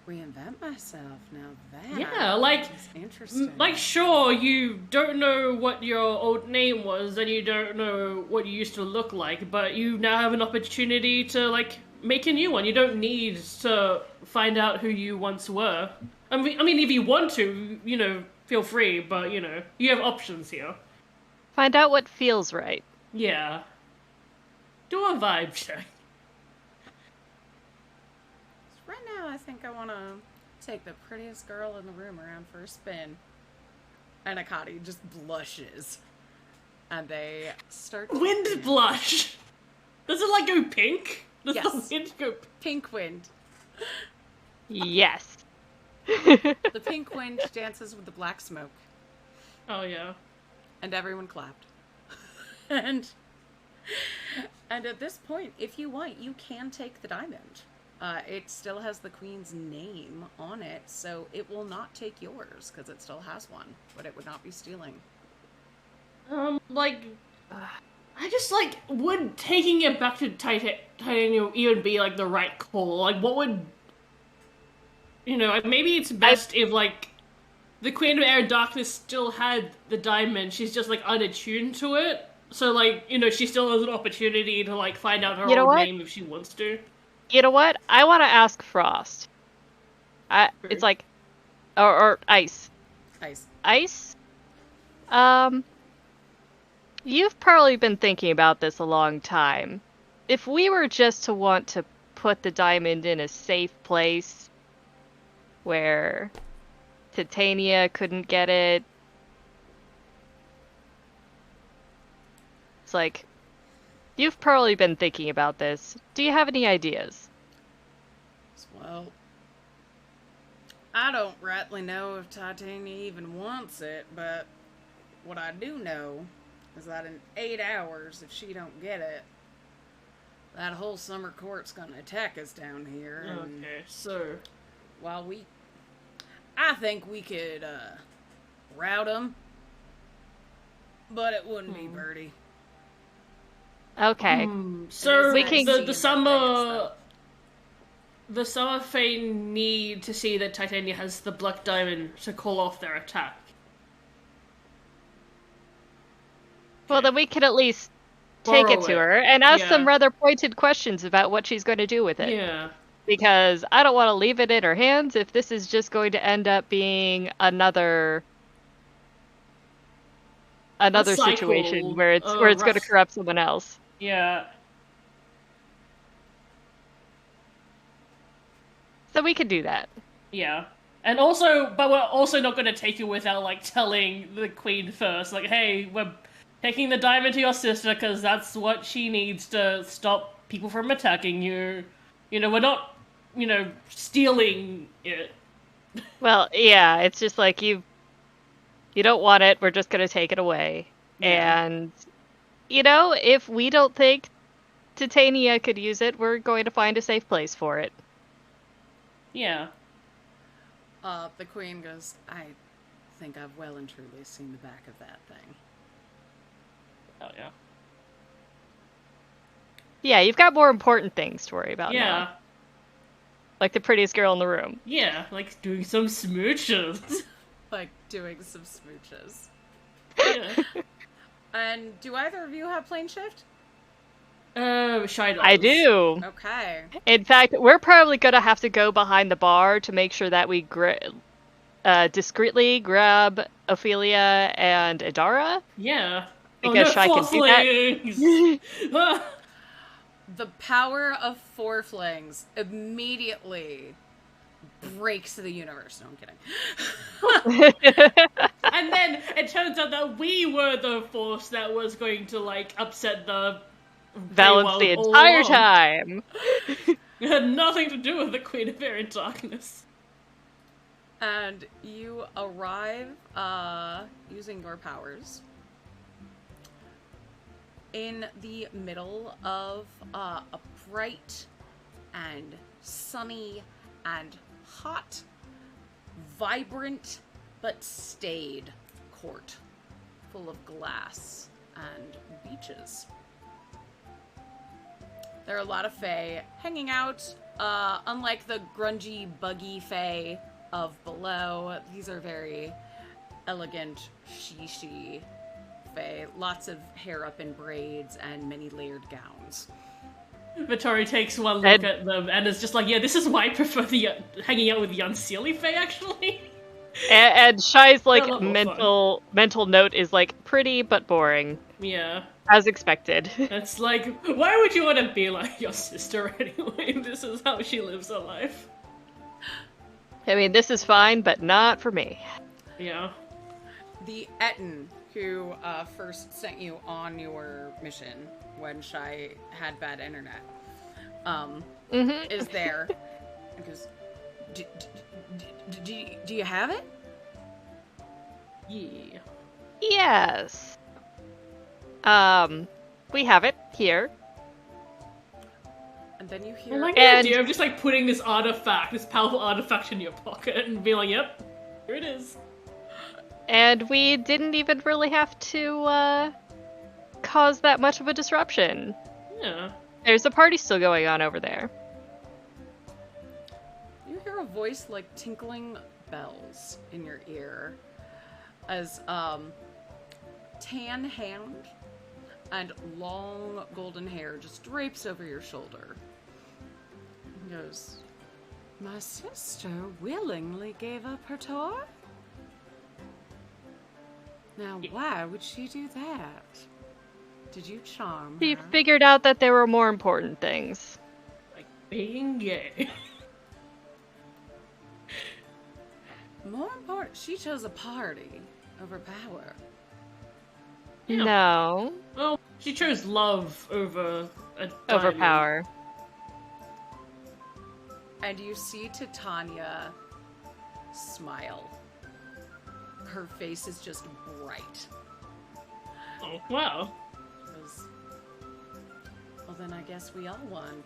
Speaker 1: Reinvent myself. Now that
Speaker 2: Yeah, like,
Speaker 1: is interesting.
Speaker 2: like, sure, you don't know what your old name was, and you don't know what you used to look like, but you now have an opportunity to, like, make a new one. You don't need to find out who you once were. I mean, if you want to, you know, feel free, but, you know, you have options here.
Speaker 3: Find out what feels right.
Speaker 2: Yeah. Do a vibe check.
Speaker 1: Right now, I think I want to take the prettiest girl in the room around for a spin. And Akati just blushes. And they start to
Speaker 2: Wind blush. Does it, like, go pink? Does
Speaker 1: Yes.
Speaker 2: the wind go
Speaker 1: Pink wind.
Speaker 3: Yes.
Speaker 1: The pink wind dances with the black smoke.
Speaker 2: Oh, yeah.
Speaker 1: And everyone clapped. and at this point, if you want, you can take the diamond. It still has the queen's name on it, so it will not take yours, because it still has one, but it would not be stealing.
Speaker 2: Like, I just, like, would taking it back to Titanium even be, like, the right call? Like, what would... You know, maybe it's best if, like, the Queen of Air and Darkness still had the diamond, she's just, like, unattuned to it. So, like, you know, she still has an opportunity to, like, find out her old name if she wants to.
Speaker 3: You know what? I want to ask Frost. It's like, or Ice. Ice? You've probably been thinking about this a long time. If we were just to want to put the diamond in a safe place where Titania couldn't get it, it's like, you've probably been thinking about this. Do you have any ideas?
Speaker 1: Well, I don't rightly know if Titania even wants it, but what I do know is that in 8 hours, if she don't get it, that whole summer court's gonna attack us down here.
Speaker 2: Okay, so...
Speaker 1: While I think we could, rout them, but it wouldn't be Birdie.
Speaker 3: Okay.
Speaker 2: So
Speaker 3: We can-
Speaker 2: the Summer Fae need to see that Titania has the Black Diamond to call off their attack.
Speaker 3: Well, then we can at least take it
Speaker 2: Borrow
Speaker 3: to
Speaker 2: it.
Speaker 3: her and ask
Speaker 2: Yeah.
Speaker 3: some rather pointed questions about what she's going to do with it.
Speaker 2: Yeah.
Speaker 3: Because I don't want to leave it in her hands if this is just going to end up being another
Speaker 2: cycle,
Speaker 3: situation where it's going to corrupt someone else.
Speaker 2: Yeah.
Speaker 3: So we could do that.
Speaker 2: Yeah. And also, but we're also not going to take it without, like, telling the queen first. Like, hey, we're taking the diamond to your sister because that's what she needs to stop people from attacking you. You know, we're not, you know, stealing it.
Speaker 3: Well, yeah, it's just like you don't want it, we're just going to take it away.
Speaker 2: Yeah.
Speaker 3: And, you know, if we don't think Titania could use it, we're going to find a safe place for it.
Speaker 2: Yeah.
Speaker 1: The queen goes, I think I've well and truly seen the back of that thing.
Speaker 2: Oh, yeah.
Speaker 3: Yeah, you've got more important things to worry about now.
Speaker 2: Yeah.
Speaker 3: Like the prettiest girl in the room.
Speaker 2: Yeah, like doing some smooches.
Speaker 1: Like, doing some smooches.
Speaker 2: Yeah.
Speaker 1: And do either of you have plane shift?
Speaker 2: Shy does.
Speaker 3: I do.
Speaker 1: Okay.
Speaker 3: In fact, we're probably going to have to go behind the bar to make sure that we discreetly grab Ophelia and Idara.
Speaker 2: Yeah.
Speaker 3: Because Shy can do
Speaker 2: that.
Speaker 1: The power of Threeflings immediately breaks the universe. No, I'm kidding.
Speaker 2: And then it turns out that we were the force that was going to, like, upset the
Speaker 3: Balance
Speaker 2: Feywild
Speaker 3: the
Speaker 2: all
Speaker 3: entire
Speaker 2: along.
Speaker 3: time.
Speaker 2: It had nothing to do with the Queen of Air and Darkness.
Speaker 1: And you arrive, using your powers, in the middle of a bright and sunny and hot, vibrant but staid court full of glass and beaches. There are a lot of fae hanging out. Unlike the grungy, buggy fae of below, these are very elegant, she fae. Lots of hair up in braids and many layered gowns.
Speaker 2: Vittori takes one look at them and is just like, yeah, this is why I prefer the hanging out with the Unseelie Fae, actually.
Speaker 3: And Shy's, like,
Speaker 2: They're a lot more
Speaker 3: mental note is, like, pretty but boring.
Speaker 2: Yeah.
Speaker 3: As expected.
Speaker 2: It's like, why would you want to be like your sister anyway? This is how she lives her life.
Speaker 3: I mean, this is fine, but not for me.
Speaker 2: Yeah.
Speaker 1: The Etten, who first sent you on your mission when Shy had bad internet, is there. And goes, do you have it?
Speaker 2: Yeah.
Speaker 3: Yes. We have it here.
Speaker 1: And then you
Speaker 2: I
Speaker 1: hear...
Speaker 2: like the idea of just like putting this artifact, this powerful artifact in your pocket and being like, yep, here it is.
Speaker 3: And we didn't even really have to, cause that much of a disruption.
Speaker 2: Yeah.
Speaker 3: There's a party still going on over there.
Speaker 1: You hear a voice like tinkling bells in your ear as tan hand and long golden hair just drapes over your shoulder. He goes, "My sister willingly gave up her toy? Now why would she do that? Did you charm
Speaker 3: She
Speaker 1: her?"
Speaker 3: figured out that there were more important things.
Speaker 2: Like being gay.
Speaker 1: More important, she chose a party over power.
Speaker 2: Yeah.
Speaker 3: No.
Speaker 2: Well, she chose love over a
Speaker 3: Over
Speaker 2: diamond.
Speaker 3: power.
Speaker 1: And you see Titania smile. Her face is just bright.
Speaker 2: Oh, wow.
Speaker 1: She goes, "Well, then I guess we all won."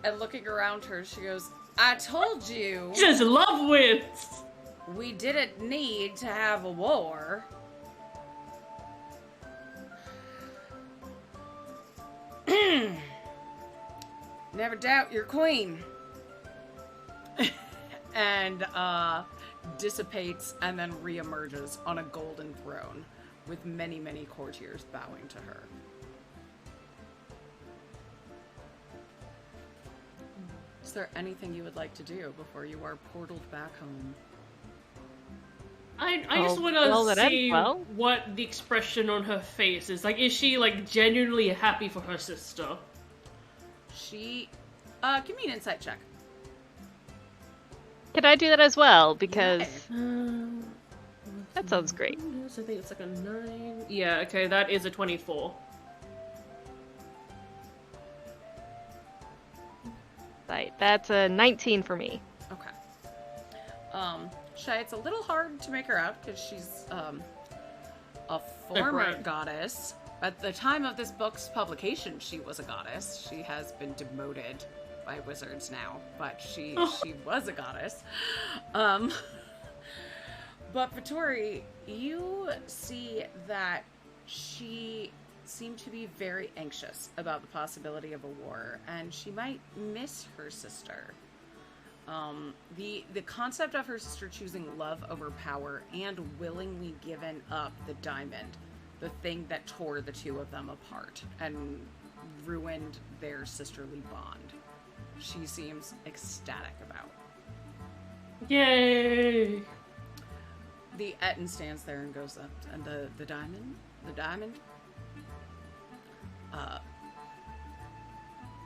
Speaker 1: And looking around her, she goes, "I told you
Speaker 2: She says love wins!
Speaker 1: we didn't need to have a war." Never doubt your queen. And dissipates and then reemerges on a golden throne with many, many courtiers bowing to her. Is there anything you would like to do before you are portaled back home?
Speaker 2: I just want to see what the expression on her face is. Like, is she, like, genuinely happy for her sister?
Speaker 1: She... give me an insight check.
Speaker 3: Can I do that as well? Because
Speaker 1: Yeah.
Speaker 3: that sounds great.
Speaker 2: I think it's like a 9. Yeah, okay, that is a 24.
Speaker 3: Right, that's a 19 for me.
Speaker 1: Okay. Shy, it's a little hard to make her out because she's a former
Speaker 2: right.
Speaker 1: goddess. At the time of this book's publication, she was a goddess. She has been demoted by wizards now, but she was a goddess. But Vittori, you see that she seemed to be very anxious about the possibility of a war, and she might miss her sister. The concept of her sister choosing love over power and willingly giving up the diamond, the thing that tore the two of them apart and ruined their sisterly bond, she seems ecstatic about.
Speaker 2: Yay!
Speaker 1: The Etten stands there and goes up, and the diamond,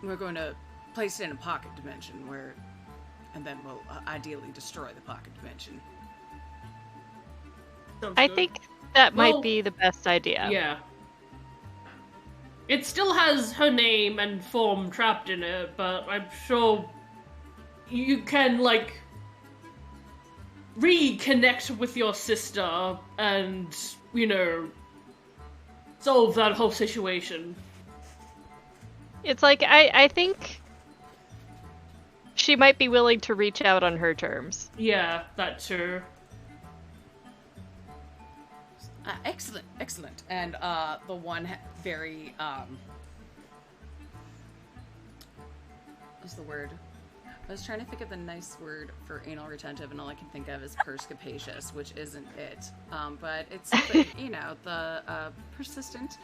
Speaker 1: we're going to place it in a pocket dimension where and then we'll ideally destroy the pocket dimension.
Speaker 2: Sounds
Speaker 3: I
Speaker 2: good.
Speaker 3: think that
Speaker 2: Well,
Speaker 3: might be the best idea.
Speaker 2: Yeah. It still has her name and form trapped in it, but I'm sure you can, like, reconnect with your sister and, you know, solve that whole situation.
Speaker 3: It's like, I think she might be willing to reach out on her terms.
Speaker 2: Yeah, that too.
Speaker 1: Excellent, excellent. And the one very what's the word? I was trying to think of the nice word for anal retentive, and all I can think of is perspicacious, which isn't it. But it's something, you know, the persistent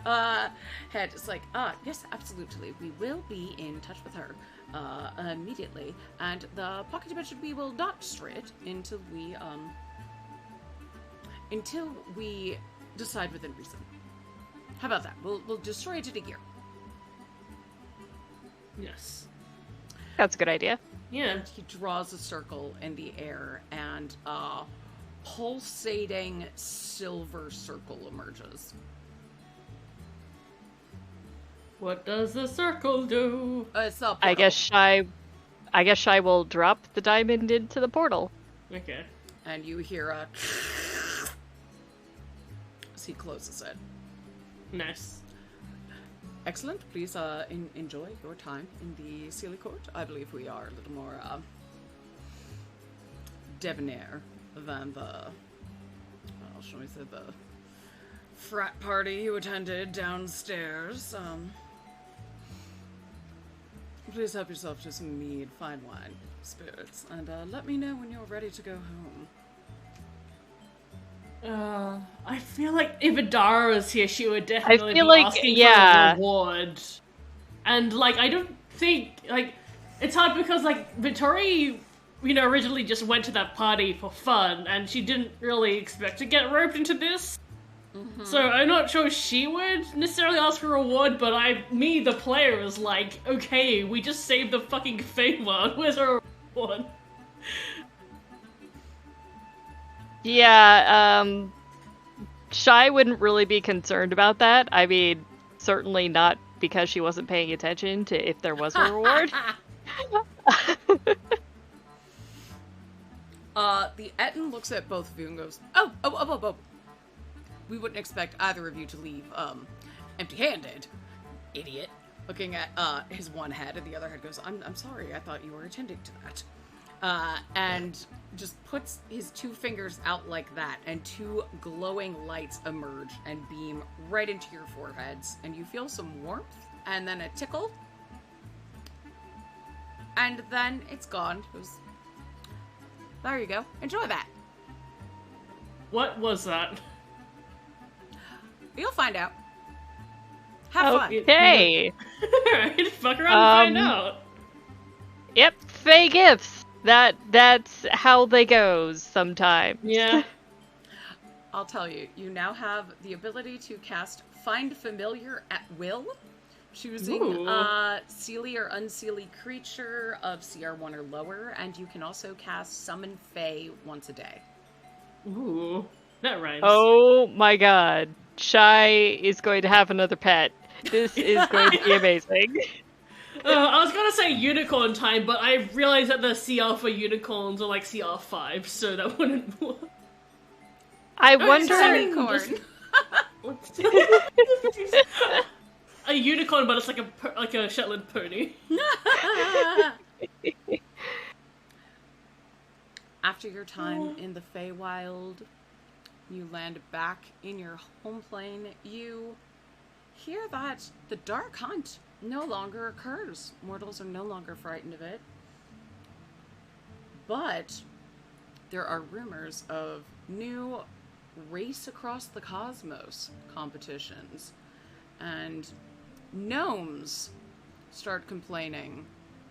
Speaker 1: head is like, yes, absolutely. We will be in touch with her immediately, and the pocket dimension, we will not destroy it until we decide within reason. How about that? We'll destroy it in a year.
Speaker 2: Yes.
Speaker 3: That's a good idea.
Speaker 2: Yeah.
Speaker 1: And he draws a circle in the air, and a pulsating silver circle emerges.
Speaker 2: What does the circle do?
Speaker 1: It's a portal.
Speaker 3: I guess Shy will drop the diamond into the portal.
Speaker 2: Okay.
Speaker 1: And you hear a as he closes it.
Speaker 2: Nice.
Speaker 1: Excellent. Please enjoy your time in the Sealy Court. I believe we are a little more debonair than the, well, shall we say, the frat party you attended downstairs. Please help yourself to some mead, fine wine, spirits, and let me know when you're ready to go home.
Speaker 2: I feel like if Adara was here, she would definitely
Speaker 3: feel
Speaker 2: be
Speaker 3: like,
Speaker 2: asking
Speaker 3: yeah.
Speaker 2: for a reward. And, like, I don't think, like, it's hard because, like, Vittori, you know, originally just went to that party for fun, and she didn't really expect to get roped into this. Mm-hmm. So I'm not sure she would necessarily ask for a reward, but me, the player, is like, okay, we just saved the fucking Feywild, where's our reward?
Speaker 3: Yeah, Shy wouldn't really be concerned about that. I mean, certainly not because she wasn't paying attention to if there was a reward.
Speaker 1: The Etten looks at both of you and goes, oh. We wouldn't expect either of you to leave, empty-handed, idiot. Looking at, his one head, and the other head goes, I'm sorry, I thought you were attending to that. And just puts his two fingers out like that, and two glowing lights emerge and beam right into your foreheads, and you feel some warmth, and then a tickle, and then it's gone. It was, there you go. Enjoy that.
Speaker 2: What was that?
Speaker 1: You'll find out. Have fun.
Speaker 3: Okay.
Speaker 2: Alright, fuck around and find out.
Speaker 3: Yep, Fey gifts. That's how they go sometimes.
Speaker 2: Yeah.
Speaker 1: I'll tell you, you now have the ability to cast Find Familiar at will, choosing Seelie or Unseelie creature of CR1 or lower, and you can also cast Summon Fey once a day.
Speaker 2: Ooh, that rhymes.
Speaker 3: Oh my god. Shy is going to have another pet. This is going to be amazing.
Speaker 2: I was gonna say unicorn time, but I realized that the CR for unicorns are like CR5, so that wouldn't work.
Speaker 3: I wonder...
Speaker 1: Unicorn.
Speaker 2: A unicorn, but it's like a Shetland pony.
Speaker 1: After your time in the Feywild, you land back in your home plane. You hear that the Dark Hunt no longer occurs. Mortals are no longer frightened of it. But there are rumors of new race across the cosmos competitions. And gnomes start complaining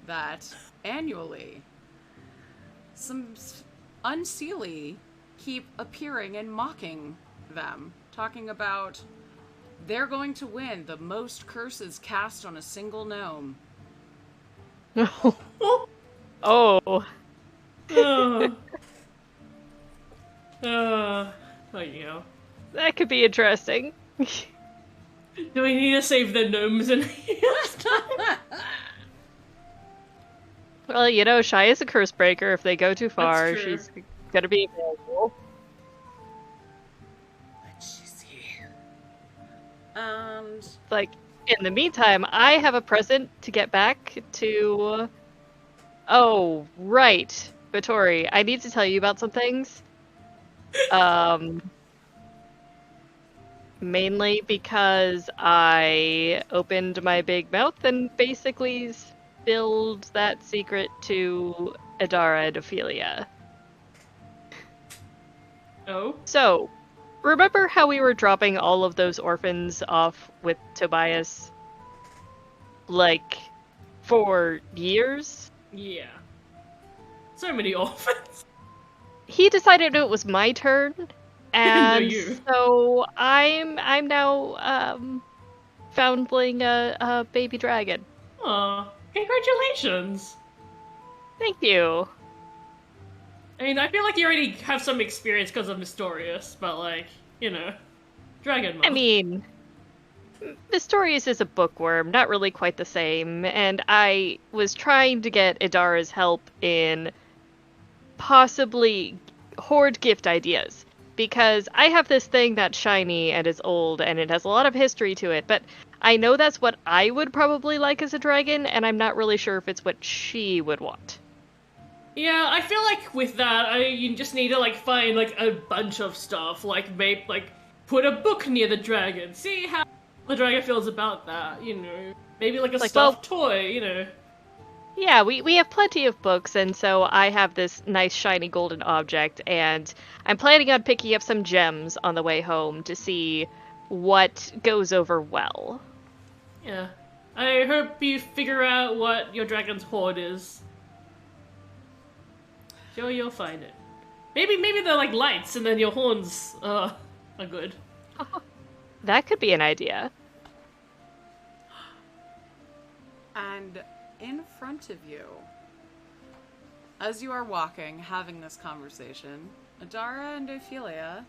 Speaker 1: that annually some Unseelie keep appearing and mocking them, talking about they're going to win the most curses cast on a single gnome.
Speaker 3: Oh.
Speaker 2: Oh. Yeah.
Speaker 3: That could be interesting.
Speaker 2: Do we need to save the gnomes and stuff?
Speaker 3: Well, you know, Shy is a curse breaker. If they go too far,
Speaker 2: true.
Speaker 3: she's gonna be available.
Speaker 1: Let's just see. And
Speaker 3: Like, in the meantime, I have a present to get back to... Oh, right. Vittori, I need to tell you about some things. Mainly because I opened my big mouth and basically spilled that secret to Adara and Ophelia.
Speaker 2: Oh?
Speaker 3: So, remember how we were dropping all of those orphans off with Tobias? Like, for years?
Speaker 2: Yeah. So many orphans.
Speaker 3: He decided it was my turn, and
Speaker 2: you.
Speaker 3: so I'm now foundling a baby dragon.
Speaker 2: Aw, congratulations.
Speaker 3: Thank you.
Speaker 2: I mean, I feel like you already have some experience because of Mysterious, but like, you know, Dragon Mom.
Speaker 3: I mean, Mysterious is a bookworm, not really quite the same, and I was trying to get Idara's help in possibly hoard gift ideas, because I have this thing that's shiny and is old and it has a lot of history to it, but I know that's what I would probably like as a dragon, and I'm not really sure if it's what she would want.
Speaker 2: Yeah, I feel like with that, you just need to like find like a bunch of stuff, like put a book near the dragon, see how the dragon feels about that, you know, maybe like a stuffed toy, you know.
Speaker 3: Yeah, we have plenty of books, and so I have this nice shiny golden object, and I'm planning on picking up some gems on the way home to see what goes over well.
Speaker 2: Yeah. I hope you figure out what your dragon's hoard is. Sure, you'll find it. Maybe they're like lights, and then your horns are good.
Speaker 3: That could be an idea.
Speaker 1: And in front of you, as you are walking, having this conversation, Adara and Ophelia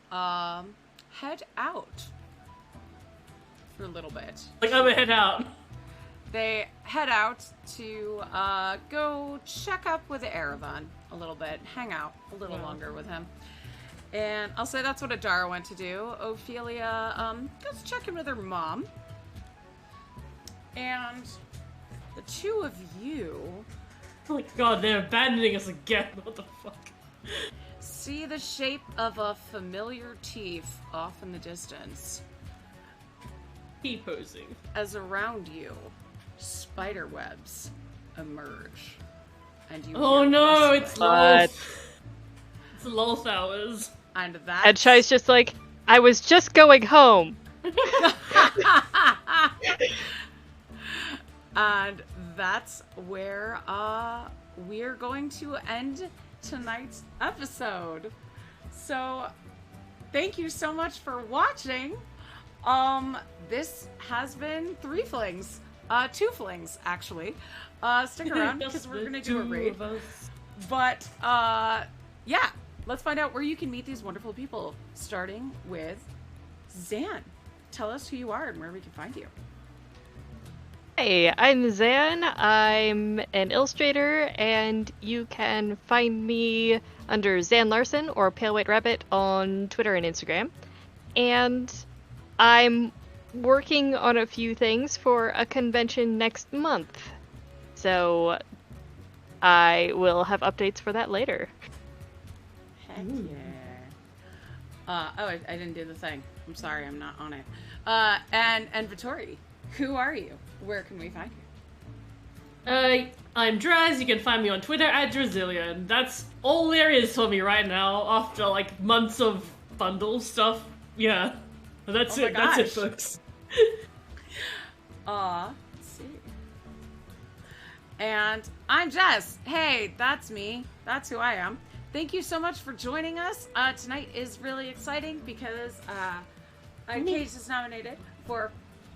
Speaker 1: head out for a little bit.
Speaker 2: Like, I'm gonna head out.
Speaker 1: They head out to go check up with Erevan a little bit, hang out a little longer with him. And I'll say that's what Adara went to do. Ophelia goes check in with her mom. And the two of you...
Speaker 2: Oh my god, they're abandoning us again. What the fuck?
Speaker 1: see the shape of a familiar teeth off in the distance.
Speaker 2: T-posing.
Speaker 1: As around you, spider webs emerge. And you
Speaker 2: Oh
Speaker 1: hear
Speaker 2: no,
Speaker 1: rustling.
Speaker 2: it's Lolth. It's Lolth hours.
Speaker 1: And that's...
Speaker 3: And Shai's just like, I was just going home.
Speaker 1: And that's where we're going to end tonight's episode. So thank you so much for watching. This has been Threeflings. Twoflings, actually. Stick around because we're gonna do a raid. But yeah, let's find out where you can meet these wonderful people, starting with Zan. Tell us who you are and where we can find you.
Speaker 3: Hey, I'm Zan. I'm an illustrator, and you can find me under Zan Larson or Pale White Rabbit on Twitter and Instagram. And I'm working on a few things for a convention next month. So I will have updates for that later.
Speaker 1: Heck yeah. I didn't do the thing. I'm sorry, I'm not on it. And Vittori, who are you? Where can we find you?
Speaker 2: I'm Draz. You can find me on Twitter at Drazillion. That's all there is for me right now after like months of bundle stuff. Yeah. That's
Speaker 1: Oh my
Speaker 2: it. That's it,
Speaker 1: gosh.
Speaker 2: folks.
Speaker 1: Let's see. And I'm Jess. Hey, that's me. That's who I am. Thank you so much for joining us. Tonight is really exciting because UNCAGED is nominated for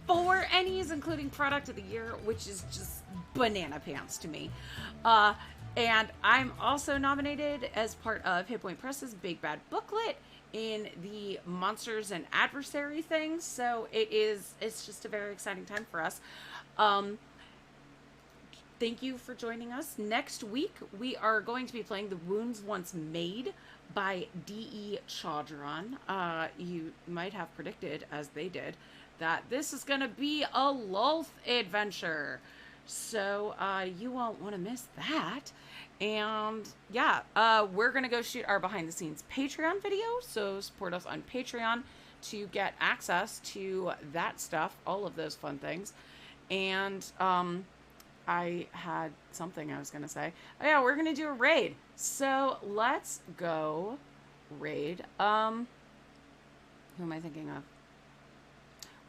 Speaker 1: 4 Ennies, including Product of the Year, which is just banana pants to me. And I'm also nominated as part of Hit Point Press's Big Bad Booklet in the Monsters and Adversary thing. So it's just a very exciting time for us. Thank you for joining us. Next week, we are going to be playing The Wounds Once Made by D.E. Chaudhron. You might have predicted, as they did, that this is going to be a Lolth adventure. So you won't want to miss that. And yeah, we're going to go shoot our behind the scenes Patreon video. So support us on Patreon to get access to that stuff, all of those fun things. And I had something I was going to say. Oh, yeah, we're going to do a raid. So let's go raid. Who am I thinking of?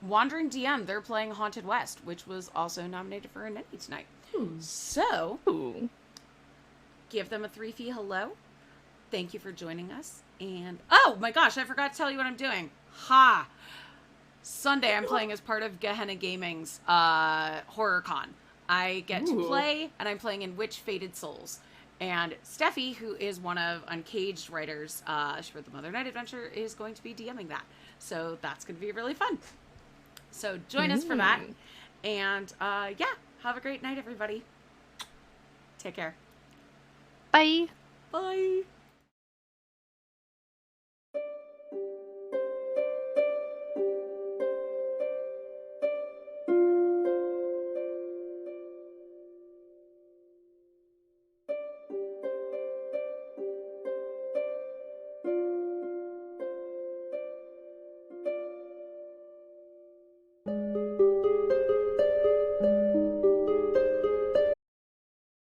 Speaker 1: Wandering DM, they're playing Haunted West, which was also nominated for an Emmy tonight. So, give them a 3-fee hello. Thank you for joining us. And, oh my gosh, I forgot to tell you what I'm doing. Ha! Sunday, I'm playing as part of Gehenna Gaming's HorrorCon. I get to play, and I'm playing in Witch Fated Souls. And Steffi, who is one of Uncaged writers for the Mother Night Adventure, is going to be DMing that. So that's going to be really fun. So join us for that. And yeah, have a great night, everybody. Take care.
Speaker 3: Bye.
Speaker 1: Bye.